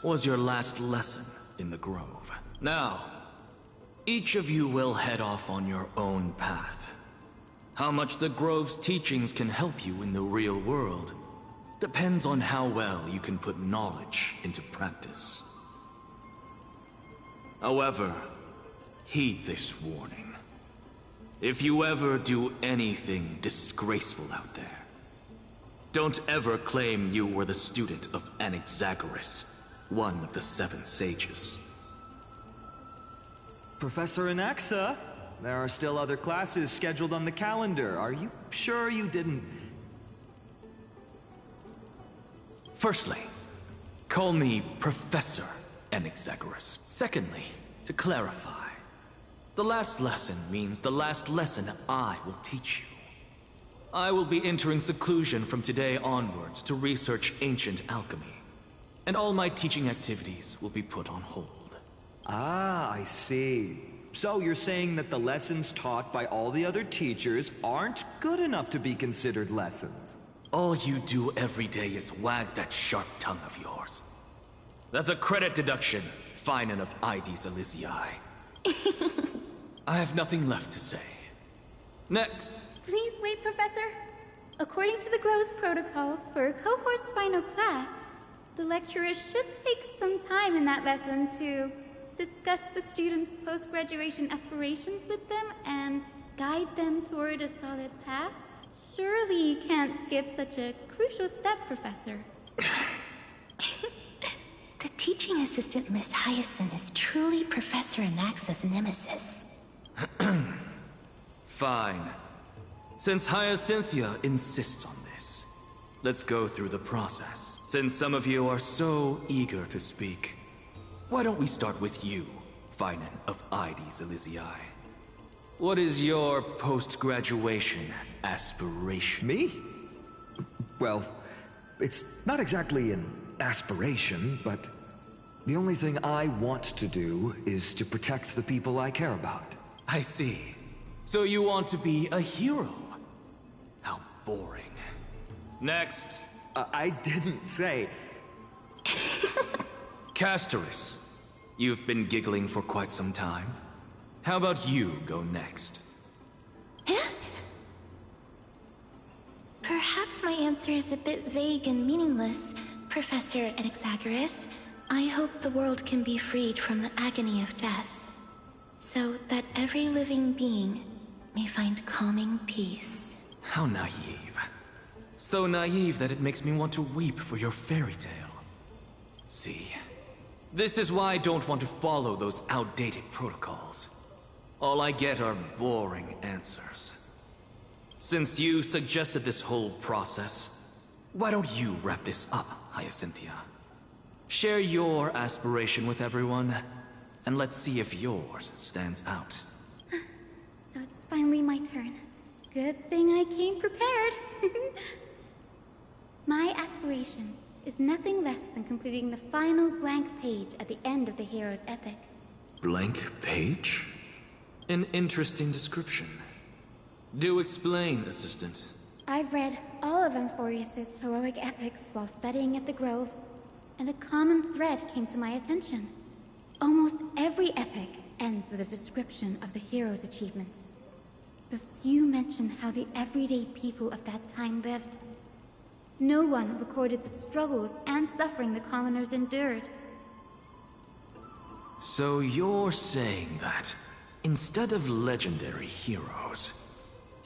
was your last lesson in the Grove. Now, each of you will head off on your own path. How much the Grove's teachings can help you in the real world depends on how well you can put knowledge into practice. However, heed this warning. If you ever do anything disgraceful out there, don't ever claim you were the student of Anaxagoras, one of the 7 sages. Professor Anaxa, there are still other classes scheduled on the calendar. Are you sure you didn't... Firstly, call me Professor Anaxagoras. Secondly, to clarify, the last lesson means the last lesson I will teach you. I will be entering seclusion from today onwards to research ancient alchemy, and all my teaching activities will be put on hold. Ah, I see. So you're saying that the lessons taught by all the other teachers aren't good enough to be considered lessons? All you do every day is wag that sharp tongue of yours. That's a credit deduction, fine enough IDs Elysiae. I have nothing left to say. Next. Please wait, Professor. According to the Grove's protocols for a cohort's final class, the lecturer should take some time in that lesson to discuss the students' post-graduation aspirations with them and guide them toward a solid path. Surely you can't skip such a crucial step, Professor. The teaching assistant, Miss Hyacinth, is truly Professor Anaxa's nemesis. Fine. Since Hyacinthia insists on this, let's go through the process. Since some of you are so eager to speak, why don't we start with you, Finan of IDs Elysiae? What is your post-graduation aspiration? Me? Well, it's not exactly an aspiration, but the only thing I want to do is to protect the people I care about. I see. So you want to be a hero? How boring. Next. I didn't say... Castoris, you've been giggling for quite some time. How about you go next? Perhaps my answer is a bit vague and meaningless, Professor Anaxagoras. I hope the world can be freed from the agony of death, so that every living being may find calming peace. How naive. So naive that it makes me want to weep for your fairy tale. See, this is why I don't want to follow those outdated protocols. All I get are boring answers. Since you suggested this whole process, why don't you wrap this up, Hyacinthia? Share your aspiration with everyone, and let's see if yours stands out. So it's finally my turn. Good thing I came prepared. My aspiration is nothing less than completing the final blank page at the end of the hero's epic. Blank page? An interesting description. Do explain, Assistant. I've read all of Amphorius's heroic epics while studying at the Grove, and a common thread came to my attention. Almost every epic ends with a description of the hero's achievements. But few mention how the everyday people of that time lived. No one recorded the struggles and suffering the commoners endured. So you're saying that, instead of legendary heroes,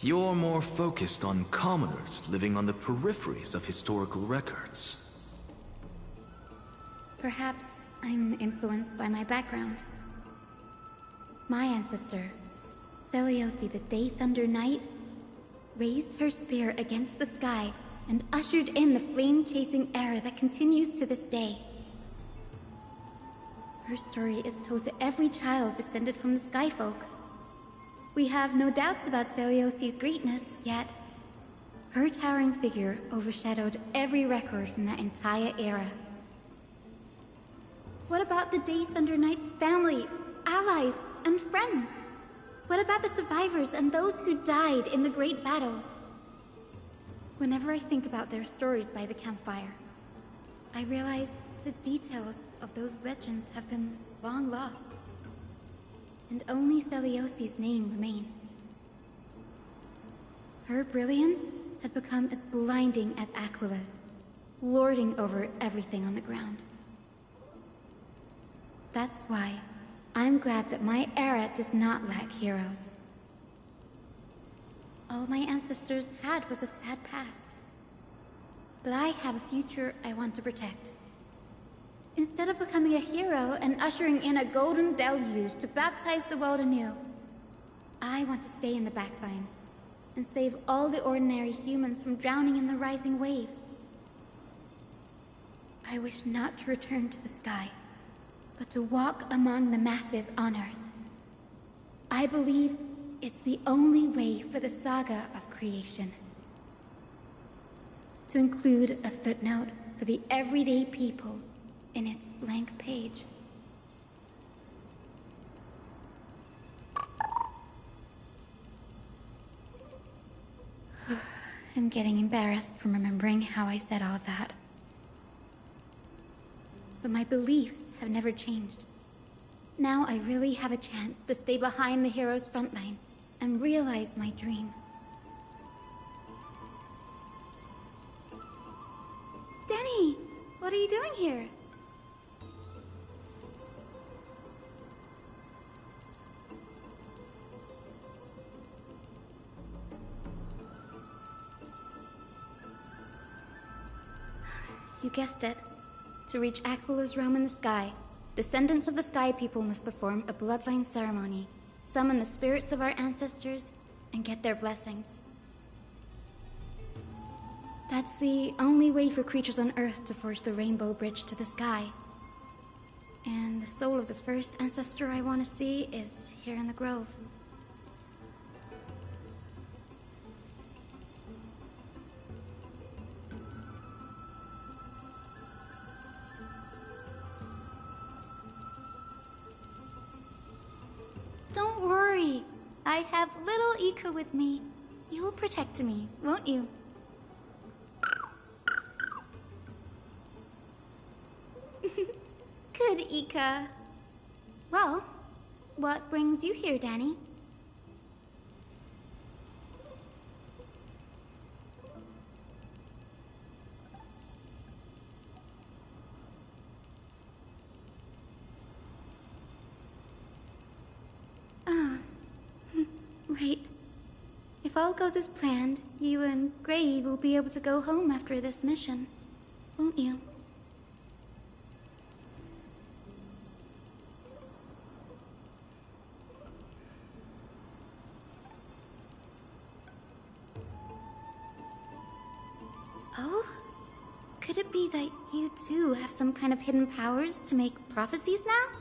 you're more focused on commoners living on the peripheries of historical records. Perhaps I'm influenced by my background. My ancestor, Seliosi the Day Thunder Knight, raised her spear against the sky and ushered in the flame-chasing era that continues to this day. Her story is told to every child descended from the Skyfolk. We have no doubts about Seliosi's greatness, yet her towering figure overshadowed every record from that entire era. What about the Day Thunder Knight's family, allies, and friends? What about the survivors and those who died in the great battles? Whenever I think about their stories by the campfire, I realize the details of those legends have been long lost, and only Seliosi's name remains. Her brilliance had become as blinding as Aquila's, lording over everything on the ground. That's why I'm glad that my era does not lack heroes. All my ancestors had was a sad past, but I have a future I want to protect. Instead of becoming a hero and ushering in a golden deluge to baptize the world anew, I want to stay in the backline and save all the ordinary humans from drowning in the rising waves. I wish not to return to the sky, but to walk among the masses on Earth. I believe it's the only way for the saga of creation. To include a footnote for the everyday people in its blank page. I'm getting embarrassed from remembering how I said all that. But my beliefs have never changed. Now I really have a chance to stay behind the hero's front line and realize my dream. Danny, what are you doing here? You guessed it. To reach Aquala's realm in the sky, descendants of the Sky People must perform a bloodline ceremony, summon the spirits of our ancestors, and get their blessings. That's the only way for creatures on Earth to forge the rainbow bridge to the sky. And the soul of the first ancestor I want to see is here in the grove. Don't worry. I have little Ika with me. You will protect me, won't you? Good, Ika. Well, what brings you here, Danny? Ah, right. If all goes as planned, you and Gray will be able to go home after this mission, won't you? Oh? Could it be that you too have some kind of hidden powers to make prophecies now?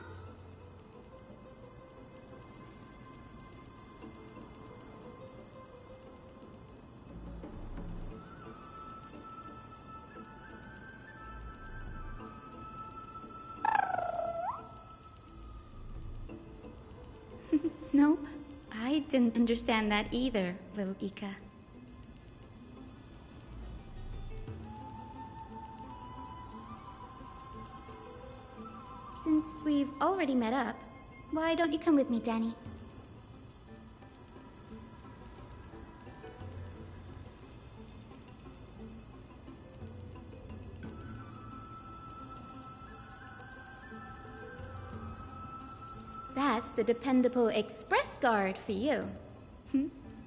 Nope. I didn't understand that either, little Ika. Since we've already met up, why don't you come with me, Danny? That's the dependable express guard for you.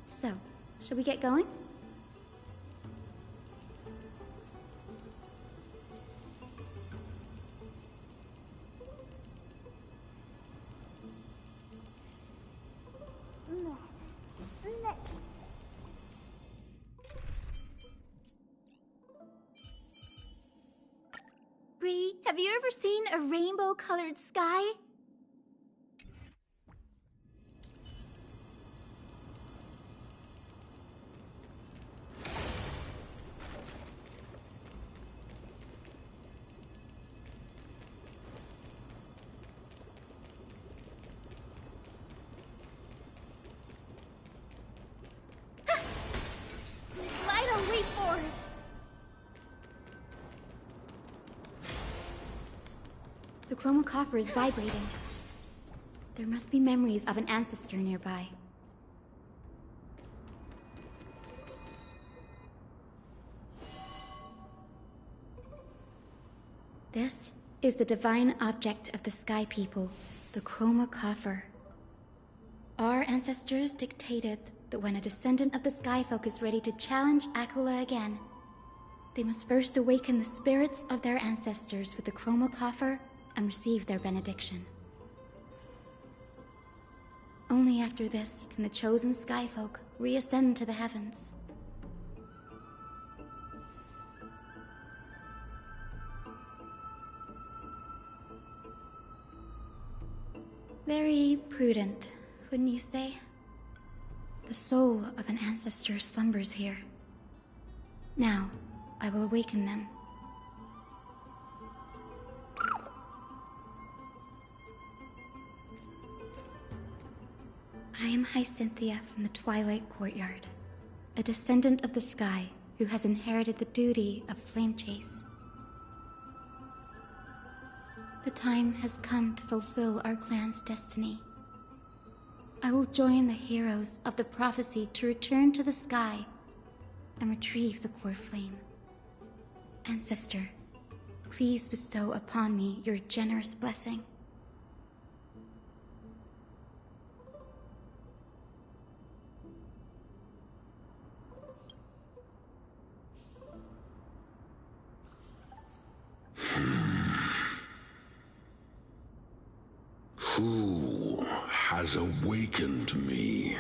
So, shall we get going? Bree, have you ever seen a rainbow-colored sky? Lyra, leap forward! The chroma coffer is vibrating. There must be memories of an ancestor nearby. This is the divine object of the Sky People, the chroma coffer. Our ancestors dictated that when a descendant of the Skyfolk is ready to challenge Aquila again, they must first awaken the spirits of their ancestors with the chroma coffer and receive their benediction. Only after this can the chosen Skyfolk reascend to the heavens. Very prudent, wouldn't you say? The soul of an ancestor slumbers here. Now, I will awaken them. I am Hyacinthia from the Twilight Courtyard, a descendant of the sky who has inherited the duty of flame chase. The time has come to fulfill our clan's destiny. I will join the heroes of the prophecy to return to the sky and retrieve the core flame. Ancestor, please bestow upon me your generous blessing. Who has awakened me?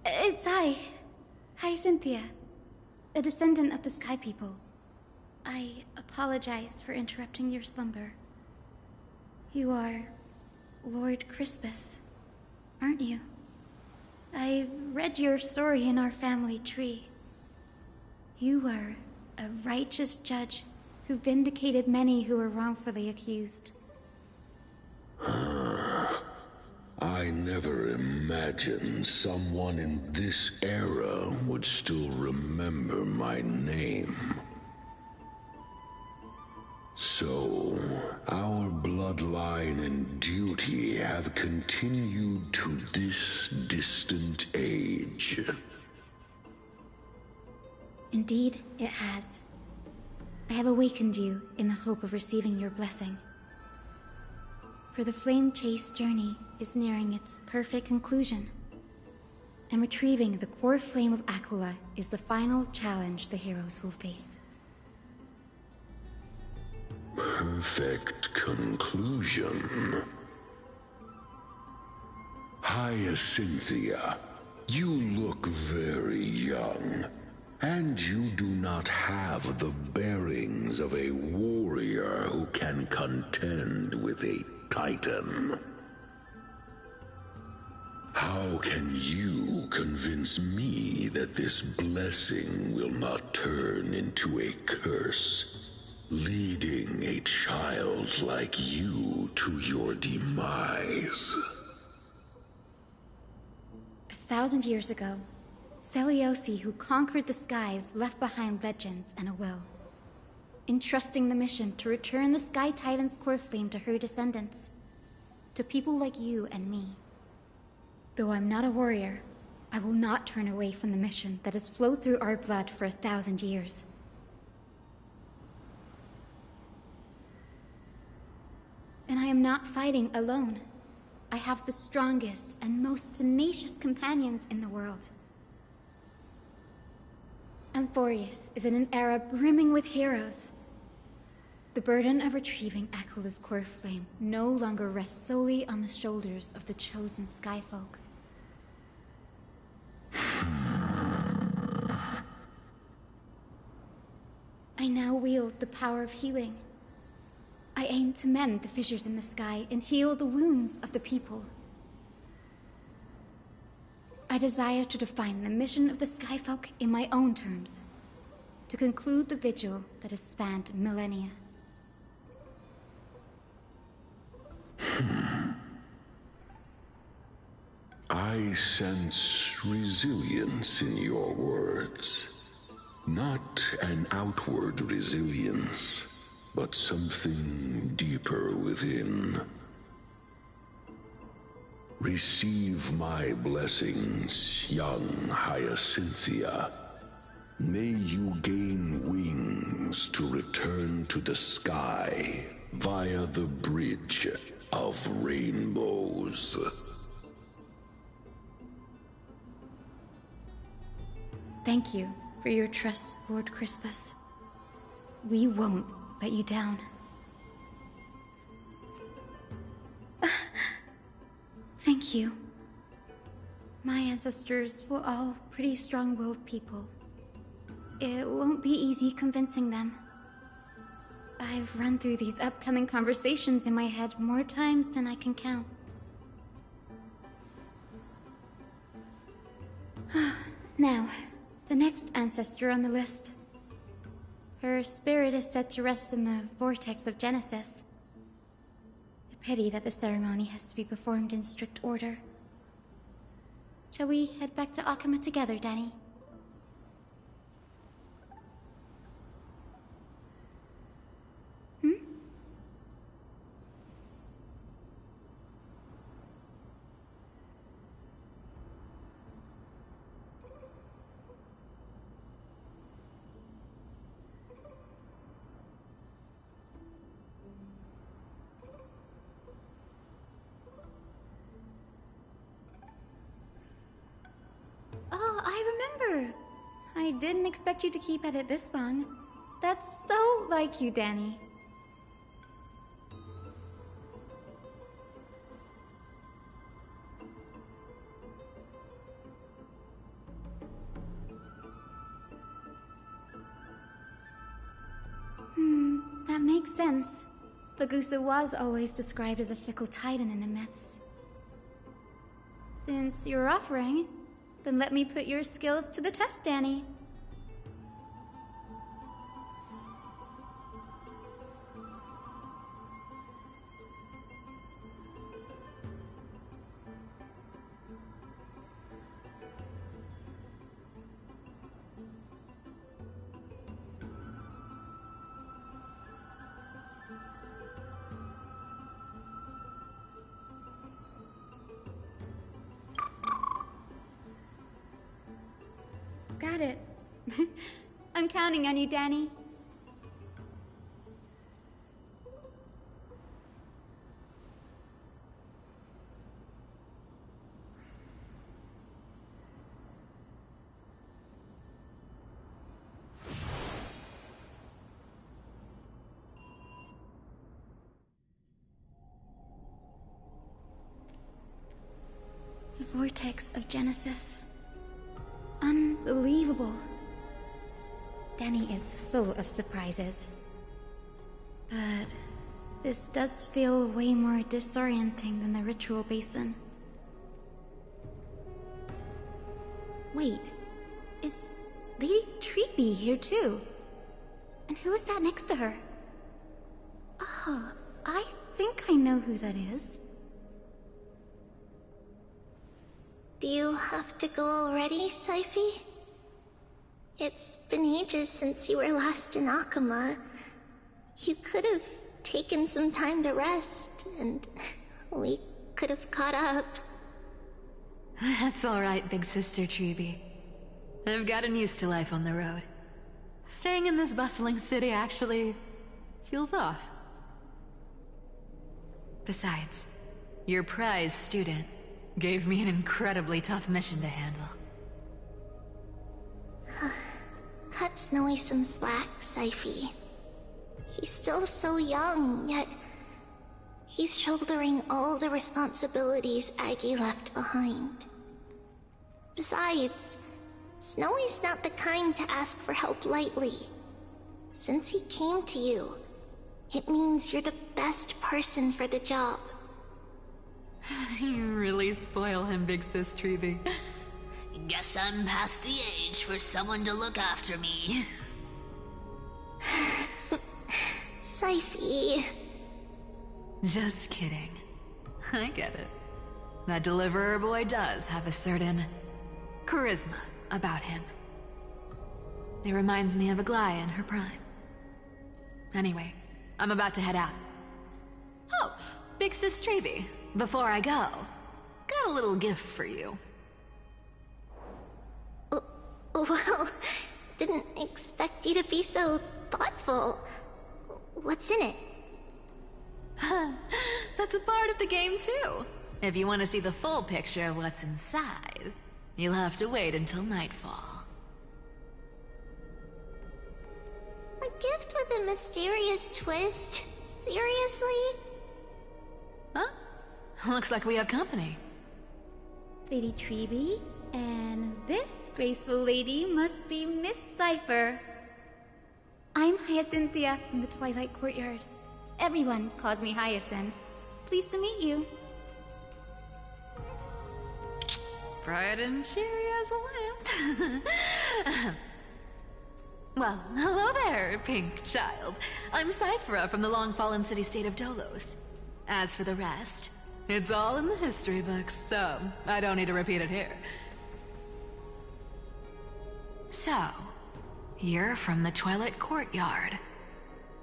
It's I. Hi, Cynthia. A descendant of the Sky People. I apologize for interrupting your slumber. You are Lord Crispus, aren't you? I've read your story in our family tree. You were a righteous judge who vindicated many who were wrongfully accused. I never imagined someone in this era would still remember my name. So, our bloodline and duty have continued to this distant age. Indeed, it has. I have awakened you in the hope of receiving your blessing. For the flame chase journey is nearing its perfect conclusion, and retrieving the core flame of Aquila is the final challenge the heroes will face. Perfect conclusion. Hyacinthia, you look very young, and you do not have the bearings of a warrior who can contend with a Titan. How can you convince me that this blessing will not turn into a curse, leading a child like you to your demise? 1,000 years ago, Seliosi, who conquered the skies, left behind legends and a will, entrusting the mission to return the Sky Titan's core flame to her descendants, to people like you and me. Though I'm not a warrior, I will not turn away from the mission that has flowed through our blood for 1,000 years. And I am not fighting alone. I have the strongest and most tenacious companions in the world. Amphorius is in an era brimming with heroes. The burden of retrieving Aquila's core flame no longer rests solely on the shoulders of the chosen Skyfolk. I now wield the power of healing. I aim to mend the fissures in the sky and heal the wounds of the people. I desire to define the mission of the Skyfolk in my own terms, to conclude the vigil that has spanned millennia. I sense resilience in your words. Not an outward resilience, but something deeper within. Receive my blessings, young Hyacinthia. May you gain wings to return to the sky via the bridge of rainbows. Thank you for your trust, Lord Crispus. We won't let you down. Thank you. My ancestors were all pretty strong-willed people. It won't be easy convincing them. I've run through these upcoming conversations in my head more times than I can count. Now, the next ancestor on the list. Her spirit is said to rest in the vortex of Genesis. A pity that the ceremony has to be performed in strict order. Shall we head back to Akama together, Danny? I didn't expect you to keep at it this long. That's so like you, Danny. That makes sense. Bagusa was always described as a fickle titan in the myths. Since you're offering, then let me put your skills to the test, Danny. Got it. I'm counting on you, Danny. The vortex of Genesis. Unbelievable. Danny is full of surprises. But this does feel way more disorienting than the ritual basin. Wait, is Lady Treepy here too? And who is that next to her? Oh, I think I know who that is. Do you have to go already, Syphi? It's been ages since you were last in Akama. You could have taken some time to rest, and we could have caught up. That's alright, big sister Treeby. I've gotten used to life on the road. Staying in this bustling city actually feels off. Besides, your prize student gave me an incredibly tough mission to handle. Cut Snowy some slack, Syphi. He's still so young, yet he's shouldering all the responsibilities Aggie left behind. Besides, Snowy's not the kind to ask for help lightly. Since he came to you, it means you're the best person for the job. You really spoil him, big sis Treeby. Guess I'm past the age for someone to look after me. Syphi. Just kidding. I get it. That deliverer boy does have a certain charisma about him. It reminds me of Aglaya in her prime. Anyway, I'm about to head out. Oh, big sis Treeby, before I go, got a little gift for you. Well, didn't expect you to be so thoughtful. What's in it? That's a part of the game too. If you want to see the full picture of what's inside, you'll have to wait until nightfall. A gift with a mysterious twist? Seriously? Huh? Looks like we have company. Lady Treeby, and this graceful lady must be Miss Cypher. I'm Hyacinthia from the Twilight Courtyard. Everyone calls me Hyacinth. Pleased to meet you. Bright and cheery as a lamp. Well, hello there, pink child. I'm Cyphera from the long-fallen city-state of Dolos. As for the rest, it's all in the history books, so I don't need to repeat it here. So, you're from the Twilight Courtyard.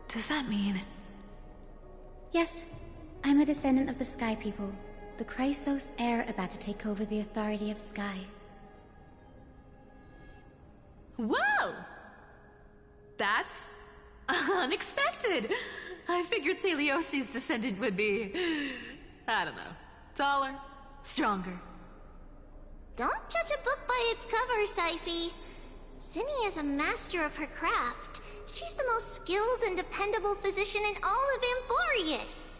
Does that mean... Yes, I'm a descendant of the Sky People, the Chrysos heir about to take over the authority of Sky. Whoa! That's unexpected. I figured Celiosi's descendant would be, I don't know, taller, stronger. Don't judge a book by its cover, Syphi. Cinny is a master of her craft. She's the most skilled and dependable physician in all of Amphorius.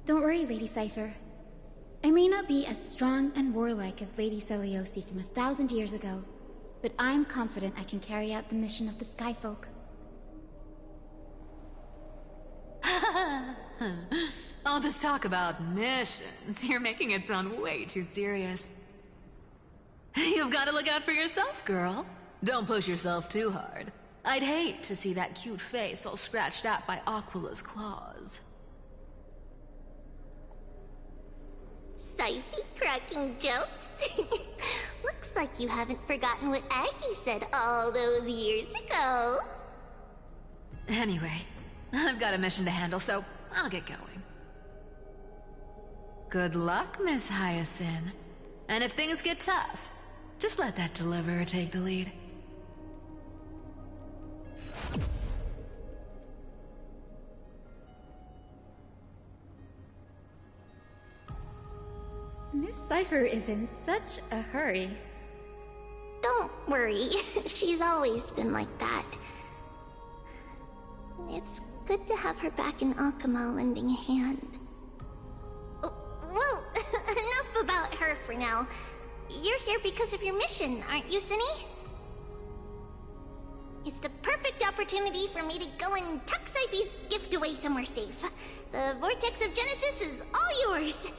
Don't worry, Lady Cypher. I may not be as strong and warlike as Lady Celiosi from 1,000 years ago, but I'm confident I can carry out the mission of the Skyfolk. All this talk about missions, you're making it sound way too serious. You've got to look out for yourself, girl. Don't push yourself too hard. I'd hate to see that cute face all scratched out by Aquila's claws. Cyphy cracking jokes? Looks like you haven't forgotten what Aggie said all those years ago. Anyway, I've got a mission to handle, so I'll get going. Good luck, Miss Hyacinth. And if things get tough, just let that deliverer take the lead. Miss Cypher is in such a hurry. Don't worry, she's always been like that. It's good to have her back in Akama lending a hand. Well, enough about her for now. You're here because of your mission, aren't you, Cinny? It's the perfect opportunity for me to go and tuck Cyphy's gift away somewhere safe. The Vortex of Genesis is all yours.